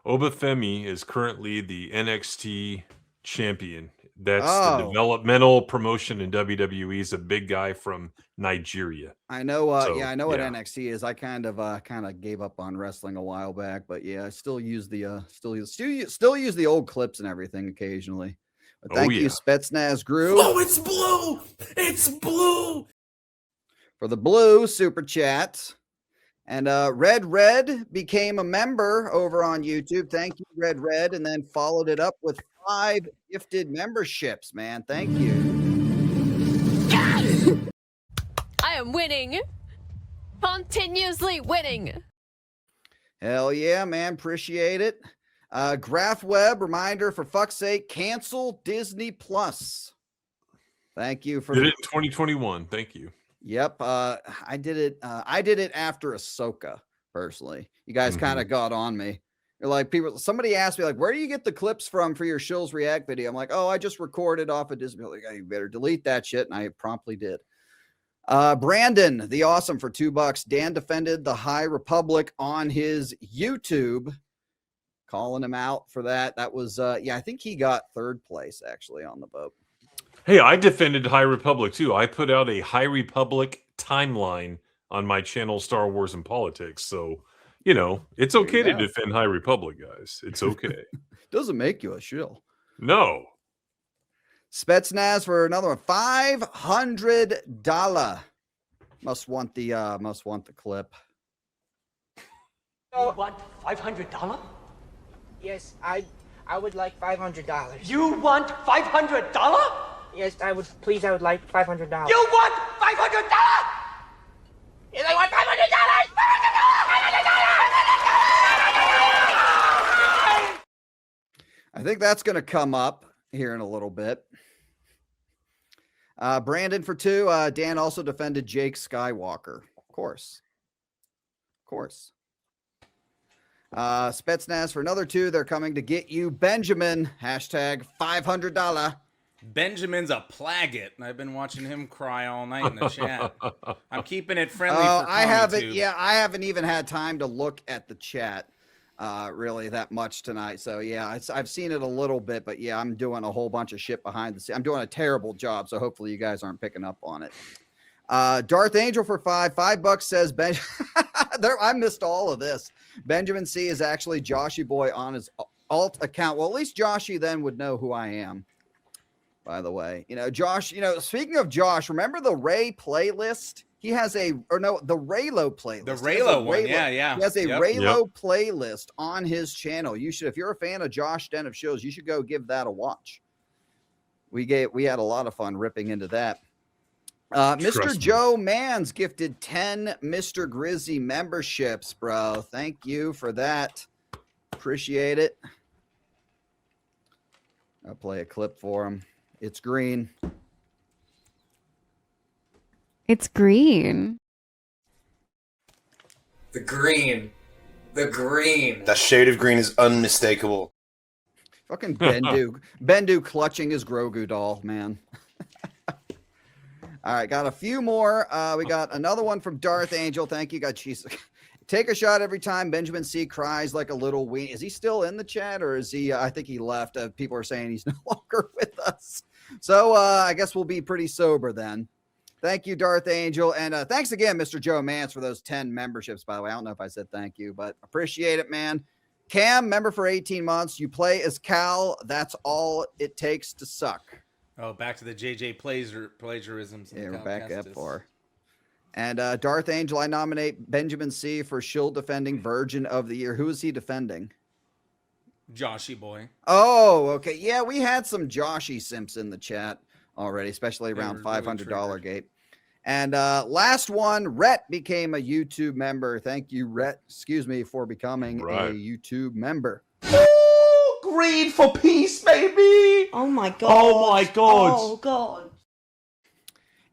Obafemi is currently the NXT champion. That's Oh. the developmental promotion in WWE. He's a big guy from Nigeria. I know. So, I know what NXT is. I kind of gave up on wrestling a while back, but yeah, I still use the still use the old clips and everything occasionally. But thank you, Spetsnaz Grew. Oh, it's blue. It's blue. For the blue super chat. And Red became a member over on YouTube. Thank you, Red, and then followed it up with 5 gifted memberships, man. Thank you. I am winning. Continuously winning. Hell yeah, man. Appreciate it. Graph Web reminder, for fuck's sake, cancel Disney Plus. Thank you for Did it in 2021. Thank you. Yep. I did it. I did it after Ahsoka, personally. You guys kind of got on me. You're like, somebody asked me, like, where do you get the clips from for your Shills React video? I'm like, oh, I just recorded off of Disney. Like, you better delete that shit. And I promptly did. Brandon, the awesome, for $2. Dan defended the High Republic on his YouTube, calling him out for that. That was, I think he got 3rd place actually on the vote. Hey, I defended High Republic too. I put out a High Republic timeline on my channel, Star Wars and Politics. So, it's okay to defend High Republic, guys. It's okay. Doesn't make you a shill. No. Spetsnaz for another one. $500. Must want the clip. You want $500? Yes, I would like $500. You want $500? Yes, I would like $500. You want $500? Yes, I want $500. I think that's going to come up here in a little bit. Brandon for 2. Dan also defended Jake Skywalker. Of course. Spetsnaz for another 2. They're coming to get you, Benjamin. Hashtag $500. Benjamin's a plaget. I've been watching him cry all night in the chat. I'm keeping it friendly. I haven't. Yeah, I haven't even had time to look at the chat really that much tonight. So yeah, I've seen it a little bit, but yeah, I'm doing a whole bunch of shit behind the scenes. I'm doing a terrible job, so hopefully you guys aren't picking up on it. Darth Angel for $5 says Ben. I missed all of this. Benjamin C is actually Joshy Boy on his alt account. Well, at least Joshy then would know who I am. by the way. You know, Josh, you know, speaking of Josh, remember the Ray playlist? He has the Raylo playlist. The Raylo one, yeah. He has a Raylo playlist on his channel. You should, if you're a fan of Josh BANEofSHILLS, you should go give that a watch. We had a lot of fun ripping into that. Mr. Joe Mans gifted 10 Mr. Grizzy memberships, bro. Thank you for that. Appreciate it. I'll play a clip for him. It's green. It's green. The green. The green. That shade of green is unmistakable. Fucking Bendu. Bendu clutching his Grogu doll, man. All right, got a few more. We got another one from Darth Angel. Thank you, God. Jesus. Take a shot every time Benjamin C cries like a little weenie. Is he still in the chat, or is he? I think he left. People are saying he's no longer with us. So I guess we'll be pretty sober then. Thank you, Darth Angel. And thanks again, Mr. Joe Mance, for those 10 memberships, by the way. I don't know if I said thank you, but appreciate it, man. Cam, member for 18 months. You play as Cal. That's all it takes to suck. Oh, back to the JJ plagiarisms. Yeah, we're back up for. And Darth Angel, I nominate Benjamin C for Shill defending Virgin of the Year. Who is he defending? Joshy boy. Oh, okay. Yeah, we had some Joshy simps in the chat already, especially around $500 gate. And last one, Rhett became a YouTube member. Thank you, Rhett. Excuse me, for becoming a YouTube member. Greed for peace, baby. Oh my god. Oh my god. Oh god.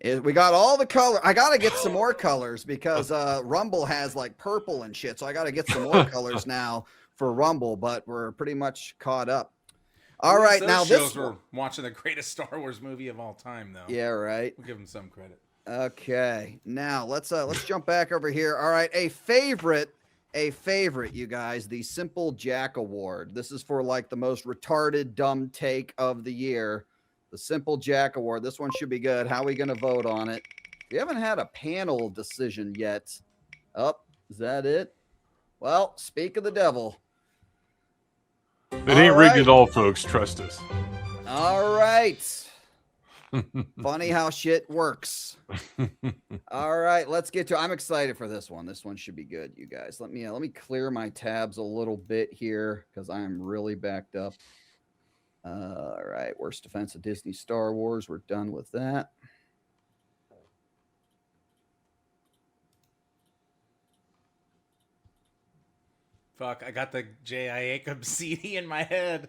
We got all the color. I gotta get some more colors because Rumble has like purple and shit. So I gotta get some more colors now for Rumble, but we're pretty much caught up. All right, now this we're watching the greatest Star Wars movie of all time, though. Yeah, right. We'll give him some credit. Okay, now let's jump back over here. All right, a favorite, you guys, the Simple Jack Award. This is for like the most retarded dumb take of the year. The Simple Jack Award. This one should be good. How are we gonna vote on it? We haven't had a panel decision yet. Oh, is that it? Well, speak of the devil. It ain't rigged at all, folks. Trust us. All right. Funny how shit works. All right, let's get to. I'm excited for this one. This one should be good, you guys. Let me clear my tabs a little bit here because I am really backed up. All right, worst defense of Disney Star Wars. We're done with that. Fuck, I got the J.I. Abrams CD in my head.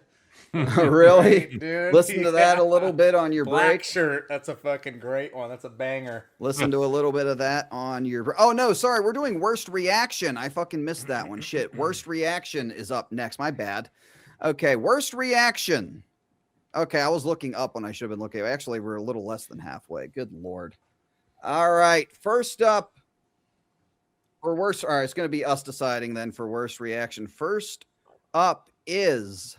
Really? Great, dude. Listen to that a little bit on your Black break. Shirt. That's a fucking great one. That's a banger. Listen to a little bit of that on your. Oh no, sorry, we're doing worst reaction. I fucking missed that one. Shit, worst reaction is up next. My bad. Okay, worst reaction. Okay, I was looking up when I should have been looking. Actually, we're a little less than halfway. Good lord. All right, first up. For worst, all right, it's going to be us deciding then for worst reaction. First up is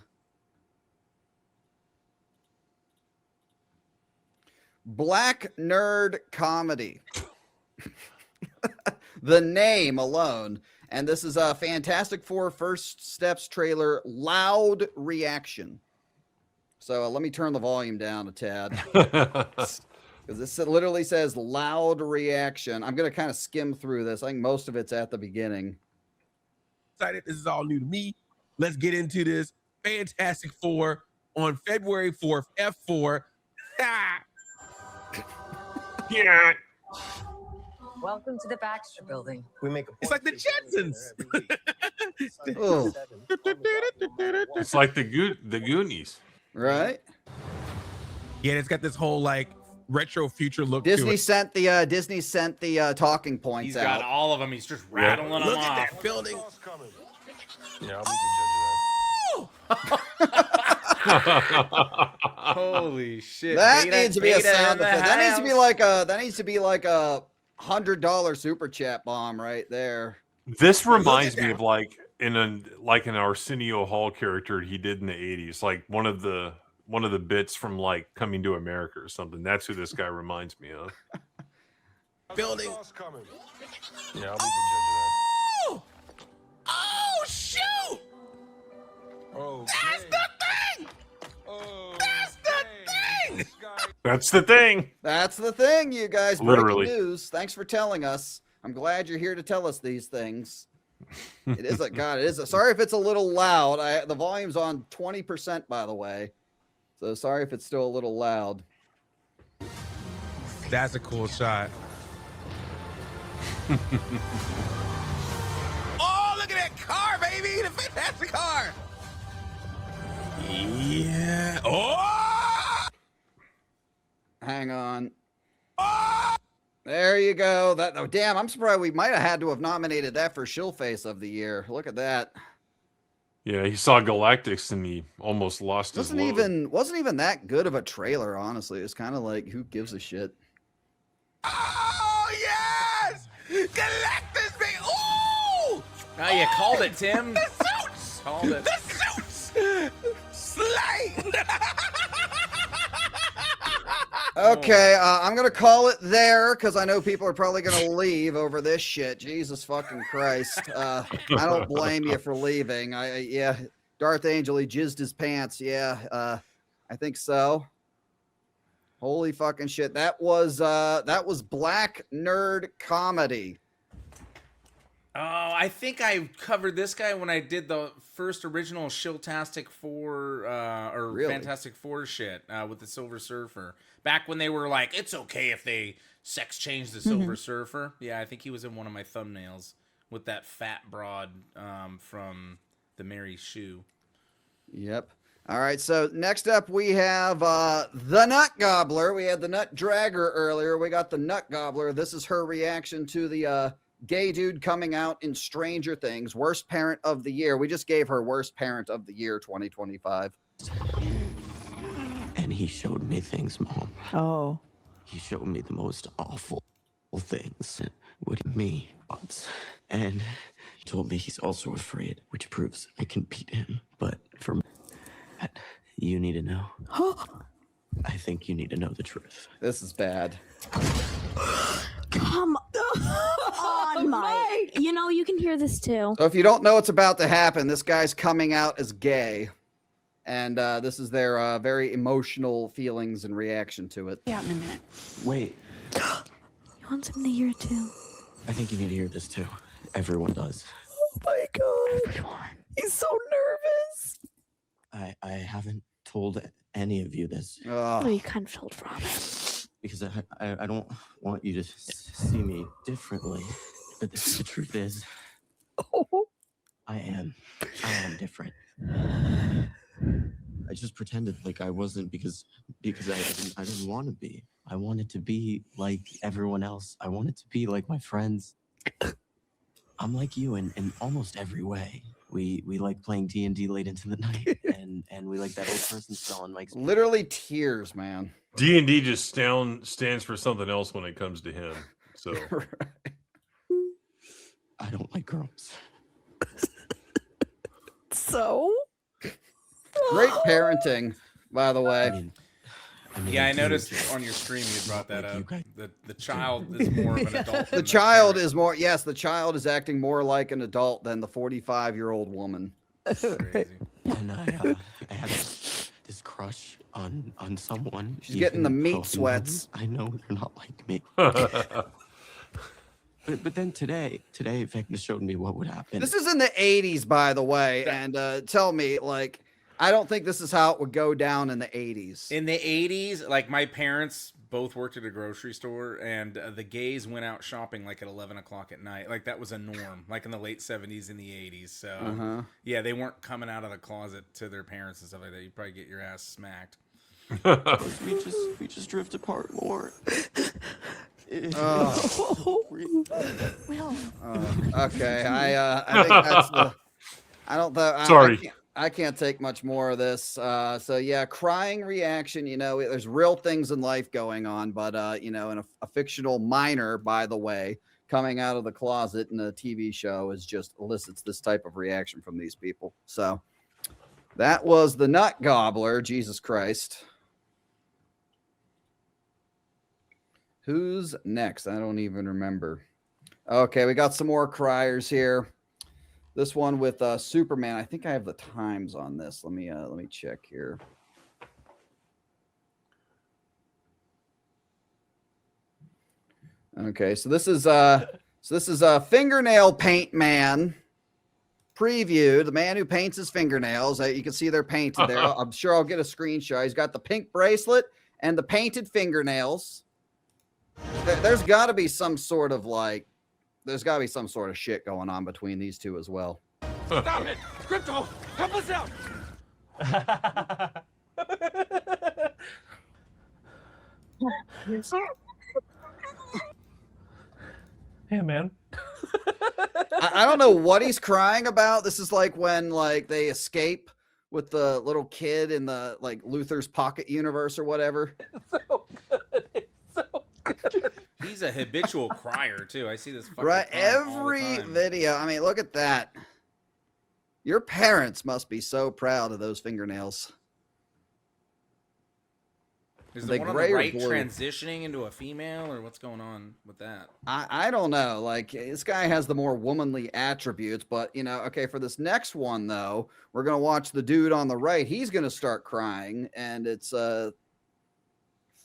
Black Nerd Comedy. The name alone. And this is a Fantastic Four First Steps trailer, loud reaction. So let me turn the volume down a tad. Because this literally says loud reaction. I'm going to kind of skim through this. I think most of it's at the beginning. Excited. This is all new to me. Let's get into this. Fantastic Four on February 4th, F4. Yeah. Welcome to the Baxter Building. We make it's like the Jetsons. It's like the Goonies. Right? Yeah, it's got this whole like retro future look. Disney to it. sent the talking points He's out. got all of them. He's just rattling them Look off. at that building. Yeah, I'll be the judge of that. Holy shit! That Beta- needs to be a Beta sound in the effect. That needs to be house. like a $100 super chat bomb right there. This reminds me of like an Arsenio Hall character he did in the 80s, like one of the bits from like Coming to America or something. That's who this guy reminds me of. Building. Yeah, I'll be the judge of that. Oh shoot! Oh, that's the thing. That's the thing. That's the thing. That's the thing, you guys. Literally. Breaking news. Thanks for telling us. I'm glad you're here to tell us these things. It is God. It is. Sorry if it's a little loud. The volume's on 20%, by the way. So sorry if it's still a little loud. That's a cool shot. Oh, look at that car, baby! The fantastic car. Yeah. Oh! Hang on. There you go. That damn, I'm surprised we might have had to have nominated that for Shill Face of the Year. Look at that. Yeah, he saw Galactics and he almost lost his load. Wasn't even that good of a trailer, honestly. It's kind of like, who gives a shit? Oh yes! Galactus, baby! Ooh! Oh, you called it, Tim. The suits! Called it. The suits! Slay! Okay, I'm gonna call it there because I know people are probably gonna leave over this shit. Jesus fucking Christ! I don't blame you for leaving. Yeah, Darth Angel, he jizzed his pants. Yeah, I think so. Holy fucking shit! That was Black Nerd Comedy. Oh, I think I covered this guy when I did the first original Shilltastic 4 or Really? Fantastic Four shit with the Silver Surfer. Back when they were like, it's okay if they sex change the Silver Surfer. Yeah, I think he was in one of my thumbnails with that fat broad from the Mary Shoe. Yep. All right, so next up we have the Nut Gobbler. We had the Nut Dragger earlier. We got the Nut Gobbler. This is her reaction to the gay dude coming out in Stranger Things. Worst Parent of the Year. We just gave her Worst Parent of the Year 2025. And he showed me things, Mom. Oh. He showed me the most awful things with me. And he told me he's also afraid, which proves I can beat him. But for me, you need to know. I think you need to know the truth. This is bad. Come on, Mike. You know, you can hear this too. So if you don't know what's about to happen, this guy's coming out as gay. And this is their very emotional feelings and reaction to it. Yeah, in a minute. Wait, You want something to hear too? I think you need to hear this too. Everyone does. Oh my god. He's so nervous. I haven't told any of you this. Oh, you kind of told Robin. Because I don't want you to see me differently. But the truth is, I am different. I just pretended like I wasn't because I didn't want to be. I wanted to be like everyone else. I wanted to be like my friends. I'm like you in almost every way. We like playing D&D late into the night, and we like that old person spell on Mike's. Literally tears, man. D&D just stands for something else when it comes to him. So I don't like girls. So great parenting, by the way. Yeah, I noticed on your stream you brought that up. The child is more of an adult. The child is more, yes, the child is acting more like an adult than the 45-year-old woman. Crazy. And I had this crush on someone. She's getting the meat sweats. I know they're not like me. But then today, Vecna showed me what would happen. This is in the 80s, by the way, and tell me, like, I don't think this is how it would go down in the 80s. In the 80s, like my parents both worked at a grocery store, and the gays went out shopping like at 11 o'clock at night. Like that was a norm, like in the late 70s and the 80s. So yeah, they weren't coming out of the closet to their parents and stuff like that. You'd probably get your ass smacked. we just drift apart more. Okay, I think that's the. I don't know. Sorry. I can't take much more of this. So yeah, crying reaction. You know, there's real things in life going on, but you know, in a fictional minor, by the way, coming out of the closet in a TV show is just elicits this type of reaction from these people. So that was the Nut Gobbler. Jesus Christ. Who's next? I don't even remember. Okay, we got some more criers here. This one with Superman. I think I have the times on this. Let me check here. Okay, so this is Fingernail Paint Man preview. The man who paints his fingernails. You can see they're painted there. I'm sure I'll get a screenshot. He's got the pink bracelet and the painted fingernails. There's got to be some sort of shit going on between these two as well. Stop it! Crypto, help us out! Hey, man. I don't know what he's crying about. This is like when they escape with the little kid in the Luther's Pocket universe or whatever. So good. It's so good. He's a habitual crier too. I see this fucking Right, crying all the every time. video. I mean, look at that. Your parents must be so proud of those fingernails. Is They the one on the gray or right blue? transitioning into a female, or what's going on with that? I don't know. Like, this guy has the more womanly attributes, but okay, for this next one though, we're gonna watch the dude on the right. He's gonna start crying, and it's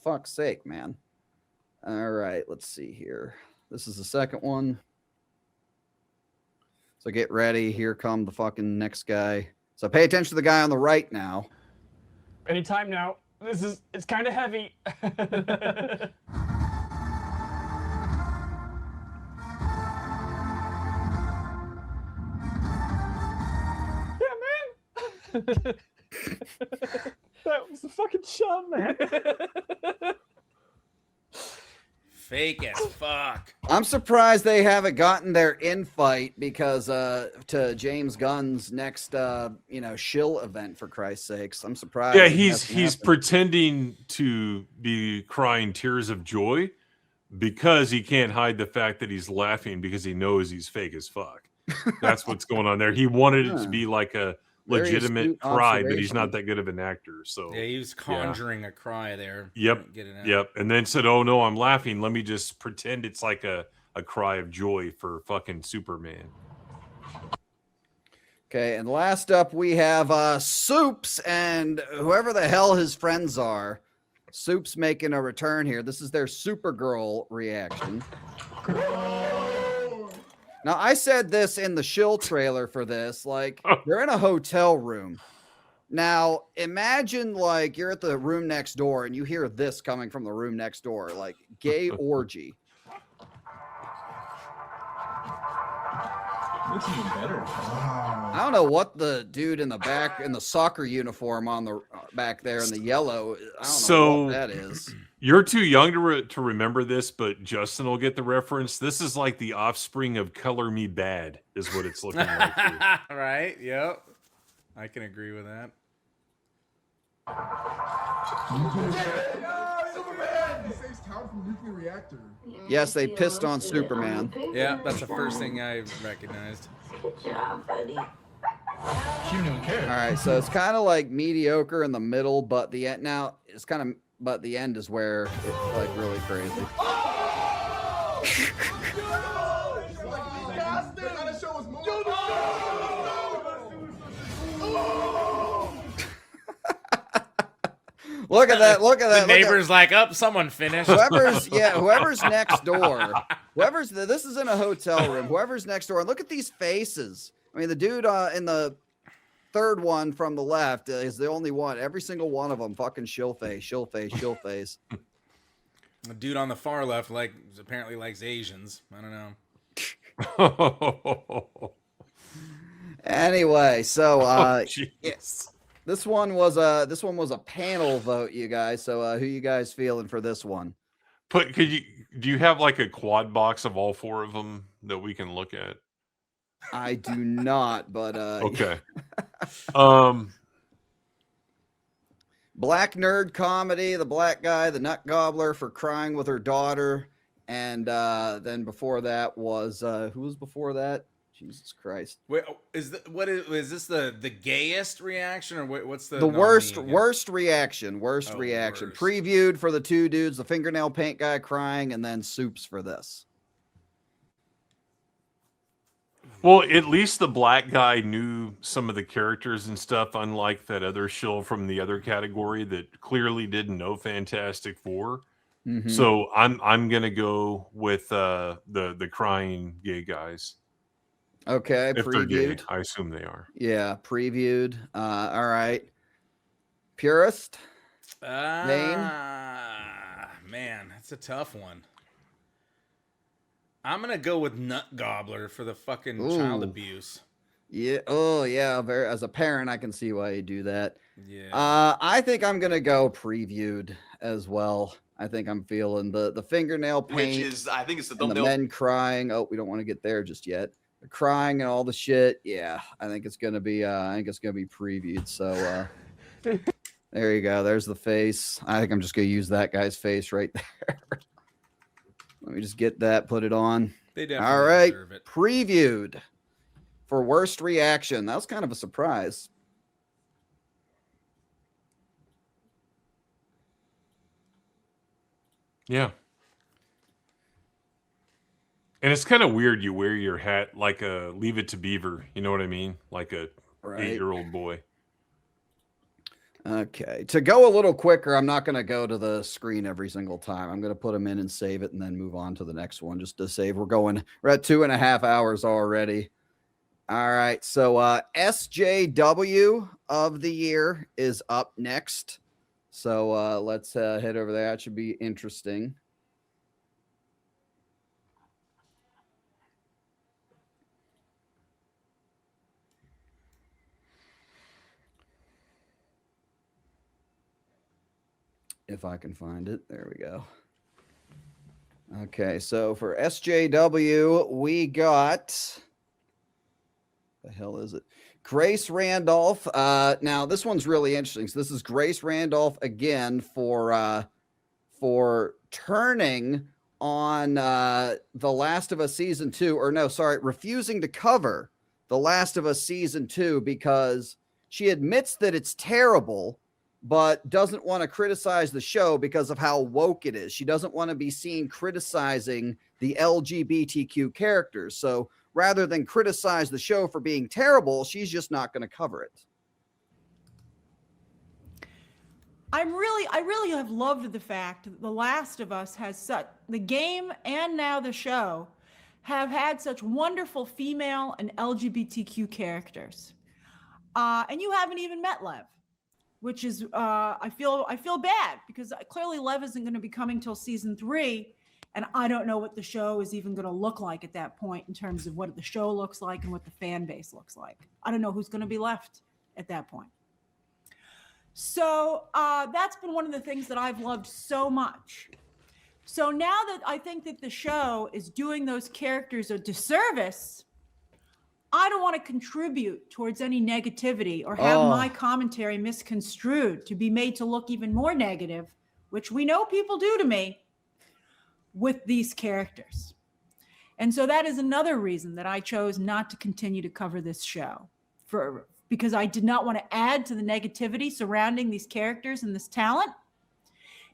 fuck's sake, man. All right, let's see here. This is the second one. So get ready. Here come the fucking next guy. So pay attention to the guy on the right now. Anytime now. It's kind of heavy. Yeah, man. That was a fucking shot, man. Fake as fuck. I'm surprised they haven't gotten their in-fight because to James Gunn's next Shill event, for Christ's sakes. I'm surprised. Yeah, it he's hasn't happened. pretending to be crying tears of joy because he can't hide the fact that he's laughing because he knows he's fake as fuck. That's what's going on there. He wanted it to be like a Very legitimate astute cry, but he's observation. not that good of an actor. So Yeah, he was conjuring a cry there. Yep. Get it out. Yep. And then said, "Oh no, I'm laughing. Let me just pretend it's like a cry of joy for fucking Superman." Okay, and last up we have Soups and whoever the hell his friends are. Soups making a return here. This is their Supergirl reaction. Now, I said this in the Shill trailer for this. Like, they're in a hotel room. Now, imagine you're at the room next door and you hear this coming from the room next door, like gay orgy. Looks even better. I don't know what the dude in the back in the soccer uniform on the back there in the yellow. I don't know what that is. You're too young to remember this, but Justin will get the reference. This is like the offspring of Color Me Bad, is what it's looking like. Here. Right? Yep. I can agree with that. Superman! He saves town from nuclear reactor. Yes, they pissed on Superman. Yeah, that's the first thing I recognized. She didn't even care. All right, so it's kind of like mediocre in the middle, but the end now it's kind of, but the end is where it's like really crazy. Look at that! Look at that! The neighbor's like, "Up, someone finished." Whoever's next door. This is in a hotel room. Whoever's next door, and look at these faces. I mean, the dude in the third one from the left is the only one. Every single one of them, fucking shill face, shill face, shill face. The dude on the far left apparently likes Asians. I don't know. Anyway, so yes. This one was a panel vote, you guys. So who you guys feeling for this one? Do you have like a quad box of all four of them that we can look at? I do not, but okay. Black nerd comedy, the black guy, the nut gobbler for crying with her daughter, and then before that was who was before that? Jesus Christ! Wait, is this the gayest reaction, or what's the worst nominee? worst reaction? Worst reaction previewed for the two dudes, the fingernail paint guy crying, and then Soups for this. Well, at least the black guy knew some of the characters and stuff, unlike that other shill from the other category that clearly didn't know Fantastic Four. Mhm. So I'm gonna go with the crying gay guys. Okay, If they're gay, previewed. I assume they are. Yeah, previewed. All right. Purist. Bane. Man, that's a tough one. I'm gonna go with Nut Gobbler for the fucking child Ooh. abuse. Yeah. Oh, yeah. Very. As a parent, I can see why you do that. Yeah. I think I'm gonna go previewed as well. I think I'm feeling the fingernail paint, Which is, I think it's the and the thumbnail. men crying. Oh, we don't want to get there just yet. The crying and all the shit. Yeah, I think it's gonna be. I think it's gonna be previewed. So there you go. There's the face. I think I'm just gonna use that guy's face right there. Let me just get that. Put it on. They definitely All right. deserve it. Previewed for worst reaction. That was kind of a surprise. Yeah. And it's kind of weird you wear your hat like a Leave It to Beaver. You know what I mean? Like a Right. 8-year-old boy. Okay. To go a little quicker, I'm not going to go to the screen every single time. I'm going to put them in and save it and then move on to the next one just to save. We're at 2.5 hours already. All right. So SJW of the year is up next. So let's head over there. That should be interesting. If I can find it. There we go. Okay, so for SJW, we got, the hell is it? Grace Randolph. Now this one's really interesting. So this is Grace Randolph again for turning on The Last of Us season 2, or no, sorry, refusing to cover The Last of Us season 2 because she admits that it's terrible, but doesn't want to criticize the show because of how woke it is. She doesn't want to be seen criticizing the LGBTQ characters. So rather than criticize the show for being terrible, she's just not going to cover it. I really have loved the fact that The Last of Us has the game and now the show have had such wonderful female and LGBTQ characters. And you haven't even met Lev, which is, I feel bad because clearly Lev isn't going to be coming till season 3. And I don't know what the show is even going to look like at that point in terms of what the show looks like and what the fan base looks like. I don't know who's going to be left at that point. So that's been one of the things that I've loved so much. So now that I think that the show is doing those characters a disservice, I don't want to contribute towards any negativity or have my commentary misconstrued to be made to look even more negative, which we know people do to me with these characters. And so that is another reason that I chose not to continue to cover this show, because I did not want to add to the negativity surrounding these characters and this talent,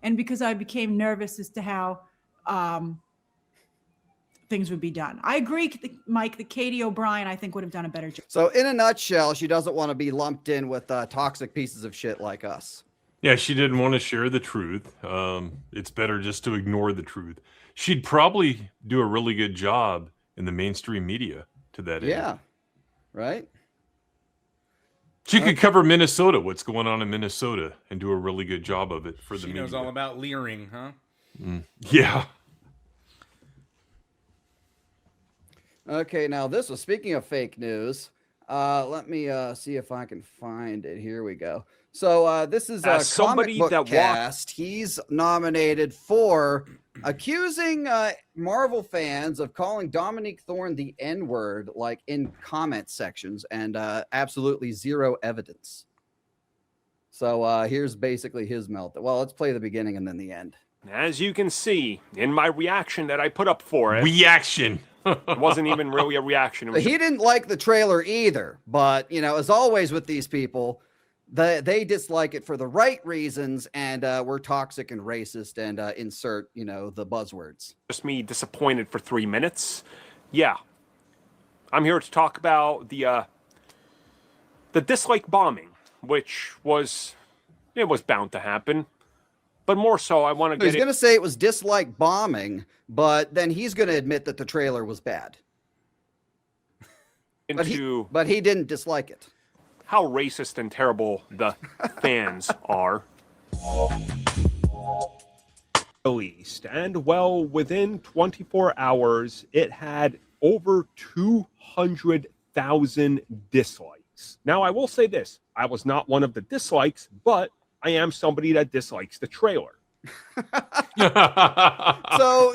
and because I became nervous as to how things would be done. I agree, Mike, that Katie O'Brien, I think, would have done a better job. So in a nutshell, she doesn't want to be lumped in with toxic pieces of shit like us. Yeah, she didn't want to share the truth. It's better just to ignore the truth. She'd probably do a really good job in the mainstream media to that end. Yeah, right? She could cover Minnesota, what's going on in Minnesota, and do a really good job of it for the media. She knows all about leering, huh? Yeah. Okay, now this was, speaking of fake news, let me see if I can find it. Here we go. So this is a somebody comic book that cast. He's nominated for accusing Marvel fans of calling Dominique Thorne the N-word, like in comment sections, and absolutely zero evidence. So here's basically his meltdown. Well, let's play the beginning and then the end. As you can see in my reaction that I put up for it. Reaction. It wasn't even really a reaction. It was He didn't like the trailer either, but you know, as always with these people, they dislike it for the right reasons, and we're toxic and racist and insert, you know, the buzzwords. just me disappointed for 3 minutes. Yeah. I'm here to talk about the dislike bombing, which was bound to happen. But more so, I want to get He's going to say it was dislike bombing, but then he's going to admit that the trailer was bad. into But he didn't dislike it. how racist and terrible the fans are. Released, and well, within 24 hours, it had over 200,000 dislikes. Now, I will say this: I was not one of the dislikes, but I am somebody that dislikes the trailer. So,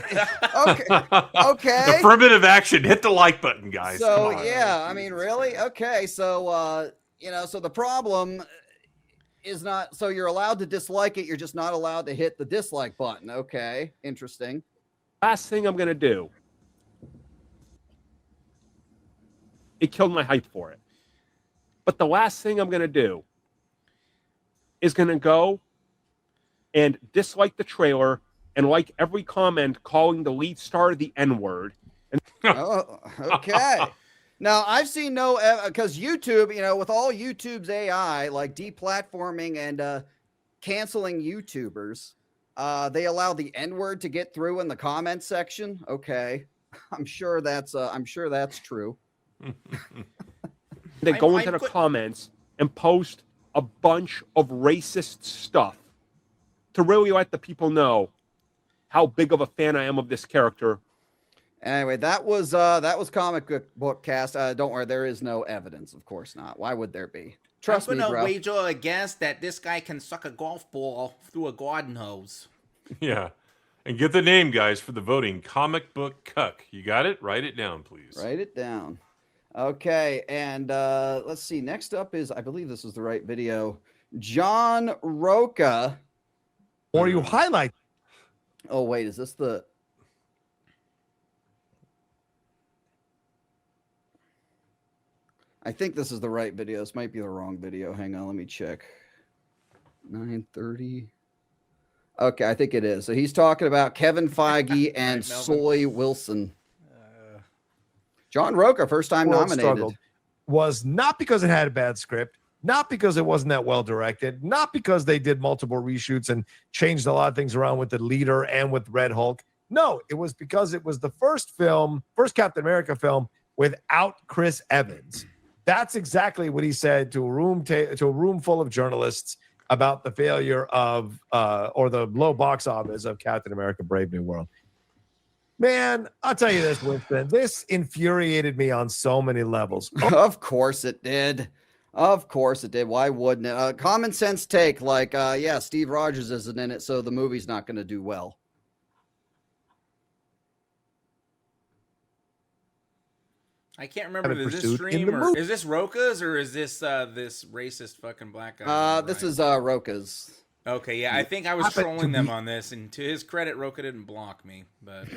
okay. Affirmative action. Hit the like button, guys. So, Come on. yeah, I mean, really? Okay. So, so the problem is not, so you're allowed to dislike it. You're just not allowed to hit the dislike button. Okay. Interesting. Last thing I'm going to do. It killed my hype for it. But the last thing I'm going to do is going to go and dislike the trailer and like every comment calling the lead star the N-word. And Oh, okay. Now, I've seen no, because YouTube, with all YouTube's AI, like deplatforming and canceling YouTubers, they allow the N-word to get through in the comment section. Okay. I'm sure that's true. they go into the comments and post a bunch of racist stuff to really let the people know how big of a fan I am of this character. Anyway, that was Comic Book Cast. Don't worry, there is no evidence. Of course not. Why would there be? Trust me, I'm gonna bro. wager a guess that this guy can suck a golf ball through a garden hose. Yeah. And get the name, guys, for the voting. Comic Book Cuck. You got it? Write it down, please. Write it down. Okay, and let's see. Next up is, I believe this is the right video, John Roca. Or you highlight. Oh, wait, is this the... I think this is the right video. This might be the wrong video. Hang on, let me check. 9:30. Okay, I think it is. So he's talking about Kevin Feige and Soy Wilson. John Roca, first time World nominated. struggled was not because it had a bad script, not because it wasn't that well directed, not because they did multiple reshoots and changed a lot of things around with the leader and with Red Hulk. No, it was because it was the first Captain America film without Chris Evans. That's exactly what he said to a room full of journalists about the failure of or the low box office of Captain America: Brave New World. Man, I'll tell you this, Winston. This infuriated me on so many levels. Of course it did. Of course it did. Why wouldn't it? Common sense take, like, yeah, Steve Rogers isn't in it, so the movie's not going to do well. I can't remember. Is this stream or is this Roca's or is this this racist fucking black guy? This is Roca's. Okay, yeah, I think I was trolling them on this, and to his credit, Roca didn't block me, but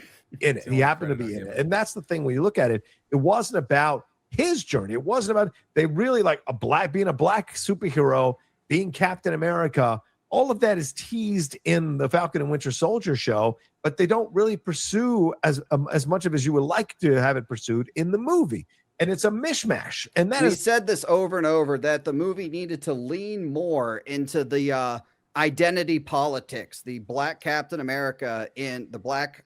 in it, he happened to be in it, and that's the thing. When you look at it, it wasn't about his journey. It wasn't about they really like being a black superhero, being Captain America. All of that is teased in the Falcon and Winter Soldier show, but they don't really pursue as much of as you would like to have it pursued in the movie. And it's a mishmash. And that he said this over and over, that the movie needed to lean more into the identity politics, the black Captain America in black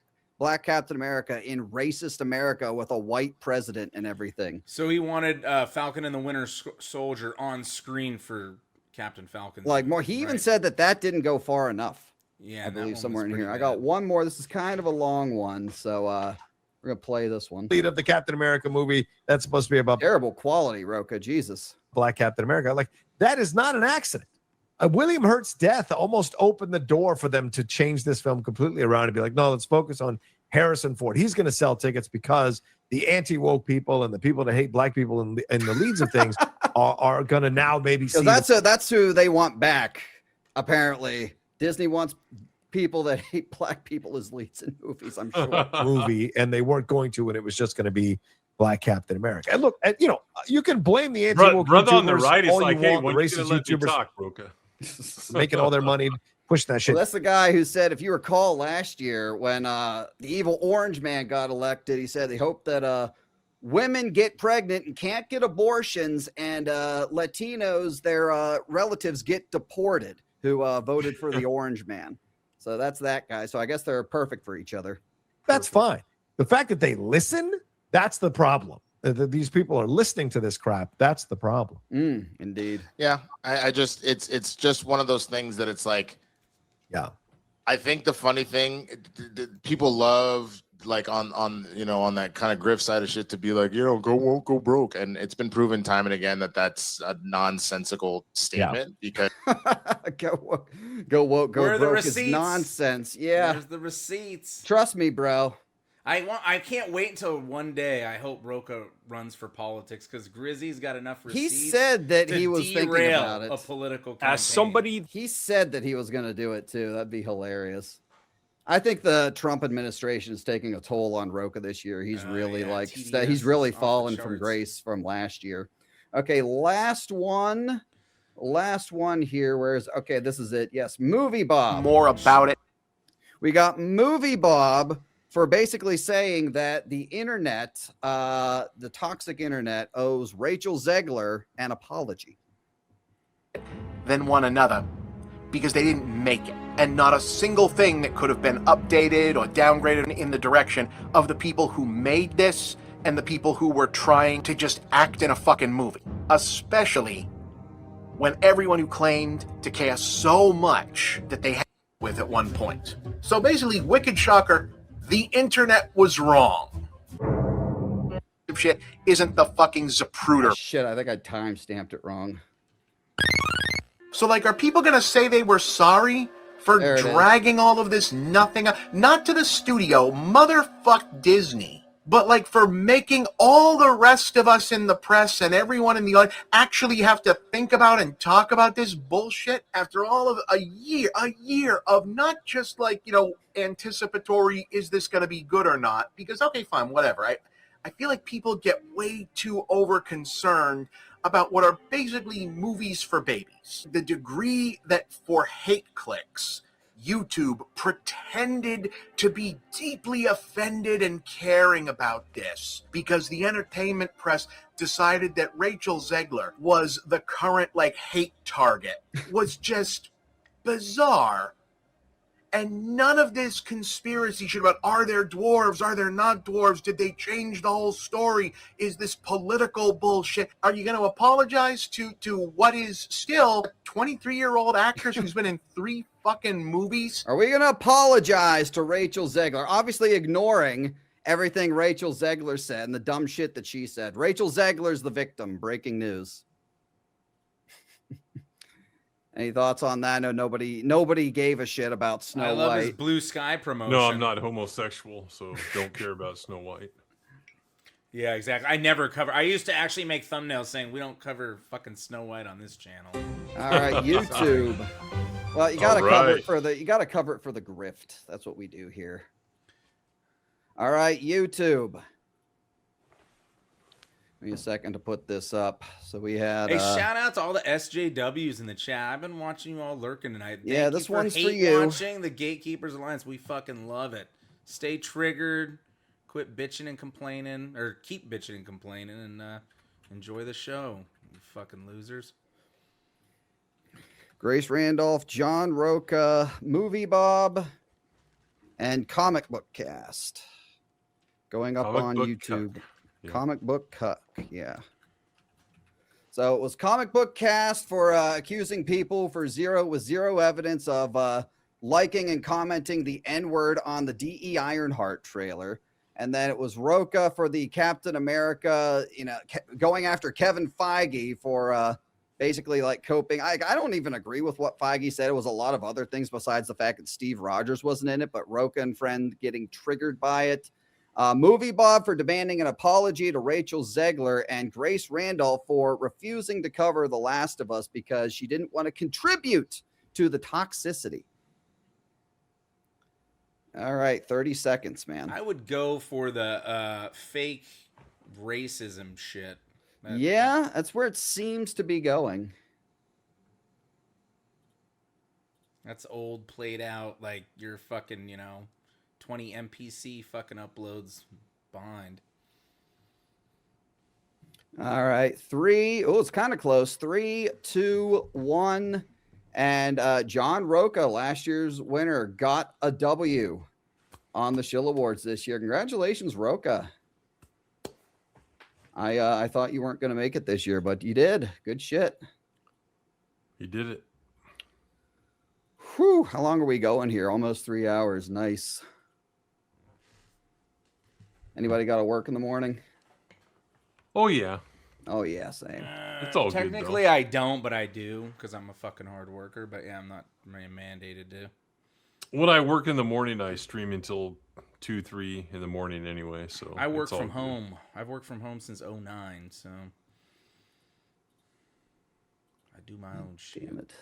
Captain America in racist America with a white president and everything. So he wanted Falcon and the Winter Soldier on screen for Captain Falcon. Like more, he even said that didn't go far enough. Yeah, I believe somewhere in here. I got one more. This is kind of a long one, so we're gonna play this one. Lead of the Captain America movie that's supposed to be about terrible quality, Roca. Jesus, black Captain America. Like that is not an accident. William Hurt's death almost opened the door for them to change this film completely around and be like, no, let's focus on Harrison Ford. He's going to sell tickets because the anti-woke people and the people that hate black people and the leads of things are going to now maybe see. That's who they want back. Apparently, Disney wants people that hate black people as leads in movies. I'm sure. Movie, and they weren't going to, and it was just going to be black Captain America. And look, you can blame the anti-woke brother on the YouTubers right is all like, you hey, want, when the you racist gonna let me YouTubers talk, Roca? making all their money pushing that shit. Well, that's the guy who said, if you recall last year when the evil orange man got elected, he said they hope that women get pregnant and can't get abortions, and Latinos, their relatives, get deported who voted for the orange man. So that's that guy. So I guess they're perfect for each other. That's fine. The fact that they listen, that's the problem. That these people are listening to this crap, that's the problem. Indeed. Yeah, I just it's just one of those things that it's like, yeah. I think the funny thing, people love like on you know on that kind of grift side of shit to be like, you know, won't go broke, and it's been proven time and again that that's a nonsensical statement because go woke, go Where are the broke is receipts? nonsense. Yeah, Where's the receipts? Trust me, bro. I can't wait until one day I hope Rocha runs for politics because Grizzy's got enough receipts. He said that to he was thinking derail about it. a political campaign. As somebody, he said that he was going to do it too. That'd be hilarious. I think the Trump administration is taking a toll on Rocha this year. He's really he's really fallen from grace from last year. Okay, last one here. Where's okay? This is it. Yes, Movie Bob. More about it. We got Movie Bob for basically saying that the internet, the toxic internet, owes Rachel Zegler an apology. Than one another because they didn't make it. And not a single thing that could have been updated or downgraded in the direction of the people who made this and the people who were trying to just act in a fucking movie. Especially when everyone who claimed to care so much that they had with at one point. So basically, wicked shocker, the internet was wrong. Shit isn't the fucking Zapruder. Shit, I think I time-stamped it wrong. So, like, are people gonna say they were sorry for dragging all of this nothing, not to the studio, motherfuck Disney, but like for making all the rest of us in the press and everyone in the audience actually have to think about and talk about this bullshit after all of a year of not just like, you know, anticipatory, is this going to be good or not? Because, okay, fine, whatever. I feel like people get way too over concerned about what are basically movies for babies. The degree that for hate clicks, YouTube pretended to be deeply offended and caring about this because the entertainment press decided that Rachel Zegler was the current like hate target was just bizarre. And none of this conspiracy shit about are there dwarves, are there not dwarves, did they change the whole story, is this political bullshit? Are you going to apologize to what is still a 23-year-old actress who's been in 3 fucking movies? Are we going to apologize to Rachel Zegler? Obviously ignoring everything Rachel Zegler said and the dumb shit that she said. Rachel Zegler's the victim. Breaking news. Any thoughts on that? No, nobody gave a shit about Snow White. I love his Blue Sky promotion. No, I'm not homosexual, so don't care about Snow White. Yeah, exactly. I used to actually make thumbnails saying we don't cover fucking Snow White on this channel. All right, YouTube. Well, you gotta cover it for the grift. That's what we do here. All right, YouTube. Give me a second to put this up. So we had. Hey, shout out to all the SJWs in the chat. I've been watching you all lurking tonight. Yeah, this one's for you. Watching the Gatekeepers Alliance. We fucking love it. Stay triggered. Quit bitching and complaining, or keep bitching and complaining, and enjoy the show. You fucking losers. Grace Randolph, John Rocha, Movie Bob, and Comic Book Cast going up on YouTube. Yeah. Comic Book Cuck, yeah. So it was Comic Book Cast for accusing people with zero evidence of liking and commenting the N-word on the D.E. Ironheart trailer. And then it was Rocha for the Captain America, you know, going after Kevin Feige for basically like coping. I don't even agree with what Feige said. It was a lot of other things besides the fact that Steve Rogers wasn't in it, but Rocha and friend getting triggered by it. Movie Bob for demanding an apology to Rachel Zegler, and Grace Randolph for refusing to cover The Last of Us because she didn't want to contribute to the toxicity. All right, 30 seconds, man. I would go for the fake racism shit. Yeah, that's where it seems to be going. That's old, played out, like you're fucking, you know, 20 MPC fucking uploads behind. All right, 3. Oh, it's kind of close. 3, 2, 1. And John Roca, last year's winner, got a W on the Shill Awards this year. Congratulations, Roca. I thought you weren't going to make it this year, but you did. Good shit. You did it. Whew, how long are we going here? Almost 3 hours. Nice. Anybody got to work in the morning? Oh, yeah. Oh, yeah, same. It's all good, though. Technically, I don't, but I do because I'm a fucking hard worker. But yeah, I'm not mandated to. When I work in the morning, I stream until 2, 3 in the morning anyway. So I work it's all from good. home. I've worked from home since 2009, so I do my own shit. Damn it.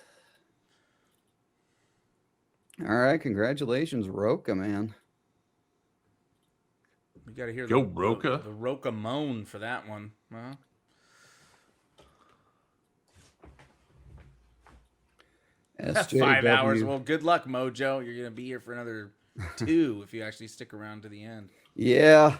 All right, congratulations, Roca, man. You got to hear Go, the Roca. the Roca moan for that one. Huh? SJW. 5 hours. Well, good luck, Mojo. You're gonna be here for another 2 if you actually stick around to the end. Yeah.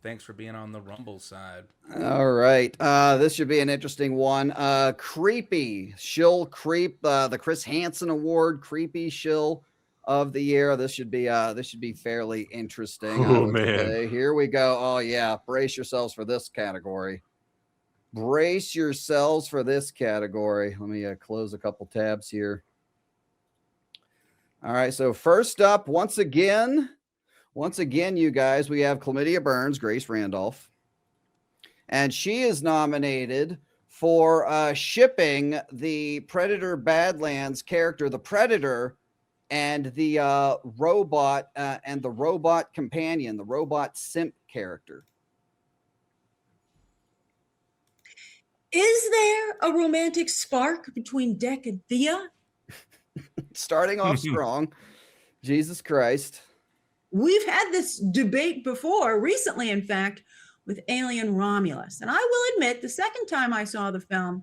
Thanks for being on the Rumble side. All right. This should be an interesting one. Creepy Shill Creep, the Chris Hansen Award, Creepy Shill of the Year. This should be fairly interesting. I Oh, would man. say. Here we go. Oh yeah, brace yourselves for this category. Brace yourselves for this category. Let me close a couple tabs here. All right. So first up, once again, you guys, we have Chlamydia Burns, Grace Randolph. And she is nominated for shipping the Predator Badlands character, the Predator, and the robot and the robot companion, the robot simp character. Is there a romantic spark between Deck and Thea? Starting off strong. Jesus Christ. We've had this debate before, recently, in fact, with Alien Romulus. And I will admit, the second time I saw the film,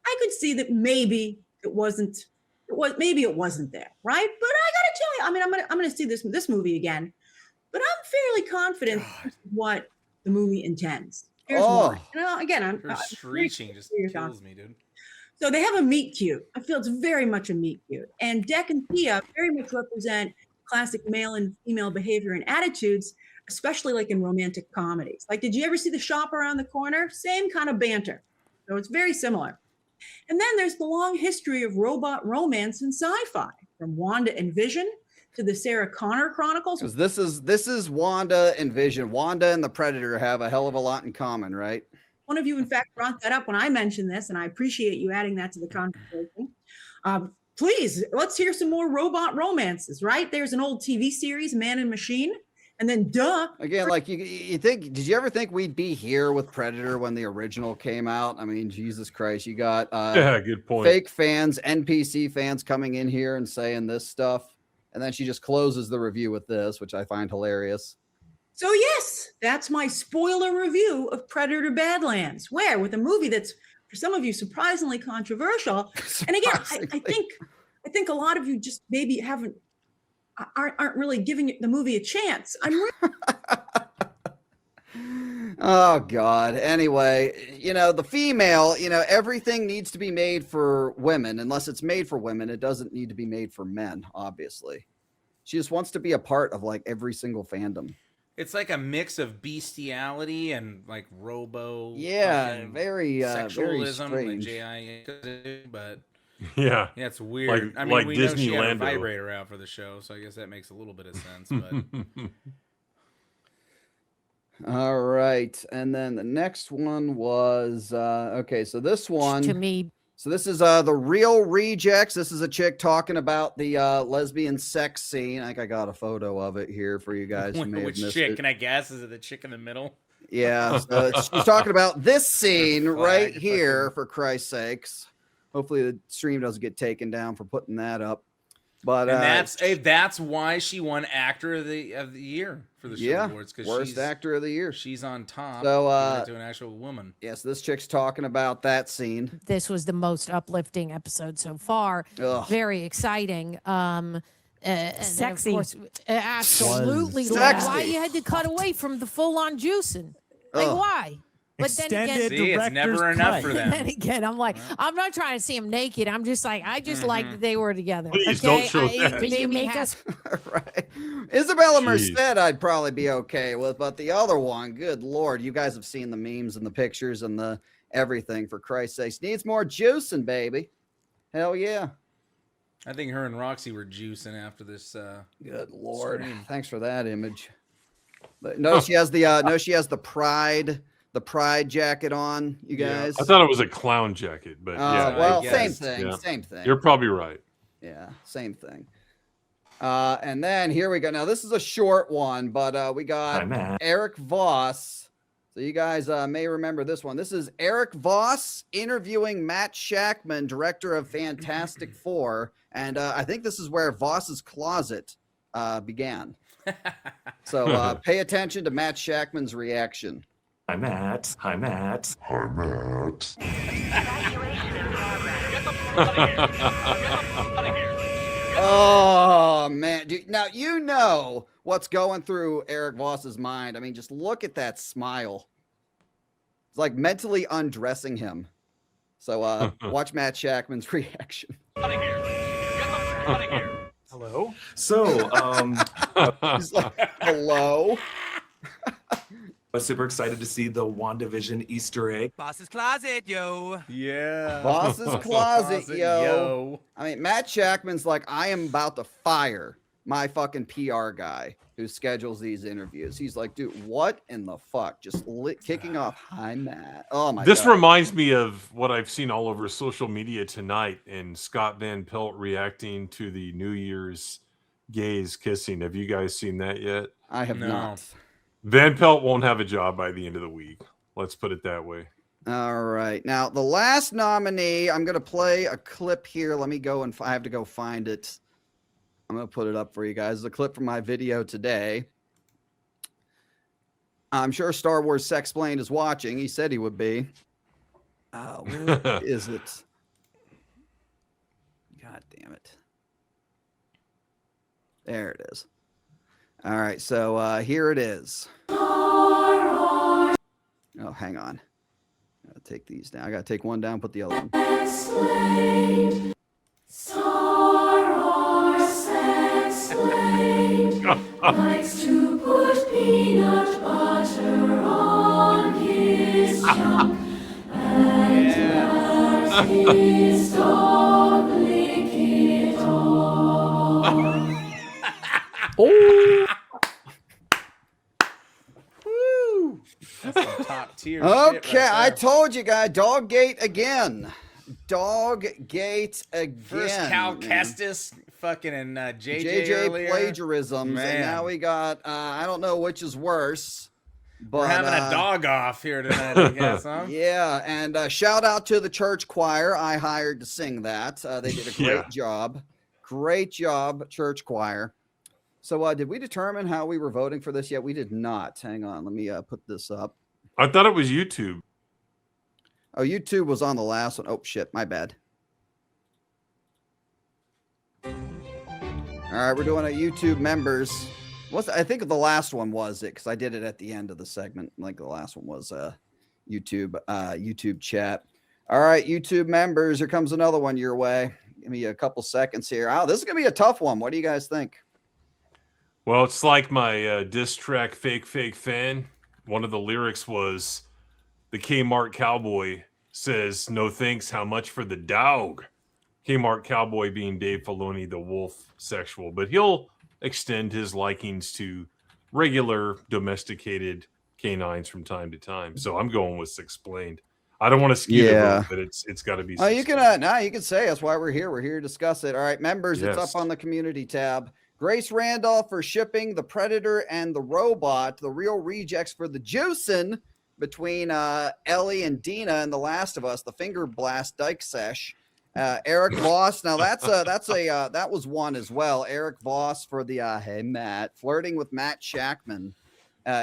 I could see that maybe it wasn't there, right? But I gotta tell you, I mean, I'm gonna see this movie again, but I'm fairly confident what the movie intends. Here's why. You know, again, Her screeching just kills me, dude. So they have a meet cute. I feel it's very much a meet cute. And Deck and Thea very much represent classic male and female behavior and attitudes, especially like in romantic comedies. Like, did you ever see The Shop Around the Corner? Same kind of banter. So it's very similar. And then there's the long history of robot romance and sci-fi, from Wanda and Vision to the Sarah Connor Chronicles. Because this is Wanda and Vision. Wanda and the Predator have a hell of a lot in common, right? One of you, in fact, brought that up when I mentioned this, and I appreciate you adding that to the conversation. Please, let's hear some more robot romances, right? There's an old TV series, Man and Machine, and then Again, like you think, did you ever think we'd be here with Predator when the original came out? I mean, Jesus Christ, you got Yeah, good point. fake fans, NPC fans coming in here and saying this stuff, and then she just closes the review with this, which I find hilarious. So yes, that's my spoiler review of Predator Badlands, where with a movie that's for some of you surprisingly controversial. And again, I think a lot of you just maybe aren't really giving the movie a chance. Oh God. Anyway, the female, everything needs to be made for women. Unless it's made for women, it doesn't need to be made for men, obviously. She just wants to be a part of like every single fandom. It's like a mix of bestiality and like robo. Yeah, very sexualism, very like strange. but Yeah, it's weird. I mean, like we know she had a Disneyland. vibrator out for the show, so I guess that makes a little bit of sense. But All right, and then the next one was okay. So this one To me, So this is the Real Rejects. This is a chick talking about the lesbian sex scene. I think I got a photo of it here for you guys who may have which missed chick? it. Can I guess? Is it the chick in the middle? Yeah, so she's talking about this scene right here, for Christ's sakes. Hopefully the stream doesn't get taken down for putting that up. But And that's why she won Actor of the Year for the Shill Awards. Worst Actor of the Year. She's on top. So compared to an actual woman. Yes, this chick's talking about that scene. this was the most uplifting episode so far. Ugh. Very exciting. And then, of Sexy. course, absolutely. Was Like, sexy. why you had to cut away from the full-on juicing? Like, Ugh. why? But then again, See, it's never enough for them. then again, I'm like, I'm not trying to see them naked. I'm just like, I just like that they were together. Please okay? don't show that. But you make us. Right. Isabella Jeez. Merced, I'd probably be okay with, but the other one, good Lord, you guys have seen the memes and the pictures and the everything, for Christ's sakes. Needs more juicing, baby. Hell yeah. I think her and Roxy were juicing after this. Good Lord. stream. Thanks for that image. But no, she has the pride jacket on, you guys. I thought it was a clown jacket, but yeah. Well, I guess. same thing. Yeah. Same thing. You're probably right. Yeah, same thing. And then here we go. Now this is a short one, but we got Hi, Matt. Eric Voss. So you guys may remember this one. This is Eric Voss interviewing Matt Shackman, director of Fantastic Four, and I think this is where Voss's closet began. So pay attention to Matt Shackman's reaction. Hi, Matt. Hi, Matt. Hi, Matt. Oh man, dude. Now you know what's going through Eric Voss's mind. I mean, just look at that smile. It's like mentally undressing him. So watch Matt Shackman's reaction. Hello. So, He's like, hello. I was super excited to see the WandaVision Easter egg. Boss's closet, yo. Yeah. Boss's closet, yo. I mean, Matt Shackman's like, I am about to fire my fucking PR guy who schedules these interviews. He's like, dude, what in the fuck? Just kicking off. Hi, Matt. Oh my This God. reminds me of what I've seen all over social media tonight, and Scott Van Pelt reacting to the New Year's gays kissing. Have you guys seen that yet? I have not. Van Pelt won't have a job by the end of the week. Let's put it that way. All right. Now, the last nominee, I'm going to play a clip here. Let me go and I have to go find it. I'm going to put it up for you guys. It's a clip from my video today. I'm sure Star Wars Sexplained is watching. He said he would be. Where is it? God damn it. There it is. All right, so here it is. Oh, hang on. I gotta take these down. I gotta take one down, put the other one. Likes to put peanut butter on his junk and let his dog lick it off. Oh. Woo! That's some top tier. Okay, shit right I there. told you guys, Doggate again. Doggate again. First Cal man. Kestis, fucking and JJ JJ earlier. plagiarisms, Man. and now we got I don't know which is worse. But We're having a dog off here tonight, I guess, huh? Yeah, and shout out to the church choir I hired to sing that. They did a great job. Great job, church choir. So did we determine how we were voting for this yet? We did not. Hang on, let me put this up. I thought it was YouTube. Oh, YouTube was on the last one. Oh shit, my bad. All right, we're doing a YouTube members. I think the last one was it because I did it at the end of the segment. Like the last one was YouTube chat. All right, YouTube members, here comes another one your way. Give me a couple seconds here. Oh, this is gonna be a tough one. What do you guys think? Well, it's like my diss track, Fake Fan. One of the lyrics was, the Kmart cowboy says, no thanks, how much for the dog? Kmart cowboy being Dave Filoni, the wolf sexual. But he'll extend his likings to regular domesticated canines from time to time. So I'm going with Sexplained. I don't want to skew the vote, but it's got to be. Oh, you can you can say that's why we're here. We're here to discuss it. All right, members, it's Yes. up on the community tab. Grace Randolph for shipping the Predator and the Robot, the real rejects for the juicing between Ellie and Dina and The Last of Us, the finger blast dyke sesh. Eric Voss. Now that was one as well. Eric Voss for the hey Matt, flirting with Matt Shackman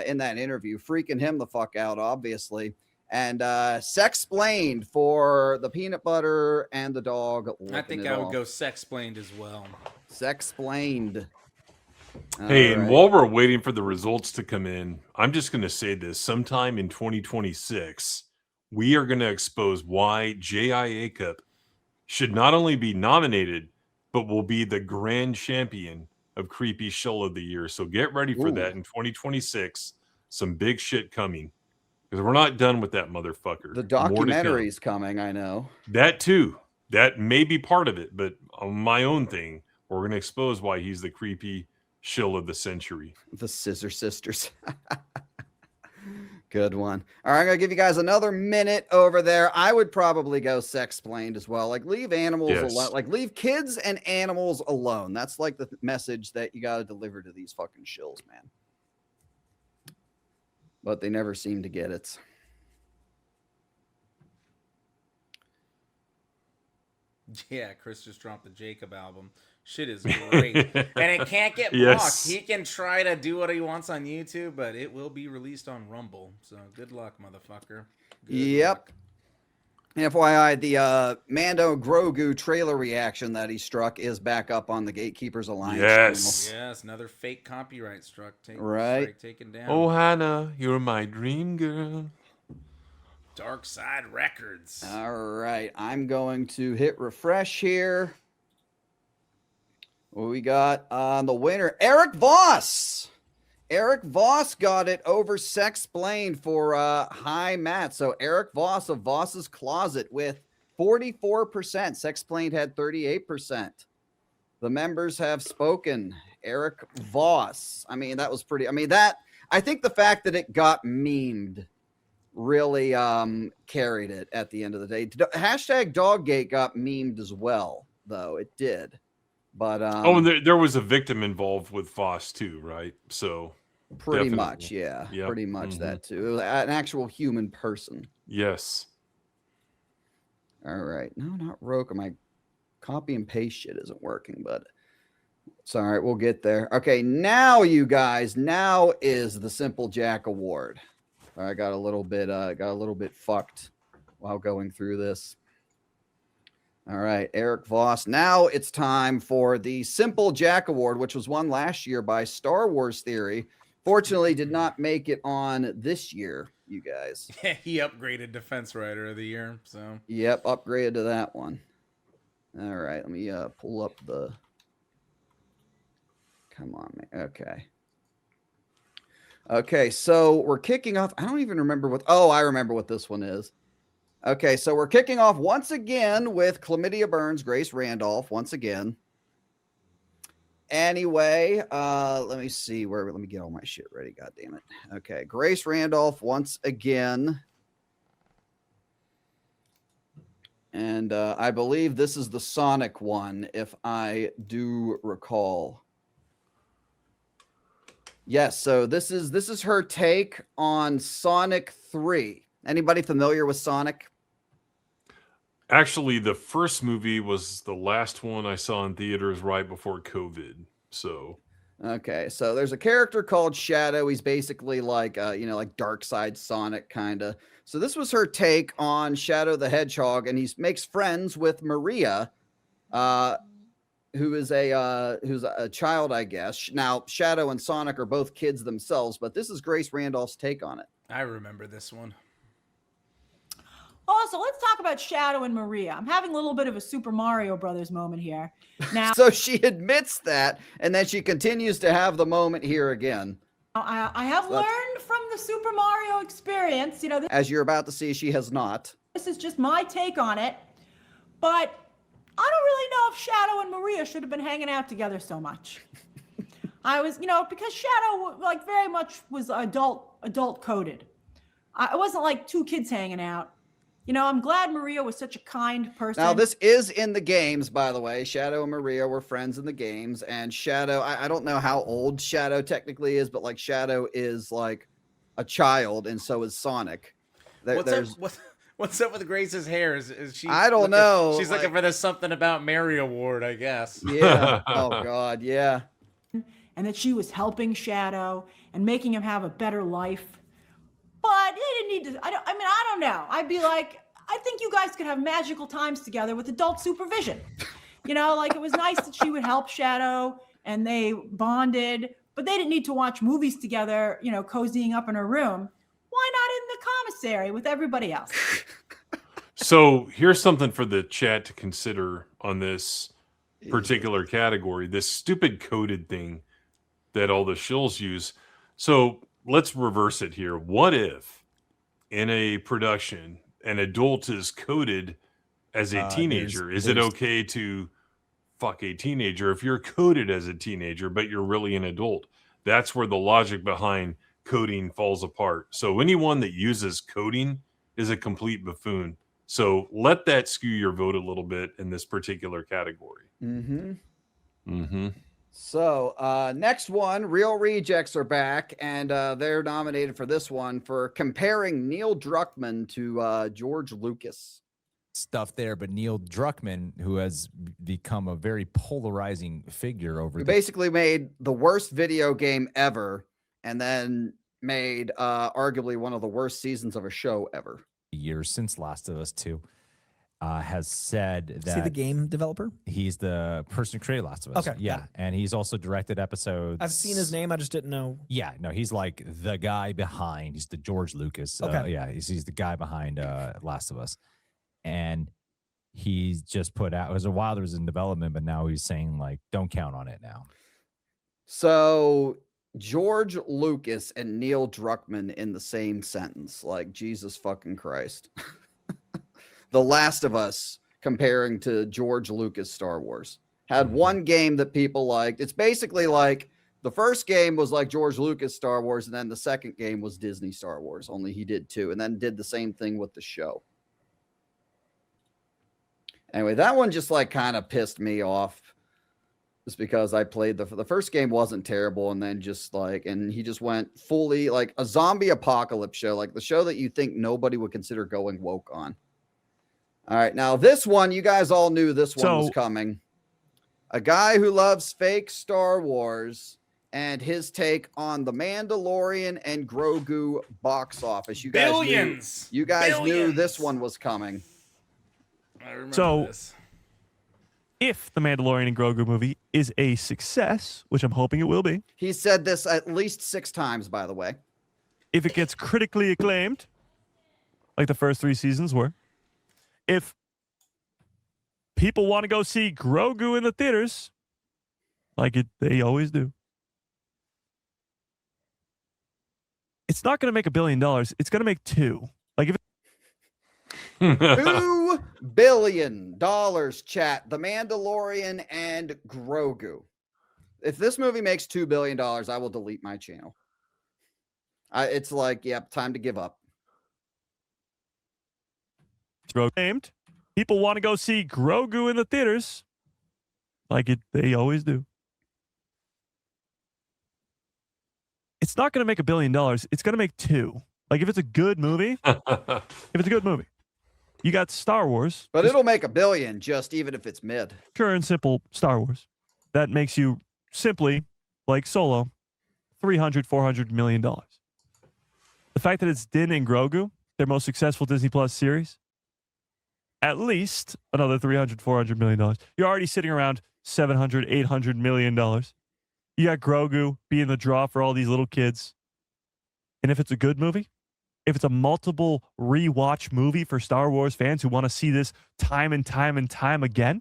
in that interview, freaking him the fuck out, obviously. And Sexplained for the peanut butter and the dog. I think I would go Sexplained as well. Sexplained. Hey, and right. while we're waiting for the results to come in, I'm just going to say this. Sometime in 2026, we are going to expose why J.I. Acup should not only be nominated, but will be the grand champion of Creepy Shill of the Year. So get ready for that in 2026. Some big shit coming. Because we're not done with that motherfucker. The More to come. documentary's coming, I know. That too. That may be part of it, but on my own thing, we're going to expose why he's the creepy shill of the century. The Scissor Sisters. Good one. All right, I'm going to give you guys another minute over there. I would probably go sex-plained as well. Like, leave animals alone. Like, leave kids and animals alone. That's like the message that you got to deliver to these fucking shills, man. But they never seem to get it. Yeah, Chris just dropped the Jacob album. Shit is great. And it can't get blocked. Yes. He can try to do what he wants on YouTube, but it will be released on Rumble. So good luck, motherfucker. Good luck. FYI, the Mando Grogu trailer reaction that he struck is back up on the Gatekeepers Alliance Yes. channel. Yes, another fake copyright struck. Right. Taken down. Oh, Hannah, you're my dream girl. Dark Side Records. All right. I'm going to hit refresh here. What we got on the winner? Eric Voss. Eric Voss got it over Sex-Plained for High Matt. So Eric Voss of Voss's Closet with 44%. Sex-Plained had 38%. The members have spoken. Eric Voss. I mean, that was pretty. I mean, I think the fact that it got memed really carried it at the end of the day. Hashtag Doggate got memed as well, though. It did. But and there was a victim involved with Voss too, right? So pretty definitely. much, yeah. Yep. Pretty much that too. It was an actual human person. Yes. All right. No, not Roka. My copy and paste shit isn't working, but it's all right. We'll get there. Okay, now you guys, now is the Simple Jack Award. I got a little bit fucked while going through this. All right, Eric Voss. Now it's time for the Simple Jack Award, which was won last year by Star Wars Theory. Fortunately, did not make it on this year, you guys. Yeah, he upgraded Defense Writer of the Year. So Yep, upgraded to that one. All right, let me pull up the. Come on, man. Okay. Okay, so we're kicking off. I don't even remember what. Oh, I remember what this one is. Okay, so we're kicking off once again with Chlamydia Burns, Grace Randolph, once again. Anyway, let me see let me get all my shit ready. God damn it. Okay, Grace Randolph once again. And I believe this is the Sonic one, if I do recall. Yes, so this is her take on Sonic 3. Anybody familiar with Sonic? Actually, the first movie was the last one I saw in theaters right before COVID. So, okay, so there's a character called Shadow. He's basically like, like Dark Side Sonic kind of. So this was her take on Shadow the Hedgehog, and he makes friends with Maria, who's a child, I guess. Now, Shadow and Sonic are both kids themselves, but this is Grace Randolph's take on it. I remember this one. Also, let's talk about Shadow and Maria. I'm having a little bit of a Super Mario Brothers moment here. Now, so she admits that, and then she continues to have the moment here again. I have learned from the Super Mario experience. As you're about to see, she has not. This is just my take on it, but I don't really know if Shadow and Maria should have been hanging out together so much. I was, because Shadow very much was adult coded. It wasn't like two kids hanging out. I'm glad Maria was such a kind person. Now, this is in the games, by the way. Shadow and Maria were friends in the games. And Shadow, I don't know how old Shadow technically is, but Shadow is like a child, and so is Sonic. What's up with Grace's hair? Is she? I don't know. She's looking for the Something About Mary award, I guess. Yeah. Oh, God. Yeah. And that she was helping Shadow and making him have a better life. But they didn't need to. I don't know. I'd be like, I think you guys could have magical times together with adult supervision. It was nice that she would help Shadow and they bonded, but they didn't need to watch movies together, you know, cozying up in a room. Why not in the commissary with everybody else? So here's something for the chat to consider on this particular category, this stupid coded thing that all the shills use. So let's reverse it here. What if in a production an adult is coded as a teenager? Is it okay to fuck a teenager if you're coded as a teenager but you're really an adult? That's where the logic behind coding falls apart. So anyone that uses coding is a complete buffoon. So let that skew your vote a little bit in this particular category. So next one, Real Rejects are back, and they're nominated for this one for comparing Neil Druckmann to George Lucas. Stuff there, but Neil Druckmann, who has become a very polarizing figure over He basically made the worst video game ever, and then made arguably one of the worst seasons of a show ever. years since Last of Us 2, has said that... Is he the game developer? He's the person who created Last of Us. Okay, Yeah, got it. and he's also directed episodes... I've seen his name, I just didn't know. Yeah, no, he's like the guy behind... He's the George Lucas. Okay. Yeah, he's the guy behind Last of Us. And he's just put out... It was a while that was in development, but now he's saying, like, don't count on it now. So... George Lucas and Neil Druckmann in the same sentence, like Jesus fucking Christ. The Last of Us comparing to George Lucas Star Wars. Had one game that people liked. It's basically like the first game was like George Lucas Star Wars, and then the second game was Disney Star Wars, only he did two, and then did the same thing with the show. Anyway, that one just like kind of pissed me off. Just because I played the first game wasn't terrible, and then just like, and he just went fully like a zombie apocalypse show, like the show that you think nobody would consider going woke on. All right, now this one, you guys all knew this one was coming. A guy who loves fake Star Wars and his take on The Mandalorian and Grogu box office. You guys Billions. Knew, you guys knew Billions. this one was coming. I remember So, this. if the Mandalorian and Grogu movie is a success, which I'm hoping it will be, He said this at least 6 times, by the way. if it gets critically acclaimed, like the first 3 seasons were, if people want to go see Grogu in the theaters, like they always do, it's not going to make $1 billion. It's going to make 2. Like if $2 billion, chat. The Mandalorian and Grogu. If this movie makes $2 billion, I will delete my channel. It's like, yep, time to give up. named, people want to go see Grogu in the theaters, like they always do. It's not going to make $1 billion. It's going to make 2. Like if it's a good movie, you got Star Wars. But it'll make $1 billion just even if it's mid. Pure and simple Star Wars. That makes you simply, like Solo, $300-400 million. The fact that it's Din and Grogu, their most successful Disney Plus series, at least another $300-400 million. You're already sitting around $700-800 million. You got Grogu being the draw for all these little kids. And if it's a good movie, if it's a multiple rewatch movie for Star Wars fans who want to see this time and time and time again,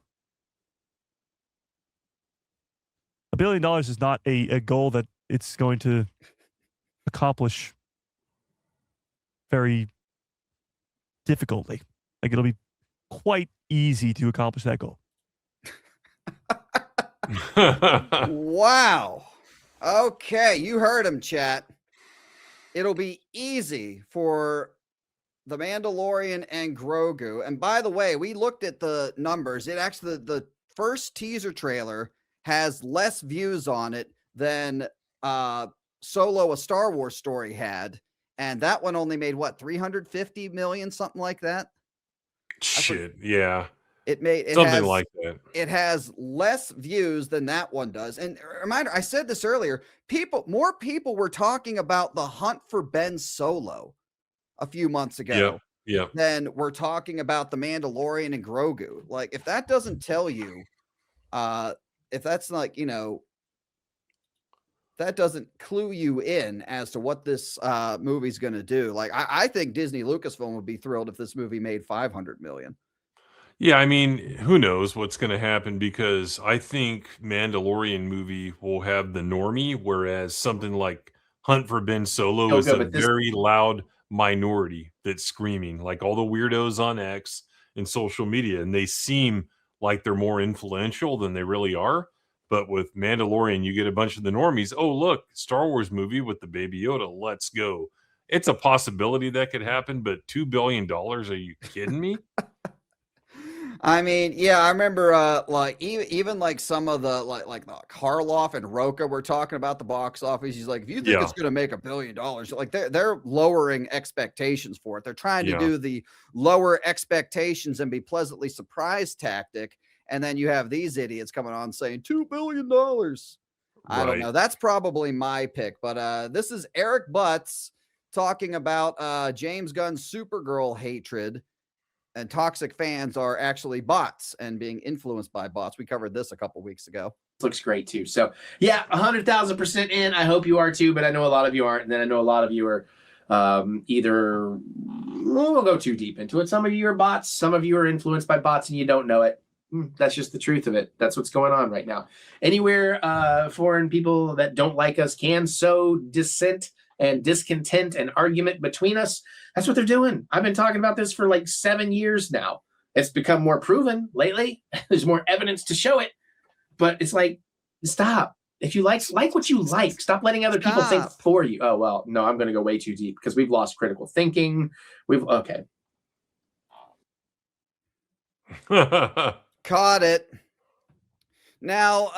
$1 billion is not a goal that it's going to accomplish very difficultly. Like it'll be quite easy to accomplish that goal. Wow. Okay, you heard him, chat. It'll be easy for The Mandalorian and Grogu. And by the way, we looked at the numbers. It actually, the first teaser trailer has less views on it than Solo, A Star Wars Story had. And that one only made what, 350 million, something like that? Shit, yeah. It made something like that. It has less views than that one does. And reminder, I said this earlier. More people were talking about The Hunt for Ben Solo a few months ago. Yeah. Than we're talking about The Mandalorian and Grogu. Like, if that doesn't tell you, if that's like, you know, that doesn't clue you in as to what this movie's going to do. Like, I think Disney Lucasfilm would be thrilled if this movie made 500 million. Yeah, I mean, who knows what's going to happen, because I think Mandalorian movie will have the normie, whereas something like Hunt for Ben Solo Oh, is good, a but this- very loud minority that's screaming, like all the weirdos on X and social media, and they seem like they're more influential than they really are. But with Mandalorian, you get a bunch of the normies. Oh, look, Star Wars movie with the Baby Yoda. Let's go. It's a possibility that could happen, but $2 billion? Are you kidding me? I mean, yeah, I remember like even like some of the like Harloff and Roca were talking about the box office. He's like, if you think it's going to make $1 billion, like they're lowering expectations for it. They're trying to do the lower expectations and be pleasantly surprised tactic. And then you have these idiots coming on saying $2 billion. I don't know. That's probably my pick. But this is Eric Butts talking about James Gunn's Supergirl hatred. And toxic fans are actually bots and being influenced by bots. We covered this a couple weeks ago. Looks great too. So yeah, 100,000% in. I hope you are too, but I know a lot of you aren't. And then I know a lot of you are either, we'll go too deep into it. Some of you are bots. Some of you are influenced by bots and you don't know it. That's just the truth of it. That's what's going on right now. Anywhere foreign people that don't like us can sow dissent and discontent and argument between us. That's what they're doing. I've been talking about this for like 7 years now. It's become more proven lately. There's more evidence to show it. But it's like, stop. If you like what you like, stop letting other people think for you. Oh, well, no, I'm going to go way too deep because we've lost critical thinking. Okay. Caught it. Now,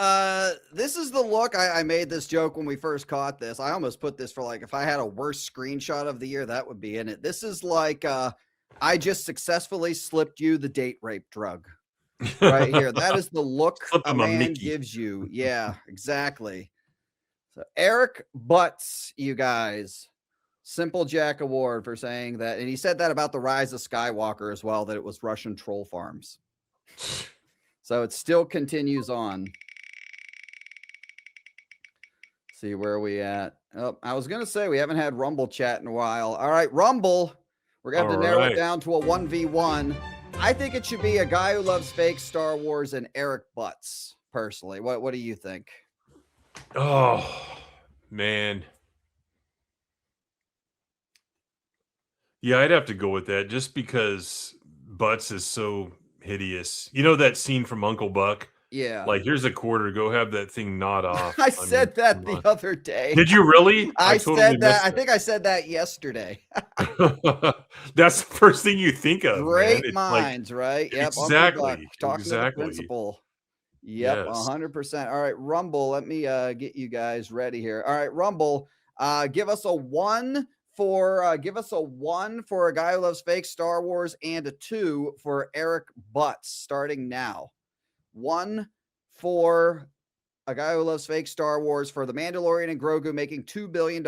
this is the look. I made this joke when we first caught this. I almost put this for like, if I had a worst screenshot of the year, that would be in it. This is like, I just successfully slipped you the date rape drug right here. That is the look a man gives you. Yeah, exactly. So Eric Butts, you guys, Simple Jack Award for saying that. And he said that about the Rise of Skywalker as well, that it was Russian troll farms. So it still continues on. See, where are we at? Oh, I was going to say we haven't had Rumble chat in a while. All right, Rumble. We're going to have to narrow it down to a 1v1. I think it should be a guy who loves fake Star Wars and Eric Butts, personally. What do you think? Oh, man. Yeah, I'd have to go with that just because Butts is so hideous. You know that scene from Uncle Buck? Yeah. Like, here's a quarter. Go have that thing gnawed off. I said that the other day. Did you really? I totally said that. I missed think I said that yesterday. it. That's the first thing you think of. Great man. minds, right? Yep. Exactly. Talking to the principal. Yep. Yes. 100%. All right, Rumble. Let me get you guys ready here. All right, Rumble. Give us a 1 for a guy who loves fake Star Wars and a 2 for Eric Butts, starting now. 1 for a guy who loves fake Star Wars for The Mandalorian and Grogu making $2 billion,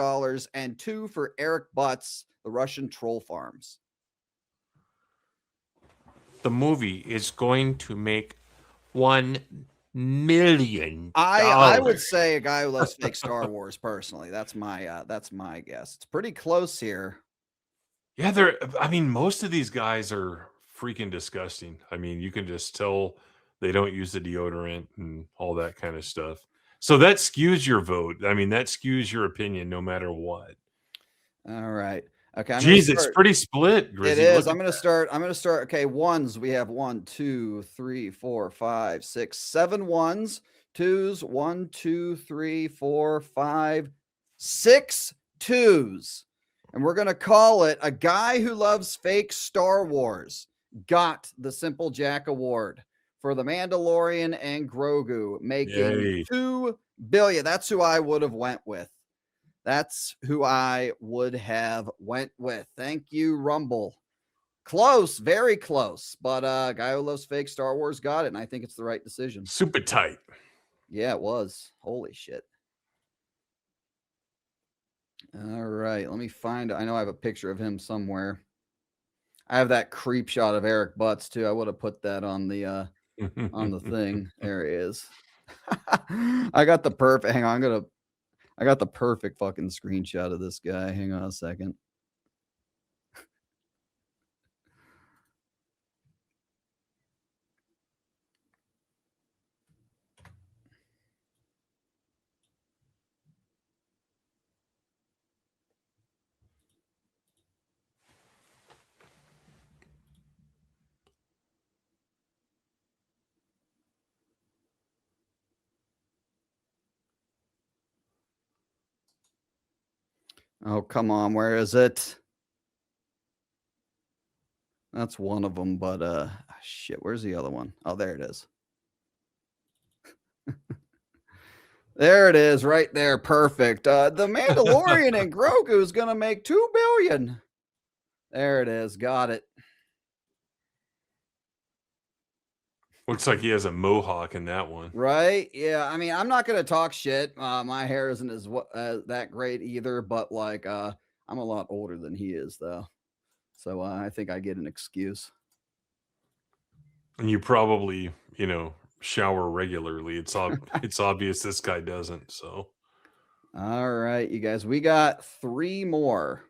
and 2 for Eric Butts, the Russian troll farms. The movie is going to make $1 million. I would say a guy who loves fake Star Wars personally. That's my guess. It's pretty close here. Yeah, I mean, most of these guys are freaking disgusting. I mean, you can just tell they don't use the deodorant and all that kind of stuff. So that skews your vote. I mean, that skews your opinion no matter what. All right. Okay. Jeez, it's pretty split, Grizzly. It is. I'm going to start. Okay. Ones. We have 1, 2, 3, 4, 5, 6, 7 ones. Twos. 1, 2, 3, 4, 5, 6 twos. And we're going to call it a guy who loves fake Star Wars got the Simple Jack Award for The Mandalorian and Grogu, making $2 billion. That's who I would have went with. Thank you, Rumble. Close, very close. But guy who loves fake Star Wars got it, and I think it's the right decision. Super tight. Yeah, it was. Holy shit. All right, let me find. I know I have a picture of him somewhere. I have that creep shot of Eric Butts too. I would have put that on the thing. There he is. I got the perfect. Hang on, I got the perfect fucking screenshot of this guy. Hang on a second. Oh, come on. Where is it? That's one of them, but shit, where's the other one? Oh, there it is. There it is, right there. Perfect. The Mandalorian and Grogu is gonna make $2 billion. There it is. Got it. Looks like he has a mohawk in that one. Right? Yeah. I mean, I'm not gonna talk shit. My hair isn't as that great either, but like, I'm a lot older than he is, though. So I think I get an excuse. And you probably, you know, shower regularly. It's it's obvious this guy doesn't. So, all right, you guys, we got 3 more.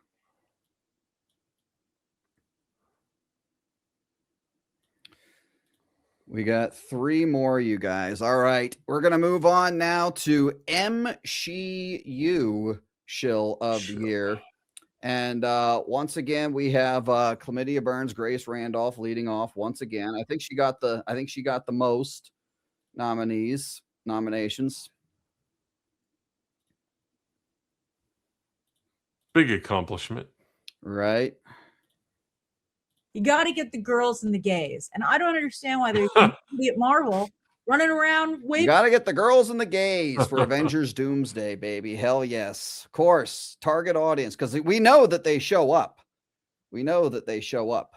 We got 3 more, you guys. All right, we're gonna move on now to MCU Shill of the Year. And once again, we have Chlamydia Burns, Grace Randolph leading off once again. I think she got the most nominations. big accomplishment. Right. You got to get the girls and the gays. And I don't understand why there's somebody at Marvel running around You waving. got to get the girls and the gays for Avengers Doomsday, baby. Hell yes. Of course. Target audience, because we know that they show up. We know that they show up.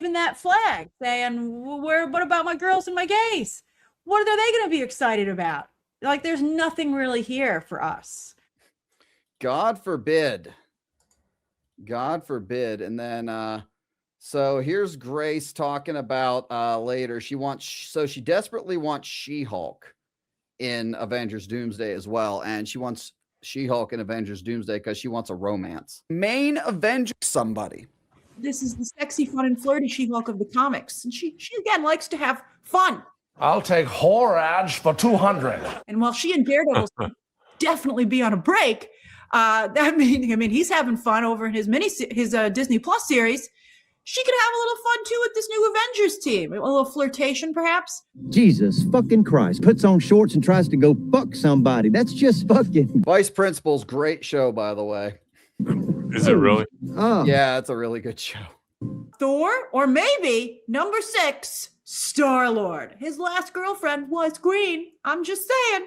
Even that flag saying, what about my girls and my gays? What are they going to be excited about? Like, there's nothing really here for us. God forbid. God forbid. And then, so here's Grace talking about later. She desperately wants She-Hulk in Avengers Doomsday as well. And she wants She-Hulk in Avengers Doomsday because she wants a romance. Main Avenger somebody. This is the sexy, fun, and flirty She-Hulk of the comics. And she again likes to have fun. I'll take Horage for 200. And while she and Daredevil definitely be on a break, I mean, he's having fun over in his Disney Plus series. She could have a little fun too with this new Avengers team. A little flirtation, perhaps. Jesus fucking Christ. Puts on shorts and tries to go fuck somebody. That's just fucking. Vice Principal's great show, by the way. Is it really? Oh. Yeah, it's a really good show. Thor, or maybe number 6, Star-Lord. His last girlfriend was green. I'm just saying.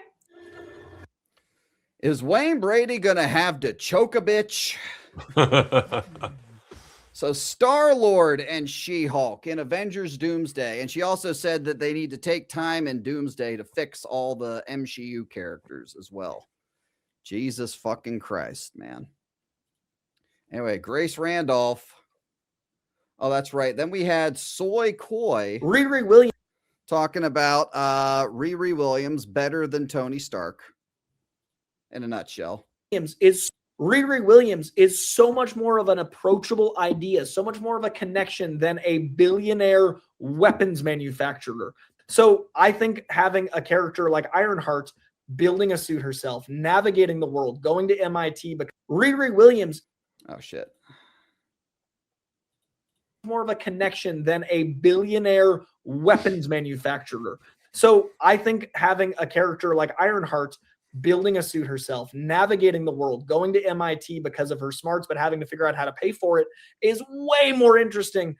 Is Wayne Brady gonna have to choke a bitch? So Star-Lord and She-Hulk in Avengers Doomsday. And she also said that they need to take time in Doomsday to fix all the MCU characters as well. Jesus fucking Christ, man. Anyway, Grace Randolph. Oh, that's right. Then we had Soy Coy. Riri Williams. Talking about Riri Williams better than Tony Stark. In a nutshell. Riri Williams is so much more of an approachable idea, so much more of a connection than a billionaire weapons manufacturer. So I think having a character like Ironheart building a suit herself, navigating the world, going to MIT, but Riri Williams. Oh, shit. More of a connection than a billionaire weapons manufacturer. So I think having a character like Ironheart building a suit herself, navigating the world, going to MIT because of her smarts, but having to figure out how to pay for it is way more interesting.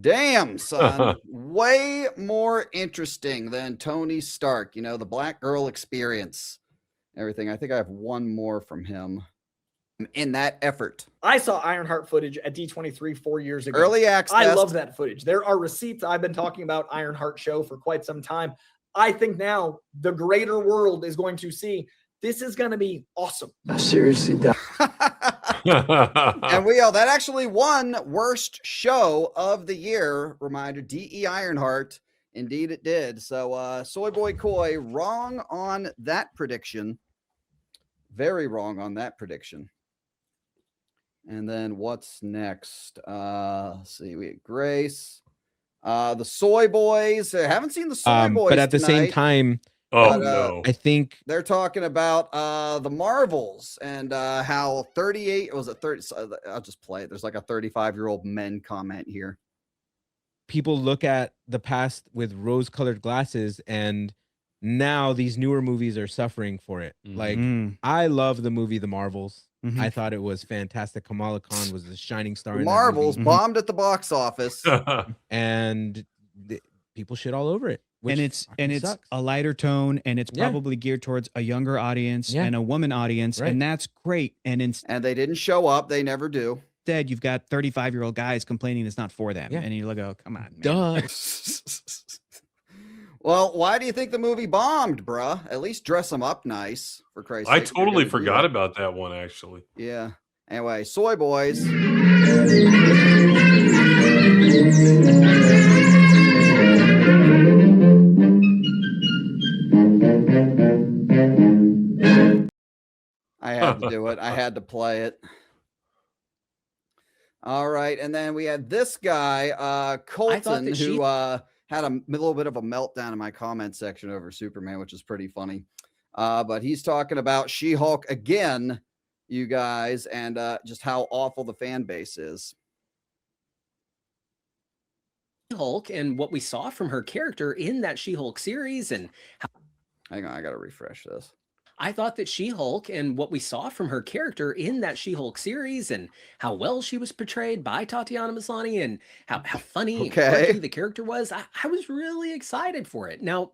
Damn, son. Way more interesting than Tony Stark. You know, the black girl experience. Everything. I think I have one more from him in that effort. I saw Ironheart footage at D23 4 years ago. Early access. I love that footage. There are receipts. I've been talking about Ironheart show for quite some time. I think now the greater world is going to see this is going to be awesome. Seriously, and that actually won worst show of the year. Reminder, D.E. Ironheart. Indeed it did. So Soy Boy Coy, wrong on that prediction. very wrong on that prediction. And then what's next? Let's see. We had Grace. The Soy Boys. I haven't seen the Soy Boys but at the same tonight, time, no. I think they're talking about the Marvels and how 38 was it 30. I'll just play it. There's like a 35-year-old men comment here. people look at the past with rose-colored glasses, and now these newer movies are suffering for it. Like, I love the movie The Marvels. I thought it was fantastic. Kamala Khan was the shining star. The in that Marvels movie. bombed at the box office. And people shit all over it. And it's a lighter tone, and it's probably geared towards a younger audience and a woman audience, and that's great. And they didn't show up; they never do. Instead, you've got 35-year-old guys complaining it's not for them, and you look, "Oh, come on, man." Duh. Well, why do you think the movie bombed, bruh? At least dress them up nice, for Christ's I sake. You're totally gonna do forgot that. about that one, actually. Yeah. Anyway, Soy Boys. I had to do it. I had to play it. All right. And then we had this guy, Colton, that who had a little bit of a meltdown in my comment section over Superman, which is pretty funny. But he's talking about She-Hulk again, you guys, and just how awful the fan base is. Hulk and what we saw from her character in that She-Hulk series, and how Hang on, I gotta refresh this. I thought that She-Hulk and what we saw from her character in that She-Hulk series, and how well she was portrayed by Tatiana Maslany, and how funny and quirky the character was, I was really excited for it. Now,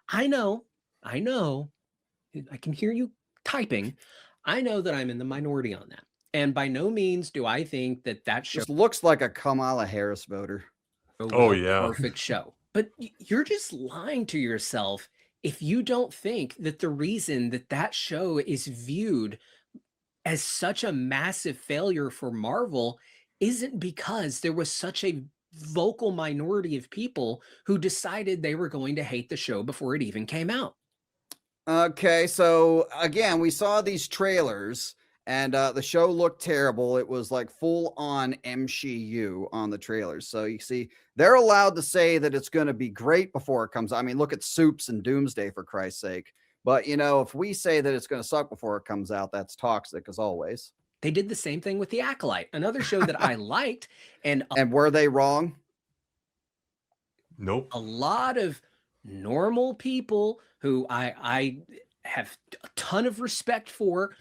I know, I can hear you typing. I know that I'm in the minority on that, and by no means do I think that that show Just looks like a Kamala Harris voter. Oh, yeah. perfect show. But you're just lying to yourself if you don't think that the reason that that show is viewed as such a massive failure for Marvel isn't because there was such a vocal minority of people who decided they were going to hate the show before it even came out. Okay, so again, we saw these trailers, and the show looked terrible. It was like full on MCU on the trailers. So you see, they're allowed to say that it's going to be great before it comes out. I mean, look at Soups and Doomsday, for Christ's sake. But, you know, if we say that it's going to suck before it comes out, that's toxic as always. They did the same thing with The Acolyte, another show that I liked. And were they wrong? Nope. A lot of normal people who I have a ton of respect for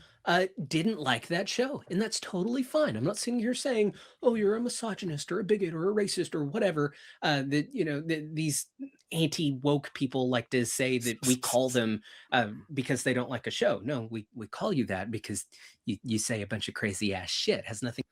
didn't like that show, and that's totally fine. I'm not sitting here saying, "Oh, you're a misogynist or a bigot or a racist or whatever." That these anti-woke people like to say that we call them because they don't like a show. No, we call you that because you say a bunch of crazy ass shit. It has nothing.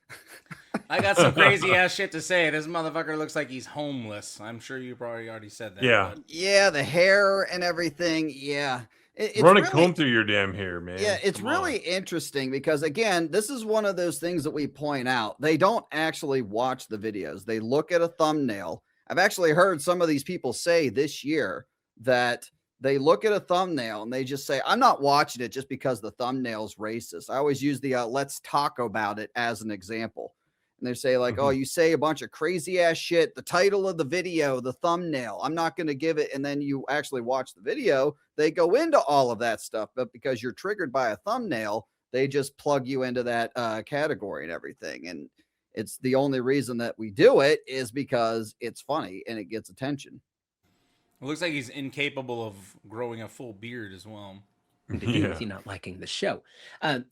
I got some crazy ass shit to say. This motherfucker looks like he's homeless. I'm sure you probably already said that. Yeah. but- Yeah, the hair and everything. Yeah. It's Run a really- comb through your damn hair, man. Yeah, it's Come really on. interesting because, again, this is one of those things that we point out. They don't actually watch the videos. They look at a thumbnail. I've actually heard some of these people say this year that they look at a thumbnail and they just say, I'm not watching it just because the thumbnail's racist. I always use the let's talk about it as an example. And they say like, oh, you say a bunch of crazy ass shit, the title of the video, the thumbnail, I'm not going to give it. And then you actually watch the video. They go into all of that stuff, but because you're triggered by a thumbnail, they just plug you into that category and everything. And it's the only reason that we do it is because it's funny and it gets attention. It looks like he's incapable of growing a full beard as well. To do with you not liking the show.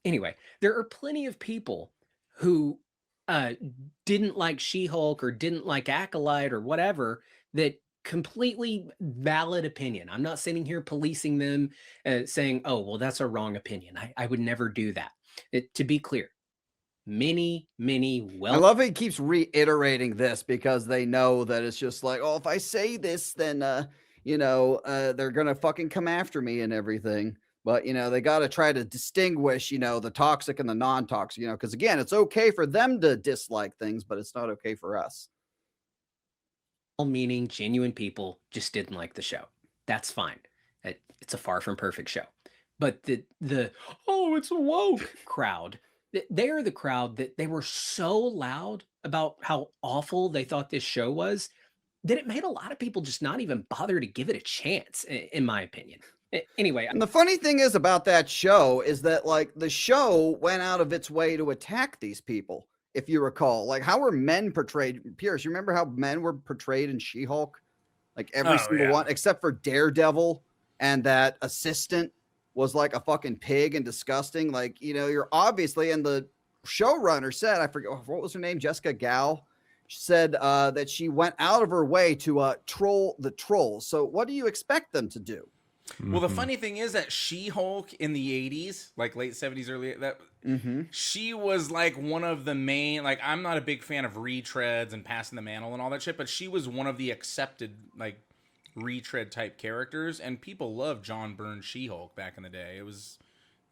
Anyway, there are plenty of people who didn't like She-Hulk or didn't like Acolyte or whatever, that completely valid opinion. I'm not sitting here policing them, saying, oh, well, that's a wrong opinion. I would never do that. To be clear, many I love he keeps reiterating this because they know that it's just like, oh, if I say this, then they're gonna fucking come after me and everything. But they got to try to distinguish the toxic and the non-toxic, because again, it's okay for them to dislike things, but it's not okay for us. Meaning genuine people just didn't like the show. That's fine. It's a far from perfect show. but the oh, it's woke crowd, they are the crowd that they were so loud about how awful they thought this show was that it made a lot of people just not even bother to give it a chance, in my opinion. Anyway, and the funny thing is about that show is that like the show went out of its way to attack these people. If you recall, like how were men portrayed? Pierce, you remember how men were portrayed in She-Hulk? Like every single one, except for Daredevil, and that assistant was like a fucking pig and disgusting. Like, you know, you're obviously, and the showrunner said, I forget what was her name, Jessica Gal. She said that she went out of her way to troll the trolls. So what do you expect them to do? Well, the funny thing is that She-Hulk in the 80s, like late 70s, early, that she was like one of the main, like, I'm not a big fan of retreads and passing the mantle and all that shit, but she was one of the accepted, like, retread type characters, and people loved John Byrne's She-Hulk back in the day. It was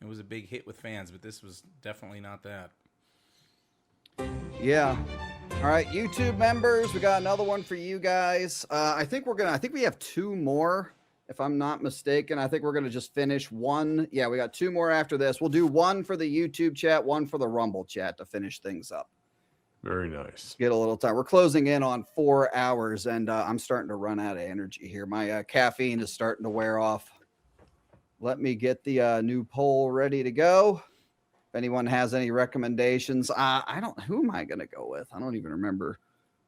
a big hit with fans, but this was definitely not that. Yeah. All right, YouTube members, we got another one for you guys. I think we have two more, if I'm not mistaken. I think we're going to just finish one. Yeah, we got two more after this. We'll do one for the YouTube chat, one for the Rumble chat to finish things up. Very nice. Get a little time. We're closing in on 4 hours, and I'm starting to run out of energy here. My caffeine is starting to wear off. Let me get the new poll ready to go. If anyone has any recommendations, who am I going to go with? I don't even remember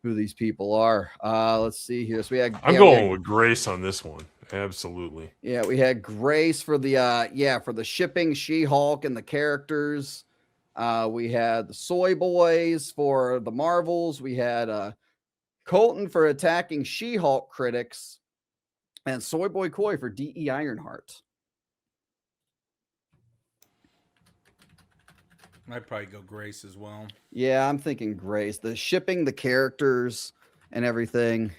who these people are. Let's see here. So I'm going with Grace on this one. Absolutely. Yeah, we had Grace for the for the shipping She-Hulk and the characters. We had the Soy Boys for the Marvels. We had Colton for attacking She-Hulk critics, and Soy Boy Coy for D.E. Ironheart. I'd probably go Grace as well. Yeah, I'm thinking Grace. The shipping, the characters, and everything.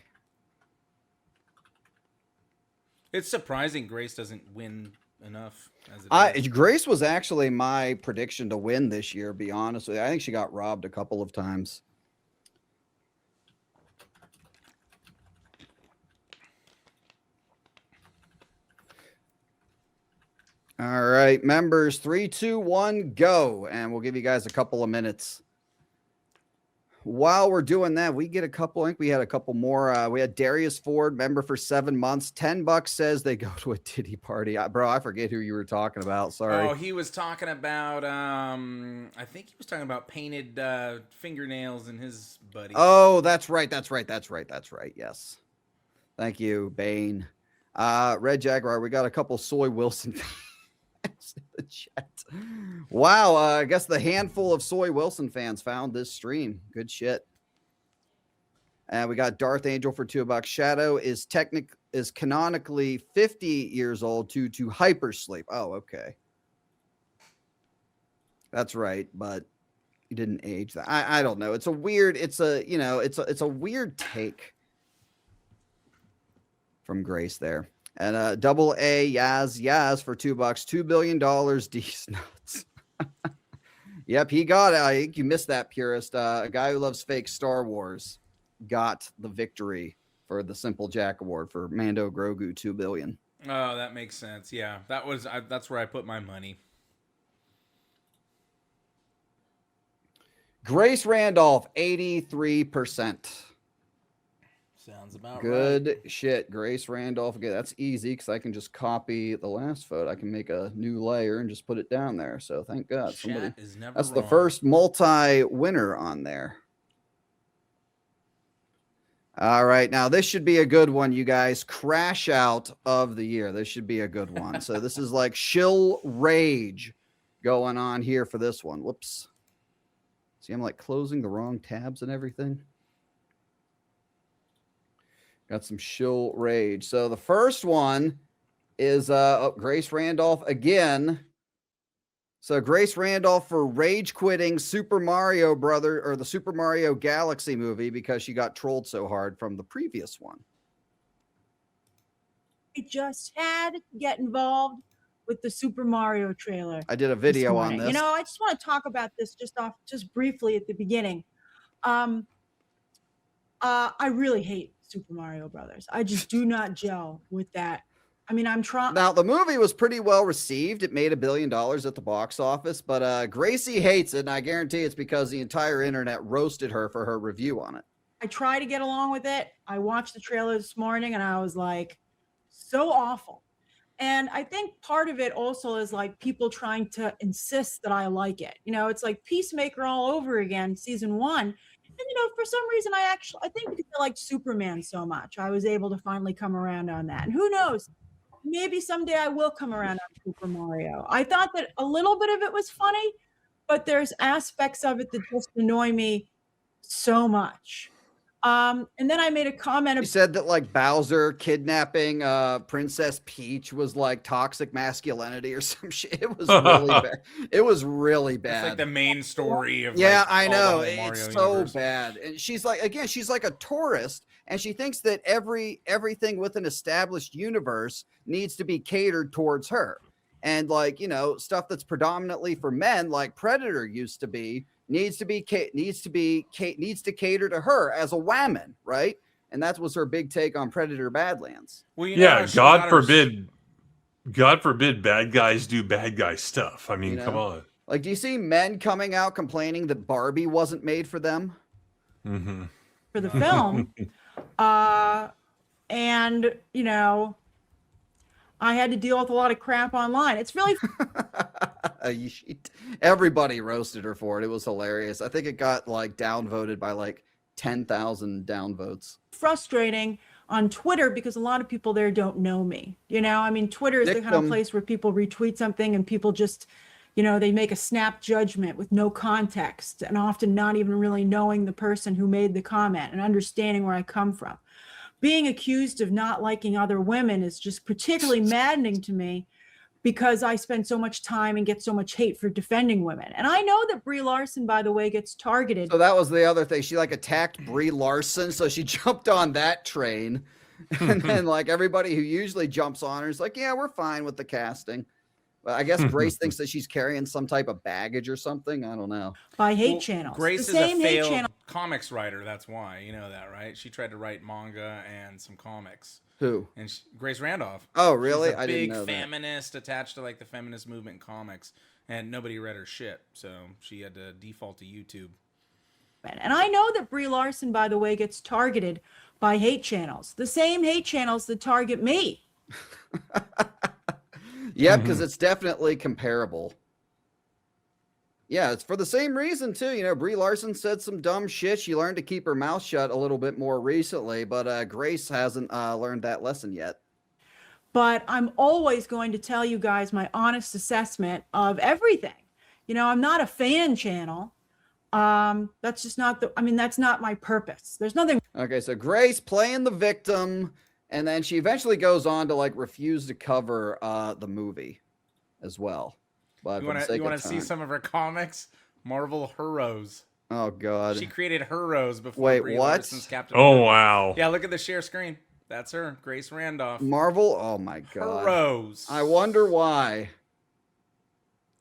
It's surprising Grace doesn't win enough. As it is. Grace was actually my prediction to win this year, be honest with you. I think she got robbed a couple of times. All right, members, 3, 2, 1, go. And we'll give you guys a couple of minutes. While we're doing that, we get a couple. I think we had a couple more. We had Darius Ford, member for 7 months. $10 says they go to a titty party. Bro, I forget who you were talking about. Sorry. Oh, he was talking about. I think he was talking about painted fingernails in his buddy. Oh, that's right. Yes. Thank you, Bane. Red Jaguar. We got a couple Soy Wilson fans in the chat. Wow, I guess the handful of Soy Wilson fans found this stream. Good shit. And we got Darth Angel for $2. Shadow is canonically 50 years old due to hypersleep. Oh, okay. That's right, but he didn't age that. I don't know. It's a weird take from Grace there. And double A Yaz for $2. $2 billion. D's nuts. Yep, he got it. I think you missed that, purist. A guy who loves fake Star Wars got the victory for the Simple Jack Award for Mando Grogu. $2 billion. Oh, that makes sense. Yeah, that's where I put my money. Grace Randolph, 83%. Sounds about good right. Shit. Grace Randolph. Okay, that's easy because I can just copy the last photo. I can make a new layer and just put it down there. So thank God. Chat is never that's wrong. The first multi-winner on there. All right. Now, this should be a good one, you guys. Crash out of the year. This should be a good one. So this is like Shill Rage going on here for this one. Whoops. See, I'm like closing the wrong tabs and everything. Got some Shill Rage. So the first one is Grace Randolph again. So Grace Randolph for rage quitting Super Mario the Super Mario Galaxy movie because she got trolled so hard from the previous one. I just had to get involved with the Super Mario trailer. I did a video on this. You know, I just want to talk about this just briefly at the beginning. I really hate Super Mario Brothers. I just do not gel with that I mean, I'm trying. Now, the movie was pretty well received. It made $1 billion at the box office, but Gracie hates it, and I guarantee it's because the entire internet roasted her for her review on it. I try to get along with it. I watched the trailer this morning and I was like, so awful. And I think part of it also is like people trying to insist that I like it. You know, it's like Peacemaker all over again, season 1. And, you know, for some reason, I think because I liked Superman so much, I was able to finally come around on that. And who knows, maybe someday I will come around on Super Mario. I thought that a little bit of it was funny, but there's aspects of it that just annoy me so much. And then I made a comment. You said that like Bowser kidnapping Princess Peach was like toxic masculinity or some shit. It was really bad. It was really bad. It's like the main story of I know. It's so bad. And she's like, again, she's like a tourist, and she thinks that everything with an established universe needs to be catered towards her. And like, you know, stuff that's predominantly for men, like Predator used to be, needs to cater to her as a woman, right? And that was her big take on Predator Badlands. Well, yeah, God forbid bad guys do bad guy stuff. I mean, come on. Like, do you see men coming out complaining that Barbie wasn't made for them? Mm-hmm. For the film. And, you know, I had to deal with a lot of crap online. It's really everybody roasted her for it. It was hilarious. I think it got like downvoted by like 10,000 downvotes. Frustrating on Twitter because a lot of people there don't know me. You know, I mean, Twitter is the kind of place where people retweet something and people just, you know, they make a snap judgment with no context and often not even really knowing the person who made the comment and understanding where I come from. Being accused of not liking other women is just particularly maddening to me because I spend so much time and get so much hate for defending women. And I know that Brie Larson, by the way, gets targeted. So that was the other thing. She like attacked Brie Larson. So she jumped on that train. And then like everybody who usually jumps on her is like, yeah, we're fine with the casting. But I guess Grace thinks that she's carrying some type of baggage or something. I don't know. By hate channels. Grace is a failed comics writer. That's why. You know that, right? She tried to write manga and some comics. Who? And Grace Randolph. Oh, really? She's a I didn't know big that. feminist attached to like the feminist movement in comics, and nobody read her shit, so she had to default to YouTube. And I know that Brie Larson, by the way, gets targeted by hate channels. The same hate channels that target me. Yeah, because it's definitely comparable. Yeah, it's for the same reason, too. You know, Brie Larson said some dumb shit. She learned to keep her mouth shut a little bit more recently, but Grace hasn't learned that lesson yet. But I'm always going to tell you guys my honest assessment of everything. You know, I'm not a fan channel. That's just not that's not my purpose. There's nothing. Okay, so Grace playing the victim, and then she eventually goes on to like refuse to cover the movie as well. But You want to see some of her comics? Marvel Heroes. Oh God. She created Heroes before Wait, Brie what? Larson's Captain Oh, America. wow. Yeah, look at the share screen. That's her, Grace Randolph. Marvel? Oh my God. Heroes. I wonder why.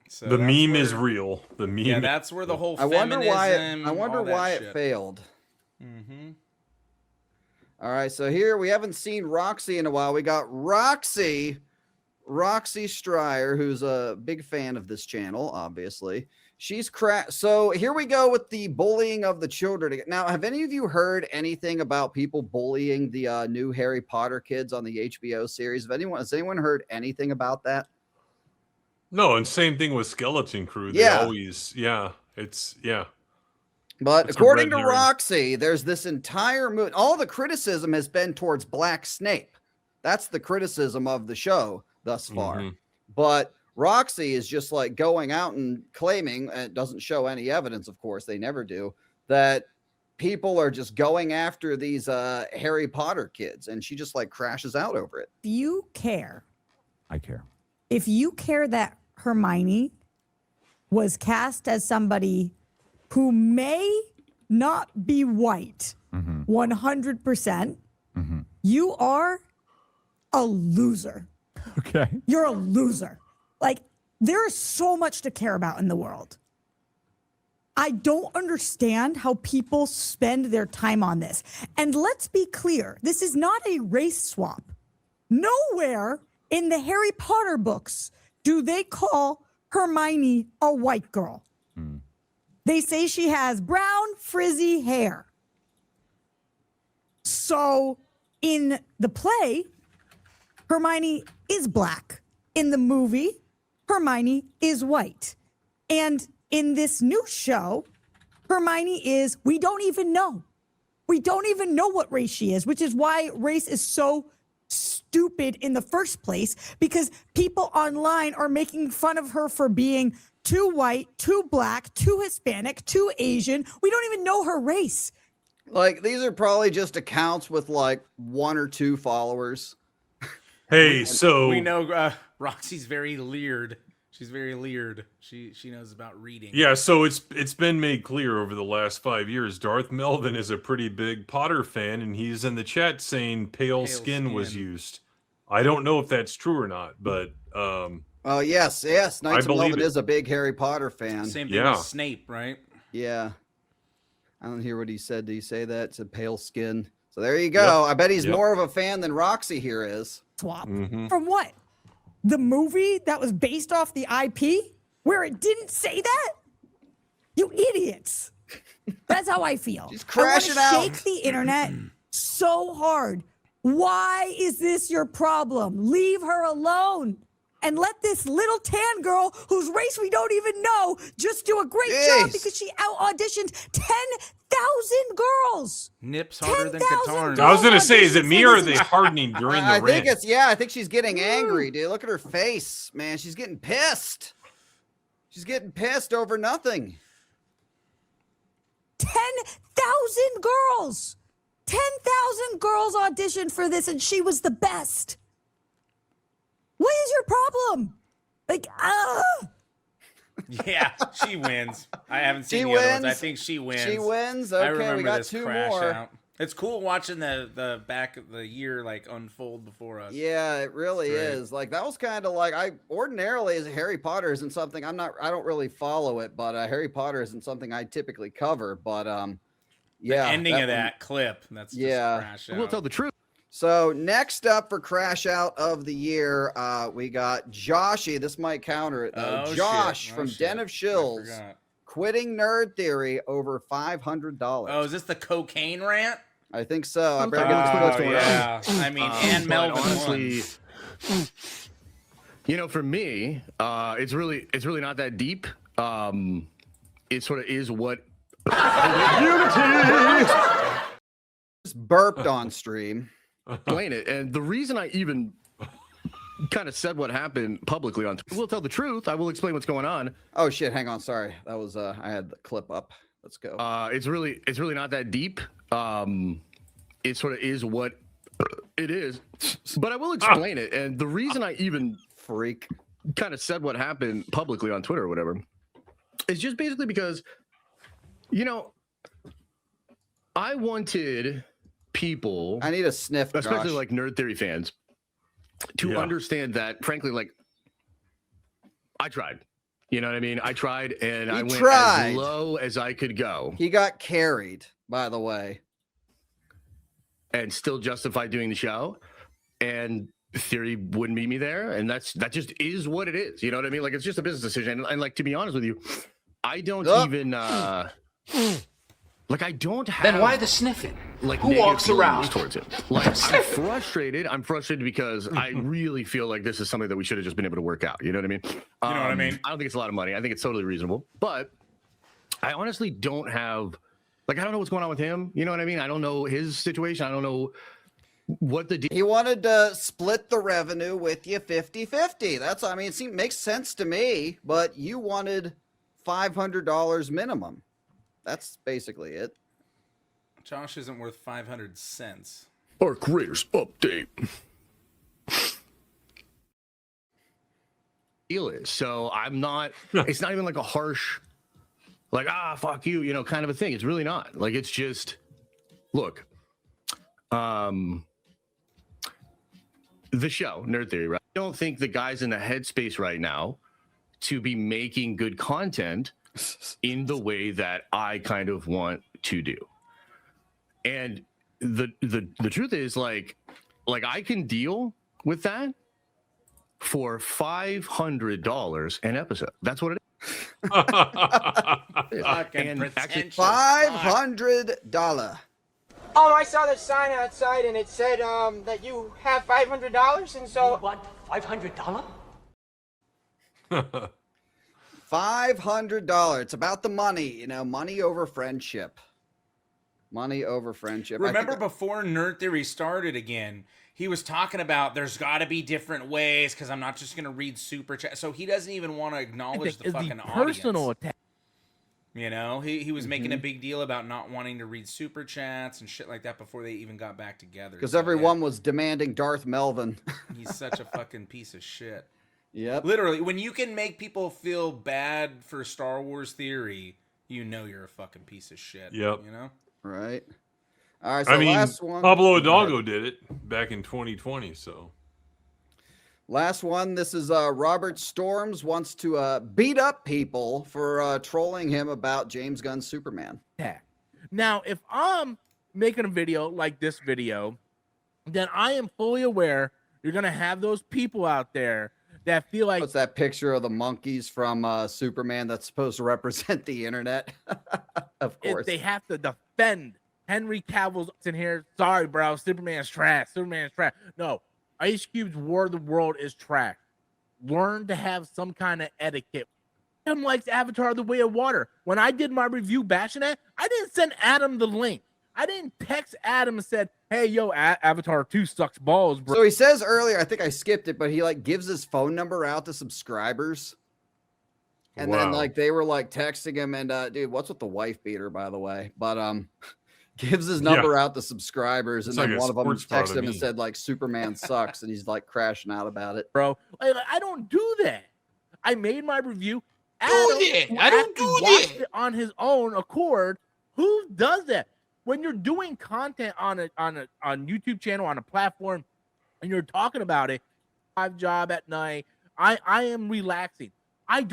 So the that's meme where- is real. The meme. Yeah, that's where the whole I wonder why feminism, I wonder all that why it shit. failed. Mm-hmm. All right, so here we haven't seen Roxy in a while. We got Roxy Stryer, who's a big fan of this channel, obviously. She's So here we go with the bullying of the children. Now, have any of you heard anything about people bullying the new Harry Potter kids on the HBO series? Has anyone heard anything about that? No, and same thing with Skeleton Crew. They Yeah. always, it's. But It's a according red to herring. Roxy, there's this entire movie. All the criticism has been towards Black Snape. That's the criticism of the show thus far. Mhm. But Roxy is just like going out and claiming, and it doesn't show any evidence, of course, they never do, that people are just going after these Harry Potter kids. And she just like crashes out over it. If you care, I care. if you care that Hermione was cast as somebody who may not be white 100%, you are a loser. Okay. You're a loser. Like, there is so much to care about in the world. I don't understand how people spend their time on this. And let's be clear, this is not a race swap. Nowhere In the Harry Potter books, do they call Hermione a white girl? They say she has brown, frizzy hair. So in the play, Hermione is black. In the movie, Hermione is white. And in this new show, Hermione is, we don't even know. We don't even know what race she is, which is why race is so stupid in the first place, because people online are making fun of her for being too white, too black, too Hispanic, too Asian. We don't even know her race. Like, these are probably just accounts with like 1 or 2 followers. Hey, so we know Roxy's very leered. She's very leered. She knows about reading. Yeah, so it's been made clear over the last 5 years. Darth Melvin is a pretty big Potter fan, and he's in the chat saying pale skin was used. I don't know if that's true or not, but Oh yes, Knights of believe Melvin it. is a big Harry Potter fan. Same thing with Snape, right? Yeah. I don't hear what he said. Did he say that? It's a pale skin. So there you go. I bet he's more of a fan than Roxy here is. Swap. From what? The movie that was based off the IP where it didn't say that? You idiots. That's how I feel. Just crash it I out. wanna shake the internet so hard. Why is this your problem? Leave her alone and let this little tan girl whose race we don't even know just do a great job because she out auditioned 10,000 girls. Nips harder than 10,000 Qatar. I was gonna say, is it me or are they hardening during the I rant? think it's I think she's getting angry, dude. Look at her face, man. She's getting pissed. She's getting pissed over nothing. 10,000 girls. 10,000 girls auditioned for this, and she was the best. What is your problem? Like, Yeah, she wins. I haven't seen She the other ones. I wins? think she wins. She wins? I Okay, we remember got this 2 crash more. out. It's cool watching the back of the year like unfold before us. Yeah, it really is. Like, that was kind of like, I ordinarily, as Harry Potter isn't something I don't really follow it, but Harry Potter isn't something I typically cover. But yeah, The ending of one- that clip. That's just crash out. We'll tell the truth. So next up for crash out of the year, we got Joshy. This might counter it though. Oh, Josh shit. Oh, from shit. Den of I Shills forgot. quitting Nerd Theory over $500. Oh, is this the cocaine rant? I think so. I better get this first one. Yeah. I mean, and but Melvin honestly, won. you know, for me, it's really not that deep. It sort of is what Just burped on stream. Explain it, and the reason I even kind of said what happened publicly on Twitter, will tell the truth. I will explain what's going on. Oh shit! Hang on. Sorry, that was I had the clip up. Let's go. It's really not that deep. It sort of is what it is, but I will explain it. And the reason I even kind of said what happened publicly on Twitter or whatever is just basically because, you know, I wanted people, I need a sniff, especially Josh. like Nerd Theory fans, to understand that, frankly, like, I tried. You know what I mean? I tried, and I went as low as I could go. He got carried, by the way, and still justified doing the show. And Theory wouldn't meet me there, and that just is what it is. You know what I mean? Like, it's just a business decision. And like, to be honest with you, I don't even like, I don't have. Then why the sniffing? Like, Who negative walks around? feelings towards him? Like, I'm frustrated. I'm frustrated because I really feel like this is something that we should have just been able to work out. You know what I mean? You know what I mean? I don't think it's a lot of money. I think it's totally reasonable, but I honestly don't have. Like, I don't know what's going on with him. You know what I mean? I don't know his situation. I don't know what the he wanted to split the revenue with you 50-50. That's, I mean, it makes sense to me, but you wanted $500 minimum. That's basically it. Josh isn't worth 500 cents. Our creators update. Deal is. So I'm not, it's not even like a harsh, like, fuck you, you know, kind of a thing. It's really not. Like, it's just, look, the show, Nerd Theory, right? I don't think the guy's in the headspace right now to be making good content in the way that I kind of want to do. And the truth is, like I can deal with that, for $500 an episode. That's what it is. And actually, $500. Oh, I saw the sign outside and it said that you have $500 and so what? $500? $500. It's about the money, money over friendship. Money over friendship. Remember before Nerd Theory started again, he was talking about there's got to be different ways because I'm not just going to read super chat. So he doesn't even want to acknowledge the fucking personal audience. attack. You know, he was making a big deal about not wanting to read super chats and shit like that before they even got back together. Because So, everyone was demanding Darth Melvin. he's such a fucking piece of shit. Yep. Literally, when you can make people feel bad for Star Wars theory, you know you're a fucking piece of shit. Yep. You know? Right. All right, so I mean, last one. Pablo Hidalgo did it back in 2020, so. Last one. This is Robert Storms wants to beat up people for trolling him about James Gunn's Superman. Now, if I'm making a video like this video, then I am fully aware you're going to have those people out there that feel like... What's that picture of the monkeys from Superman that's supposed to represent the internet? Of course. If they have to defend Henry Cavill's in here. Sorry, bro. Superman's trash. Superman's trash. No. Ice Cube's War of the World is trash. Learn to have some kind of etiquette. Adam likes Avatar The Way of Water. When I did my review bashing that, I didn't send Adam the link. I didn't text Adam and said, hey, yo, Avatar 2 sucks balls, bro. So he says earlier, I think I skipped it, but he gives his phone number out to subscribers. And then they were texting him and dude, what's with the wife beater, by the way? But gives his number out to subscribers, and then one of them texted him and said Superman sucks, and he's crashing out about it. Bro, I don't do that. I made my review. I don't do that. It on his own accord. Who does that? When you're doing content on YouTube channel, on a platform, and you're talking about it, job at night, I am relaxing. I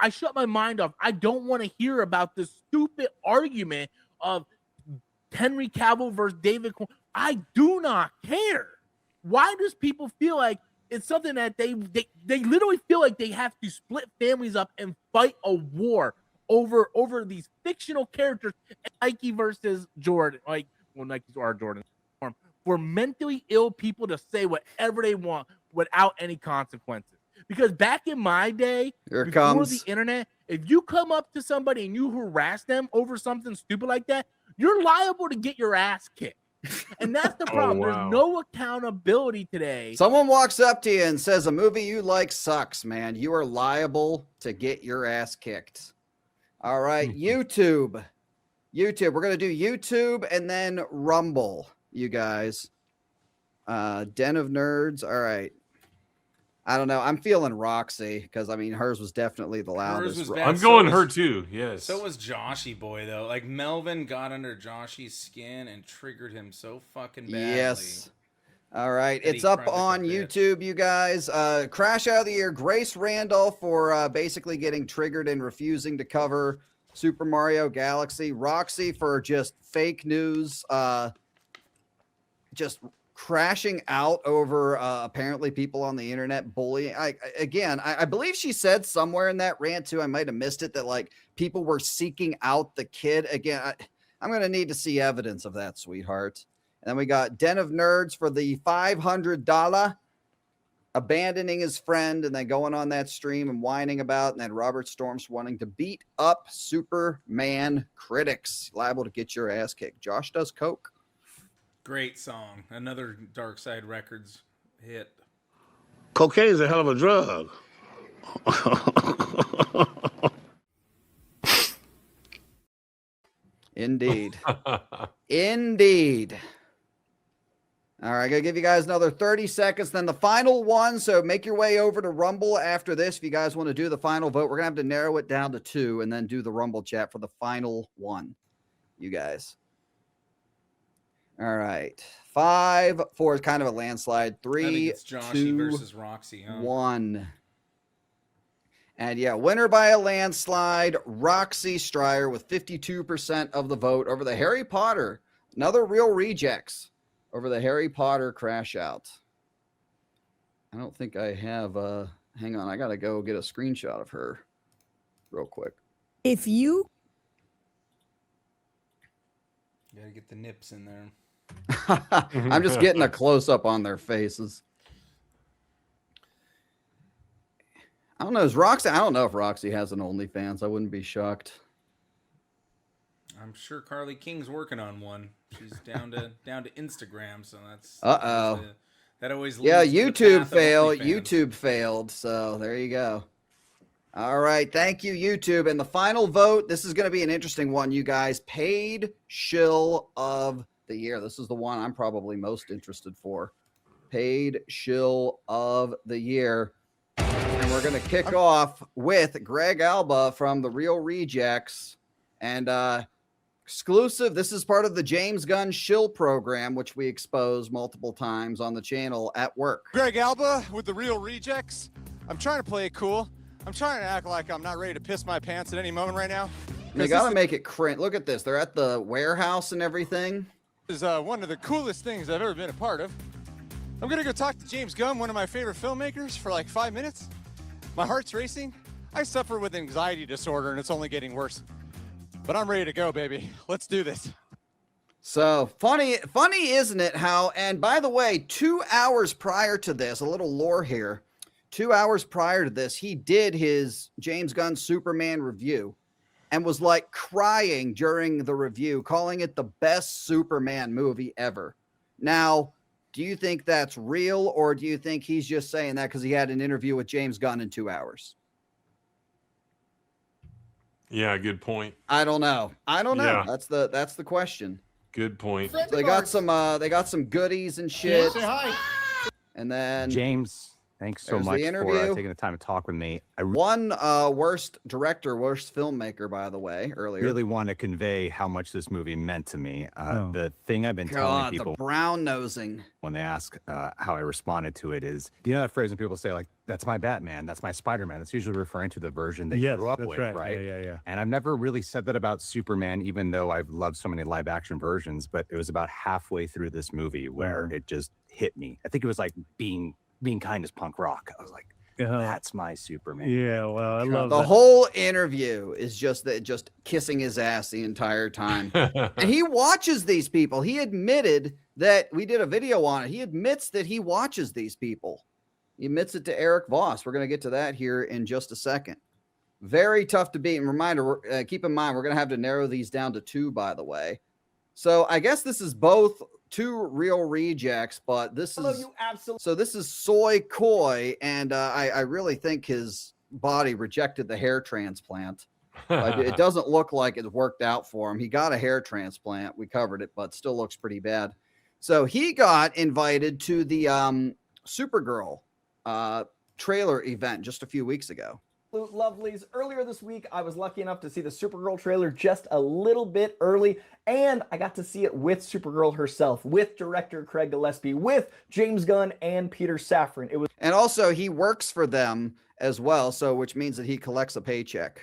shut my mind off. I don't want to hear about this stupid argument of Henry Cavill versus David. I do not care. Why does people feel like it's something that they literally feel like they have to split families up and fight a war over these fictional characters, Nike versus Jordan, Nike's are Jordan, for mentally ill people to say whatever they want without any consequences. Because back in my day, before the internet, if you come up to somebody and you harass them over something stupid like that, you're liable to get your ass kicked. And that's the problem. There's no accountability today. Someone walks up to you and says a movie you like sucks, man. You are liable to get your ass kicked. All right, YouTube. We're going to do YouTube and then Rumble, you guys. Den of Nerds. All right. I don't know. I'm feeling Roxy because hers was definitely the loudest. I'm going her too. Yes. So was Joshy Boy though. Melvin got under Joshy's skin and triggered him so fucking badly. Yes. All right. It's up on YouTube, you guys. Crash out of the year. Grace Randolph for basically getting triggered and refusing to cover Super Mario Galaxy. Roxy for just fake news. Just crashing out over apparently people on the internet bullying. I believe she said somewhere in that rant too, I might have missed it, that people were seeking out the kid. Again, I'm going to need to see evidence of that, sweetheart. And then we got Den of Nerds for the $500, abandoning his friend and then going on that stream and whining about, and then Robert Storms wanting to beat up Superman critics, liable to get your ass kicked. Josh does coke. Great song. Another Dark Side Records hit. Cocaine is a hell of a drug. Indeed. Indeed. All right, I'm going to give you guys another 30 seconds, then the final one. So make your way over to Rumble after this if you guys want to do the final vote. We're going to have to narrow it down to 2 and then do the Rumble chat for the final one, you guys. All right. 5, 4 is kind of a landslide. 3, it's Joshy 2, versus Roxy, huh? 1. And yeah, winner by a landslide, Roxy Stryer with 52% of the vote over the Harry Potter. Another real rejects over the Harry Potter crash out. I don't think I have. Hang on, I gotta go get a screenshot of her, real quick. If you gotta get the nips in there. I'm just getting a close up on their faces. I don't know. Is Roxy? I don't know if Roxy has an OnlyFans. I wouldn't be shocked. I'm sure Carly King's working on one. She's down to Instagram, so that's that always leads yeah. to the YouTube path of failed. OnlyFans. YouTube failed. So there you go. All right. Thank you, YouTube. And the final vote. This is going to be an interesting one, you guys. Paid shill of the year. This is the one I'm probably most interested for. Paid shill of the year. And we're going to kick off with Greg Alba from The Real Rejects. And exclusive, this is part of the James Gunn Shill program, which we expose multiple times on the channel at work. Greg Alba with The Real Rejects. I'm trying to play it cool. I'm trying to act like I'm not ready to piss my pants at any moment right now. They got to make it cringe. Look at this. They're at the warehouse and everything. This is one of the coolest things I've ever been a part of. I'm going to go talk to James Gunn, one of my favorite filmmakers, for like 5 minutes. My heart's racing. I suffer with anxiety disorder, and it's only getting worse. But I'm ready to go, baby. Let's do this. So funny, isn't it? How, and by the way, 2 hours prior to this, a little lore here. 2 hours prior to this, he did his James Gunn Superman review and was like crying during the review, calling it the best Superman movie ever. Now, do you think that's real, or do you think he's just saying that because he had an interview with James Gunn in 2 hours? Yeah, good point. I don't know. Yeah. That's the question. Good point. So they got some goodies and shit. Say hi. And then James, thanks so there's much the for interview. taking the time to talk with me. I One worst director, worst filmmaker, by the way, earlier. really want to convey how much this movie meant to me. The thing I've been telling God, people the brown nosing. when they ask how I responded to it is, you know that phrase when people say like, that's my Batman, that's my Spider-Man. That's usually referring to the version they Yes, grew up that's with, right. Yeah. And I've never really said that about Superman, even though I've loved so many live action versions, but it was about halfway through this movie where it just hit me. I think it was like being kind is punk rock. I was like, that's my Superman. Yeah, well, I love The that. whole interview is just kissing his ass the entire time. And he watches these people. He admitted that we did a video on it. He admits that he watches these people. He admits it to Eric Voss. We're going to get to that here in just a second. Very tough to beat. And reminder, keep in mind, we're going to have to narrow these down to 2, by the way. So I guess this is both 2 real rejects, but this is so this is Soy Koi, and I really think his body rejected the hair transplant. It doesn't look like it worked out for him. He got a hair transplant. We covered it, but still looks pretty bad. So he got invited to the Supergirl trailer event just a few weeks ago. Lovelies. Earlier this week, I was lucky enough to see the Supergirl trailer just a little bit early, and I got to see it with Supergirl herself, with director Craig Gillespie, with James Gunn and Peter Safran. It was, and also he works for them as well, so which means that he collects a paycheck.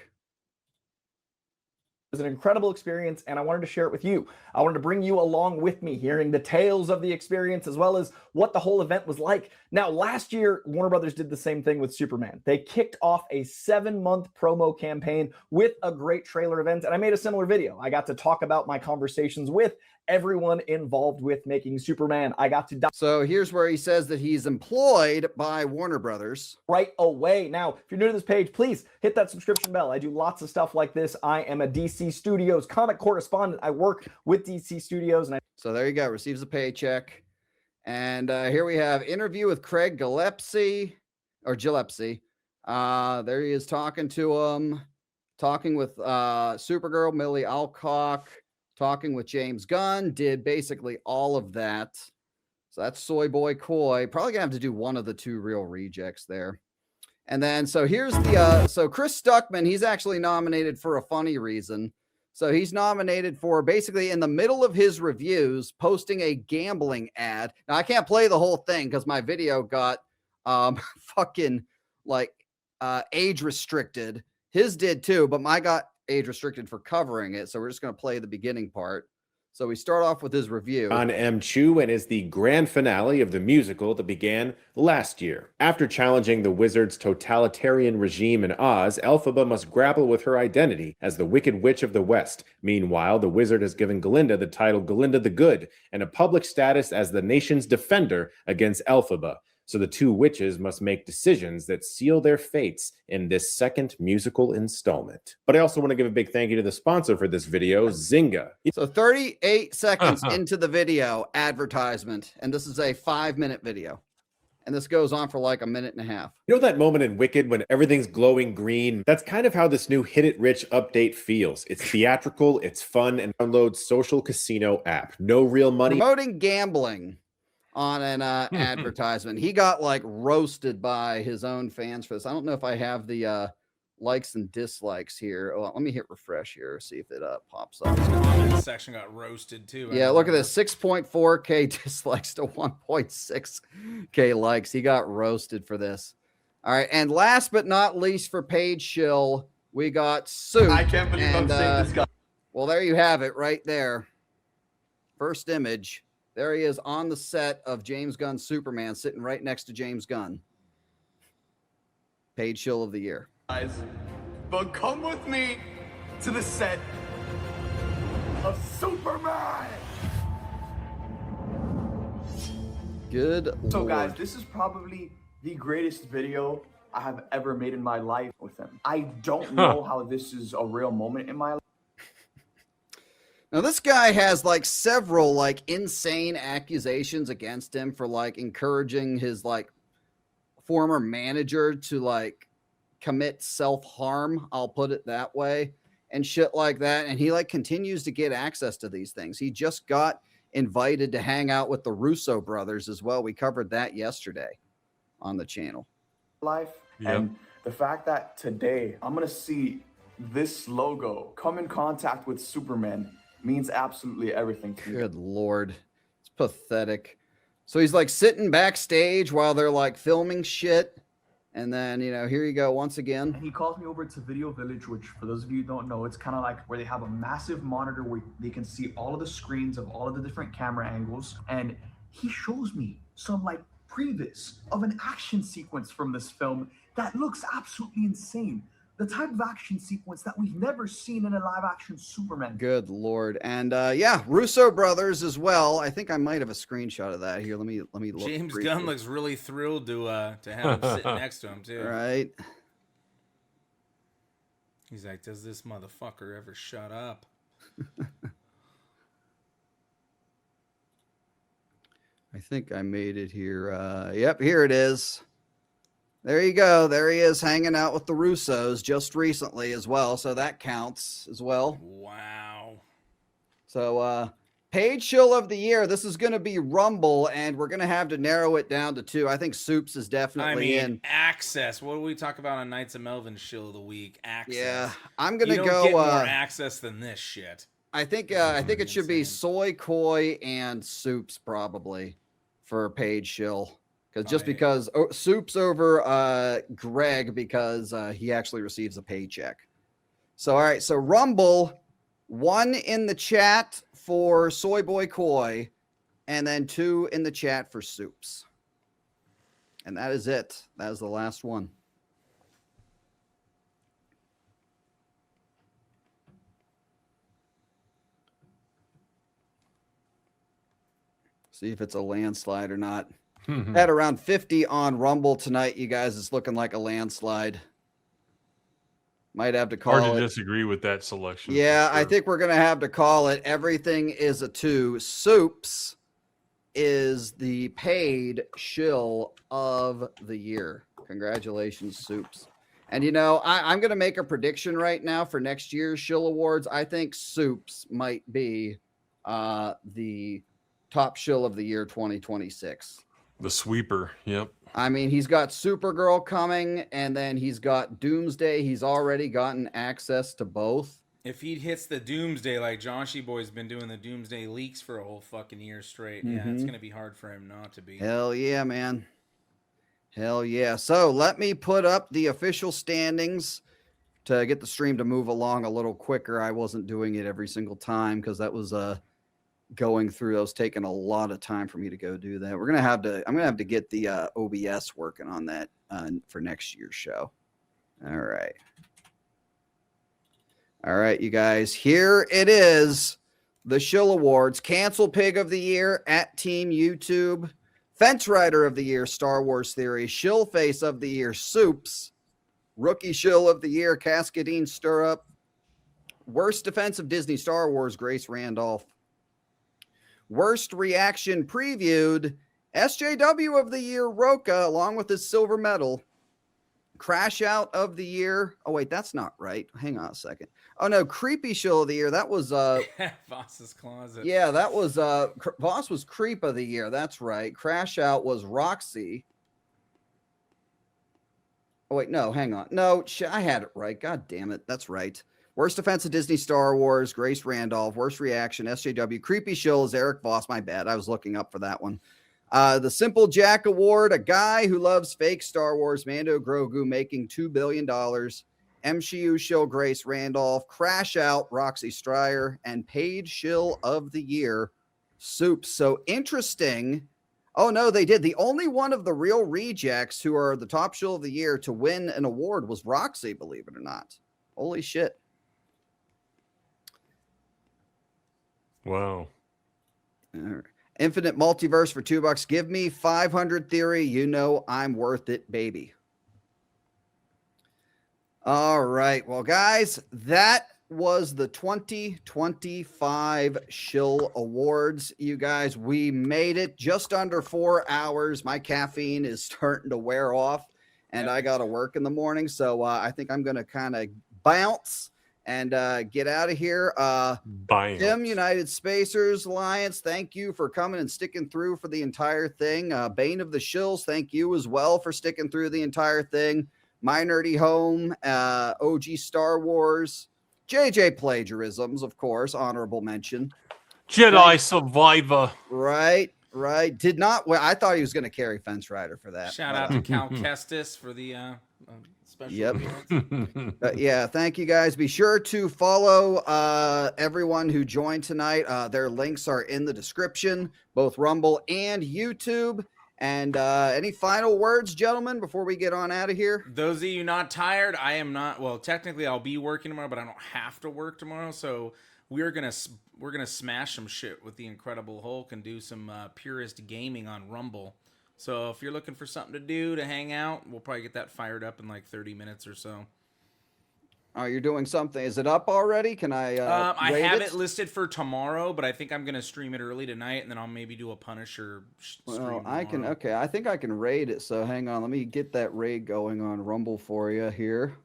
It was an incredible experience, and I wanted to share it with you. I wanted to bring you along with me, hearing the tales of the experience as well as what the whole event was like. Now, last year, Warner Brothers did the same thing with Superman. They kicked off a 7-month promo campaign with a great trailer event, and I made a similar video. I got to talk about my conversations with everyone involved with making Superman. I got to So here's where he says that he's employed by Warner Brothers right away. Now, if you're new to this page, please hit that subscription bell. I do lots of stuff like this. I am a DC Studios comic correspondent. I work with DC Studios, and so there you go, receives a paycheck. And here we have interview with Craig Gillespie. There he is talking to him, talking with Supergirl, Millie Alcock, talking with James Gunn, did basically all of that. So that's Soy Boy Koi. Probably gonna have to do one of the 2 real rejects there. And then, so here's the, so Chris Stuckman, he's actually nominated for a funny reason. So he's nominated for basically in the middle of his reviews, posting a gambling ad. Now I can't play the whole thing because my video got fucking like age restricted. His did too, but my got age restricted for covering it. So we're just going to play the beginning part. So we start off with his review. On M. Chu, and is the grand finale of the musical that began last year. After challenging the wizard's totalitarian regime in Oz, Elphaba must grapple with her identity as the Wicked Witch of the West. Meanwhile, the wizard has given Glinda the title Glinda the Good and a public status as the nation's defender against Elphaba. So the two witches must make decisions that seal their fates in this second musical installment. But I also want to give a big thank you to the sponsor for this video, Zynga. So 38 seconds into the video, advertisement. And this is a 5-minute video. And this goes on for like a minute and a half. You know that moment in Wicked when everything's glowing green? That's kind of how this new Hit It Rich update feels. It's theatrical, it's fun, and download social casino app. No real money. Promoting gambling on an advertisement. He got like roasted by his own fans for this. I don't know if I have the likes and dislikes here. Oh, let me hit refresh here, see if it pops up. This section got roasted too. Yeah, look at this, 6.4K dislikes to 1.6K likes. He got roasted for this. All right, and last but not least for Paige Shill, we got Soup. I can't believe I'm saying this guy. Well, there you have it right there. First image. There he is on the set of James Gunn's Superman, sitting right next to James Gunn. Paige Shill of the Year. Guys, but come with me to the set of Superman. Good So Lord. guys, this is probably the greatest video I have ever made in my life with him. I don't know how this is a real moment in my life. Now, this guy has like several like insane accusations against him for like encouraging his like former manager to like commit self-harm. I'll put it that way, and shit like that. And he like continues to get access to these things. He just got invited to hang out with the Russo brothers as well. We covered that yesterday on the channel. Life. And the fact that today I'm going to see this logo come in contact with Superman means absolutely everything to me. Good Lord. It's pathetic. So he's like sitting backstage while they're like filming shit. And then, you know, here you go once again. And he calls me over to Video Village, which for those of you who don't know, it's kind of like where they have a massive monitor where they can see all of the screens of all of the different camera angles. And he shows me some like previs of an action sequence from this film that looks absolutely insane. The type of action sequence that we've never seen in a live action Superman. Good Lord. And yeah, Russo brothers as well. I think I might have a screenshot of that here. Let me look. James briefly. Gunn looks really thrilled to have him sitting next to him too. Right. He's like, does this motherfucker ever shut up? I think I made it here. Yep, here it is. There you go. There he is hanging out with the Russos just recently as well. So that counts as well. Wow. So Paige Shill of the Year. This is going to be Rumble, and we're going to have to narrow it down to 2. I think Soups is definitely in. Access. What do we talk about on Knights of Melvin Shill of the Week? Access. Yeah, I'm going to You go. don't get more access than this shit. I think it should be Soy Koi and Soups probably for Paige Shill. Because Soup's over Greg because he actually receives a paycheck. So, all right. So Rumble, 1 in the chat for Soy Boy Koi, and then 2 in the chat for Soups. And that is it. That is the last one. See if it's a landslide or not. Had around 50 on Rumble tonight, you guys. It's looking like a landslide. Might have to call Hard to it. disagree with that selection. Yeah, I think we're going to have to call it. Everything is a 2. Soups is the paid shill of the year. Congratulations, Soups. And, you know, I'm going to make a prediction right now for next year's Shill Awards. I think Soups might be the top shill of the year 2026. The sweeper. Yep. I mean, he's got Supergirl coming, and then he's got Doomsday. He's already gotten access to both. If he hits the Doomsday, like Joshy Boy's been doing the Doomsday leaks for a whole fucking year straight, yeah, it's going to be hard for him not to be. Hell yeah, man. Hell yeah. So let me put up the official standings to get the stream to move along a little quicker. I wasn't doing it every single time because that was going through those, taking a lot of time for me to go do that. I'm gonna have to get the OBS working on that for next year's show. All right, you guys, here it is. The Shill Awards. Cancel Pig of the Year at Team YouTube. Fence Rider of the Year, Star Wars Theory. Shill Face of the Year, Soups. Rookie Shill of the Year, Cascadine Stirrup. Worst Defensive Disney Star Wars, Grace Randolph. Worst Reaction Previewed, SJW of the Year, Roka, along with his silver medal. Crash Out of the Year. Oh, wait, that's not right. Hang on a second. Oh, no, Creepy Shill of the Year. That was Voss's Closet. yeah, that was Voss was Creep of the Year. That's right. Crash Out was Roxy. Oh, wait, no, hang on. No, I had it right. God damn it. That's right. Worst Defense of Disney Star Wars, Grace Randolph. Worst Reaction, SJW. Creepy Shill is Eric Voss. My bad. I was looking up for that one. The Simple Jack Award, a guy who loves fake Star Wars, Mando Grogu making $2 billion. MCU Shill, Grace Randolph. Crash Out, Roxy Stryer. And Paid Shill of the Year, Soups. So interesting. Oh, no, they did. The only one of the real rejects who are the top Shill of the Year to win an award was Roxy, believe it or not. Holy shit. Wow. All right. Infinite Multiverse for $2. Give me 500 Theory. You know I'm worth it, baby. All right. Well, guys, that was the 2025 Shill Awards. You guys, we made it just under 4 hours. My caffeine is starting to wear off, and I got to work in the morning. So I think I'm going to kind of bounce and get out of here. Tim, United Spacers Alliance, thank you for coming and sticking through for the entire thing. Bane of the Shills, thank you as well for sticking through the entire thing. My Nerdy Home, OG Star Wars, JJ Plagiarisms, of course, honorable mention. Jedi Survivor. Right. Did not. Well, I thought he was going to carry Fence Rider for that. Shout out to Cal Kestis for the special appearance. Yeah, thank you guys. Be sure to follow everyone who joined tonight. Their links are in the description, both Rumble and YouTube. And any final words, gentlemen, before we get on out of here? Those of you not tired, I am not. Well, technically, I'll be working tomorrow, but I don't have to work tomorrow. So we're gonna smash some shit with the Incredible Hulk and do some purist gaming on Rumble. So if you're looking for something to do, to hang out, we'll probably get that fired up in like 30 minutes or so. Oh, you're doing something. Is it up already? Can I I have it listed for tomorrow, but I think I'm going to stream it early tonight, and then I'll maybe do a Punisher stream tomorrow. I think I can raid it. So hang on. Let me get that raid going on Rumble for you here.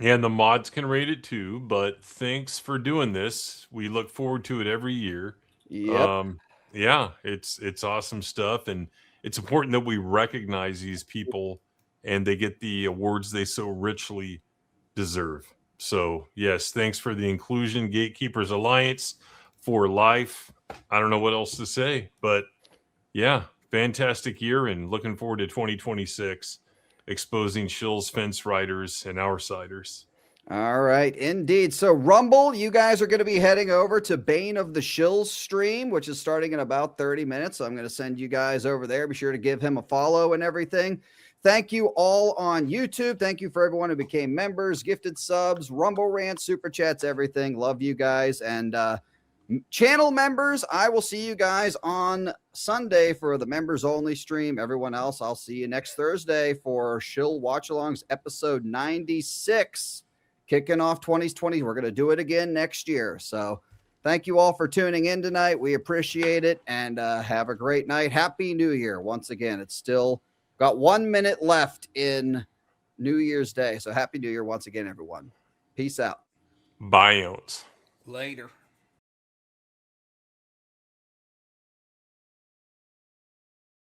And the mods can rate it too, but thanks for doing this. We look forward to it every year. Yep. Yeah, it's awesome stuff, and it's important that we recognize these people and they get the awards they so richly deserve. So, yes, thanks for the inclusion. Gatekeepers Alliance for life. I don't know what else to say, but yeah, fantastic year and looking forward to 2026, exposing Shill's Fence Riders and Outsiders. All right, indeed. So Rumble, you guys are going to be heading over to Bane of the Shills stream, which is starting in about 30 minutes. So I'm going to send you guys over there. Be sure to give him a follow and everything. Thank you all on YouTube. Thank you for everyone who became members, gifted subs, Rumble rants, super chats, everything. Love you guys. And channel members, I will see you guys on Sunday for the members only stream. Everyone else, I'll see you next Thursday for Shill Watch Alongs episode 96. Kicking off 2020. We're going to do it again next year. So thank you all for tuning in tonight. We appreciate it. And have a great night. Happy New Year. Once again, it's still got 1 minute left in New Year's Day. So happy New Year once again, everyone. Peace out. Bye. Later.